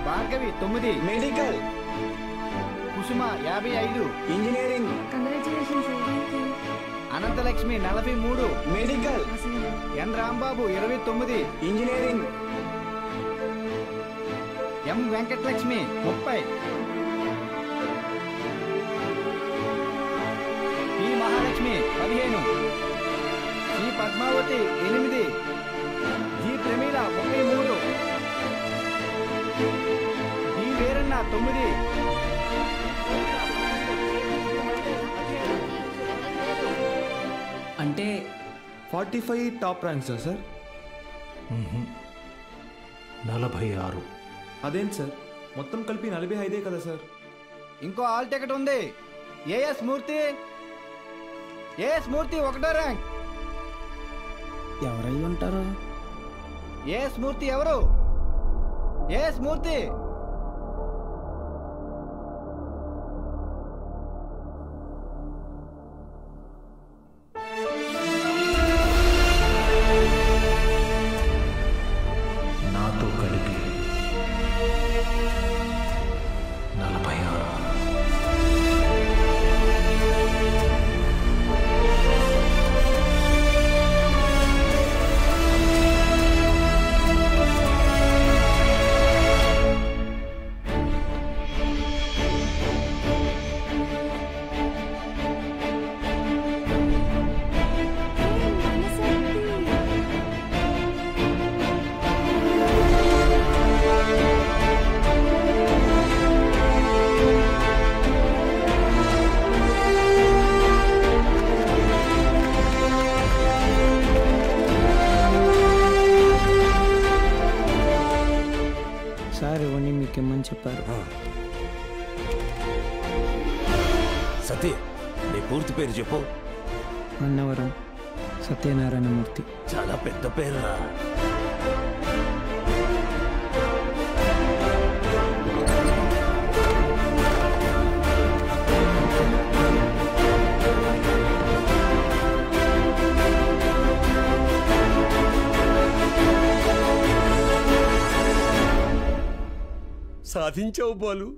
Speaker 12: Bhargavi 9 medical. Kusuma 55 engineering. Anantalakshmi 43 medical. N Rambabu 29 engineering. M Venkatalakshmi 30. P Mahalakshmi 15. C Padmavathi 8. G Pramila 33. G Veeranna 9.
Speaker 2: అంటే
Speaker 20: 45 టాప్ ర్యాంక్స్ సార్?
Speaker 14: 46.
Speaker 20: అదేంటి సార్, మొత్తం కలిపి 45 కదా సార్?
Speaker 12: ఇంకో ఆల్ టికెట్ ఉంది. ఏఎస్ మూర్తి. ఏఎస్ మూర్తి 1వ ర్యాంక్.
Speaker 2: ఎవరై ఉంటారు?
Speaker 12: ఏఎస్ మూర్తి ఎవరు? ఏఎస్ మూర్తి.
Speaker 14: నాతో కలిపి 46.
Speaker 2: సార్ ఇవన్నీ మీకేమని చెప్పారు?
Speaker 14: సతీ, నీ పూర్తి పేరు చెప్పు.
Speaker 2: అన్నవరం సత్యనారాయణమూర్తి.
Speaker 14: చాలా పెద్ద పేరురా.
Speaker 22: సాధించావు బాలు.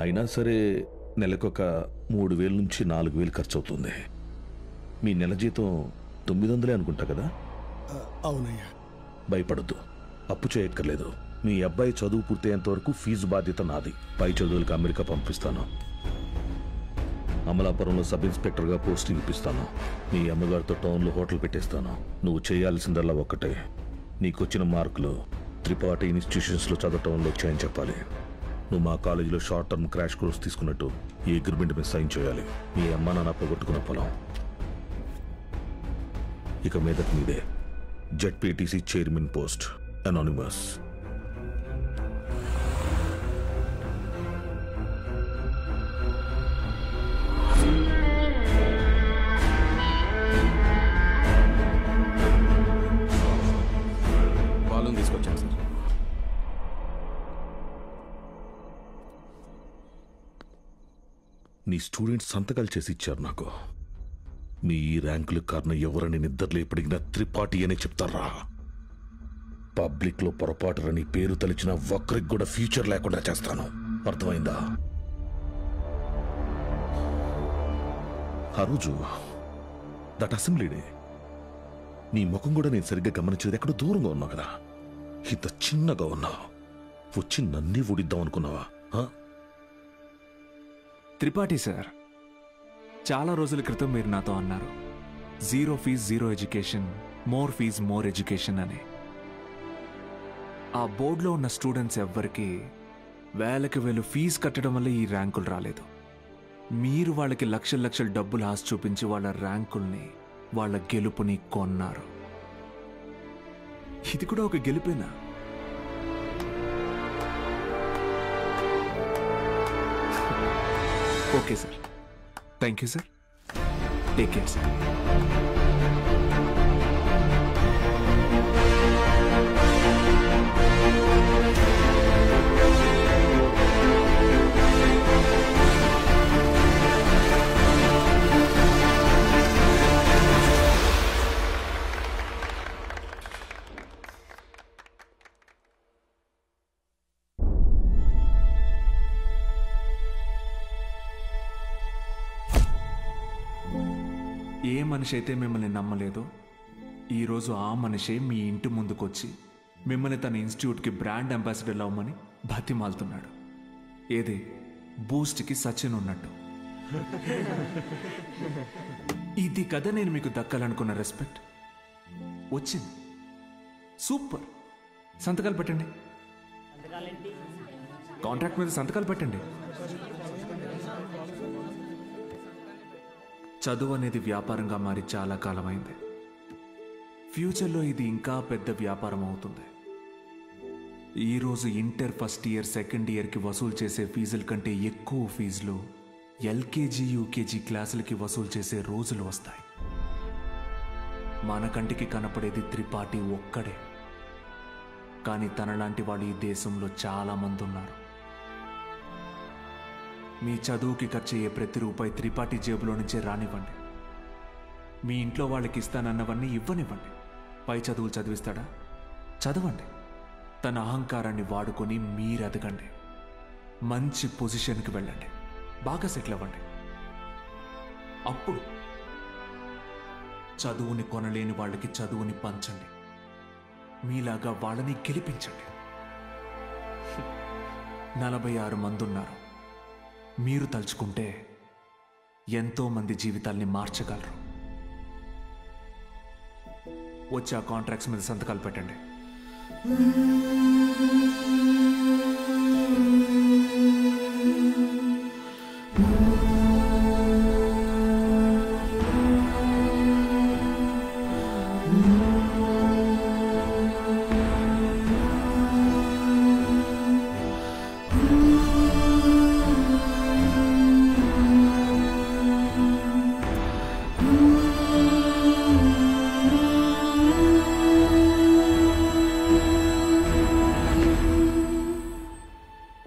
Speaker 15: అయినా సరే నెలకొక 3,000 నుంచి 4,000 ఖర్చు అవుతుంది. మీ నెల జీతం 900 అనుకుంటా కదా?
Speaker 19: అవునయ్యా.
Speaker 15: భయపడద్దు, అప్పు చేయక్కర్లేదు. మీ అబ్బాయి చదువు పూర్తయ్యేంత వరకు ఫీజు బాధ్యత నాది. పై చదువులకు అమెరికా పంపిస్తాను. అమలాపురంలో సబ్ ఇన్స్పెక్టర్గా పోస్టింగ్ ఇప్పిస్తాను. మీ అమ్మగారితో టౌన్లో హోటల్ పెట్టేస్తాను. నువ్వు చేయాల్సిందల్లా ఒక్కటే, నీకొచ్చిన మార్కులు త్రిపాఠి ఇన్స్టిట్యూషన్స్లో చదవటంలో వచ్చాయని చెప్పాలి. నువ్వు మా కాలేజీలో షార్ట్ టర్మ్ క్రాష్ కోర్స్ తీసుకున్నట్టు ఈ అగ్రిమెంట్ మీద సైన్ చేయాలి. మీ అమ్మ నాన్న పోగొట్టుకున్న పొలం ఇక మీదట మీదే. ZPTC chairman post, anonymous.
Speaker 20: అన్నం తీసుకొచ్చాను సార్.
Speaker 15: నీ స్టూడెంట్స్ సంతకాలు చేసి ఇచ్చారు నాకు. మీ ఈ ర్యాంకులకు కారణం ఎవరని నిద్రలో ఎప్పటికినా త్రిపాఠి అనే చెప్తారా? పబ్లిక్ లో పొరపాటుని పేరు తలిచిన ఒక్కరికి కూడా ఫ్యూచర్ లేకుండా చేస్తాను. అర్థమైందా? ఆ రోజు దట్ అసెంబ్లీ డే నీ ముఖం కూడా నేను సరిగ్గా గమనించేది. ఎక్కడో దూరంగా ఉన్నావు కదా, ఇంత చిన్నగా ఉన్నావు. వచ్చి నన్నే ఊడిద్దాం అనుకున్నావా?
Speaker 20: త్రిపాఠి సార్, చాలా రోజుల క్రితం మీరు నాతో అన్నారు, 0 fees 0 education, more fees more education అని. ఆ బోర్డులో ఉన్న స్టూడెంట్స్ ఎవ్వరికి వేలకి వేలు ఫీజు కట్టడం వల్ల ఈ ర్యాంకులు రాలేదు. మీరు వాళ్ళకి లక్షల లక్షల డబ్బులు ఆశ చూపించి వాళ్ళ ర్యాంకుల్ని, వాళ్ళ గెలుపుని కొన్నారు. ఇది కూడా ఒక గెలుపేనా? Okay sir, thank you sir, take care sir. ఏ మనిషి అయితే మిమ్మల్ని నమ్మలేదో ఈరోజు ఆ మనిషే మీ ఇంటి ముందుకొచ్చి మిమ్మల్ని తన ఇన్స్టిట్యూట్కి బ్రాండ్ అంబాసిడర్ అవ్వమని బతిమాలుతున్నాడు. ఏదే బూస్ట్కి సచిన్ ఉన్నట్టు. ఇది కదా నేను మీకు దక్కాలనుకున్న రెస్పెక్ట్. వచ్చింది. సూపర్. సంతకాలు పెట్టండి. కాంట్రాక్ట్ మీద సంతకాలు పెట్టండి. చదువు అనేది వ్యాపారంగా మారి చాలా కాలమైంది. ఫ్యూచర్లో ఇది ఇంకా పెద్ద వ్యాపారం అవుతుంది. ఈరోజు ఇంటర్ ఫస్ట్ ఇయర్, సెకండ్ ఇయర్కి వసూలు చేసే ఫీజుల కంటే ఎక్కువ ఫీజులు ఎల్కేజీ, యూకేజీ క్లాసులకి వసూలు చేసే రోజులు వస్తాయి. మన కంటికి కనపడేది త్రిపాఠి ఒక్కడే, కానీ తనలాంటి వాళ్ళు ఈ దేశంలో చాలా మంది ఉన్నారు. మీ చదువుకి ఖర్చు అయ్యే ప్రతి రూపాయి త్రిపాఠి జేబులో నుంచే రానివ్వండి. మీ ఇంట్లో వాళ్ళకి ఇస్తానన్నవన్నీ ఇవ్వనివ్వండి. పై చదువులు చదివిస్తాడా? చదవండి. తన అహంకారాన్ని వాడుకొని మీరు ఎదగండి. మంచి పొజిషన్కి వెళ్ళండి. బాగా సెటిల్ అవ్వండి. అప్పుడు చదువుని కొనలేని వాళ్ళకి చదువుని పంచండి. మీలాగా వాళ్ళని గెలిపించండి. 46 మంది ఉన్నారు. మీరు తలుచుకుంటే ఎంతో మంది జీవితాల్ని మార్చగలరు. వచ్చి ఆ కాంట్రాక్ట్స్ మీద సంతకాలు పెట్టండి.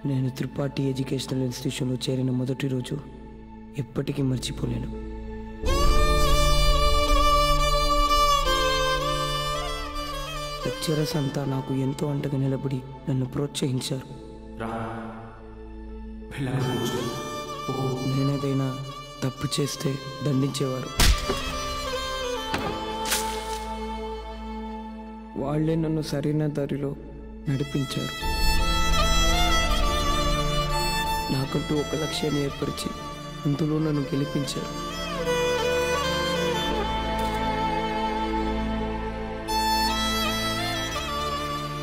Speaker 4: నేను త్రిపాఠి ఎడ్యుకేషనల్ ఇన్స్టిట్యూషన్లో చేరిన మొదటి రోజు ఎప్పటికీ మర్చిపోలేను. లెక్చరర్స్ అంతా నాకు ఎంతో అండగా నిలబడి నన్ను ప్రోత్సహించారు. నేనేదైనా తప్పు చేస్తే దండించేవారు. వాళ్ళే నన్ను సరైన దారిలో నడిపించారు. నాకంటూ ఒక లక్ష్యాన్ని ఏర్పరిచి అందులో నన్ను గెలిపించారు.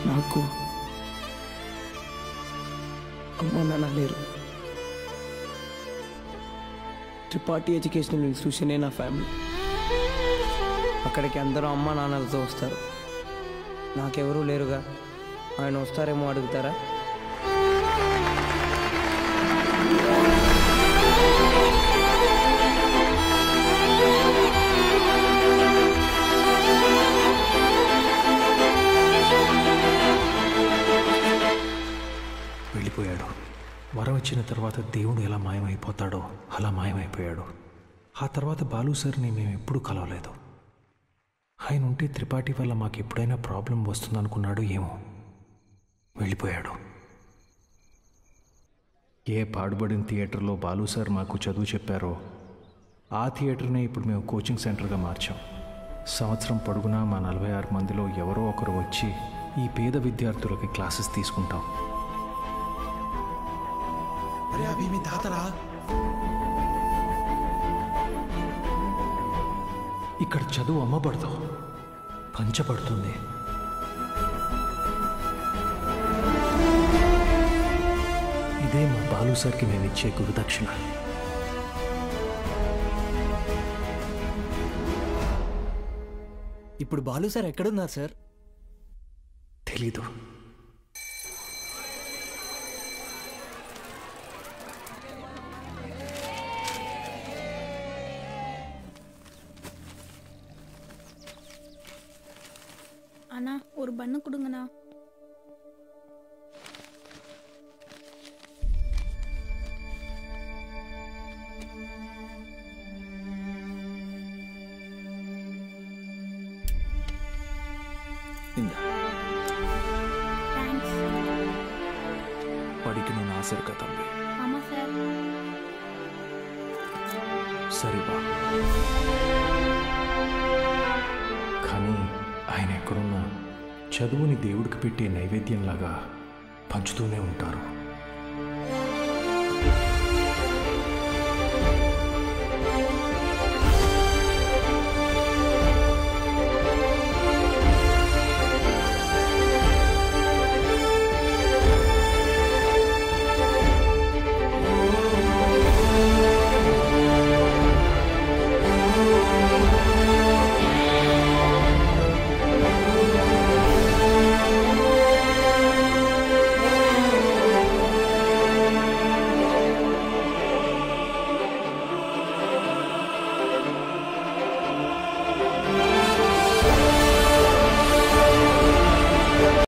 Speaker 4: నాకు అమ్మ నాన్న లేరు. త్రిపాఠి ఎడ్యుకేషనల్ ఇన్స్టిట్యూషనే నా ఫ్యామిలీ. అక్కడికి అందరూ అమ్మ నాన్నలతో వస్తారు. నాకెవరూ లేరుగా, ఆయన వస్తారేమో అడుగుతారా?
Speaker 20: తర్వాత దేవుడు ఎలా మాయమైపోతాడో అలా మాయమైపోయాడు. ఆ తర్వాత బాలు సార్ని మేము ఎప్పుడూ కలవలేదు. ఆయన ఉంటే త్రిపాఠి వల్ల మాకు ఎప్పుడైనా ప్రాబ్లం వస్తుందనుకున్నాడు ఏమో, వెళ్ళిపోయాడు. ఏ పాడుబడిన థియేటర్లో బాలు సార్ మాకు చదువు చెప్పారో ఆ థియేటర్నే ఇప్పుడు మేము కోచింగ్ సెంటర్గా మార్చాం. సంవత్సరం పొడుగునా మా 46 మందిలో ఎవరో ఒకరు వచ్చి ఈ పేద విద్యార్థులకి క్లాసెస్ తీసుకుంటాం.
Speaker 14: అరే అభి మీ తాతరా.
Speaker 20: ఇక్కడ చదువు అమ్మబడదు, పంచబడుతుంది. ఇదే మా బాలు సార్కి మేము ఇచ్చే గురుదక్షిణ.
Speaker 12: ఇప్పుడు బాలు సార్ ఎక్కడున్నారు సార్?
Speaker 20: తెలీదు.
Speaker 6: அண்ணா ஒரு பண்ணு கொடுங்கண்ணா.
Speaker 20: படிக்கணும்னு ஆசை இருக்கா தம்பி?
Speaker 6: ஆமா சார்.
Speaker 20: సరిగా కానీ ఆయన ఎక్కడున్నా చదువుని దేవుడికి పెట్టే నైవేద్యంలాగా పంచుతూనే ఉంటారు.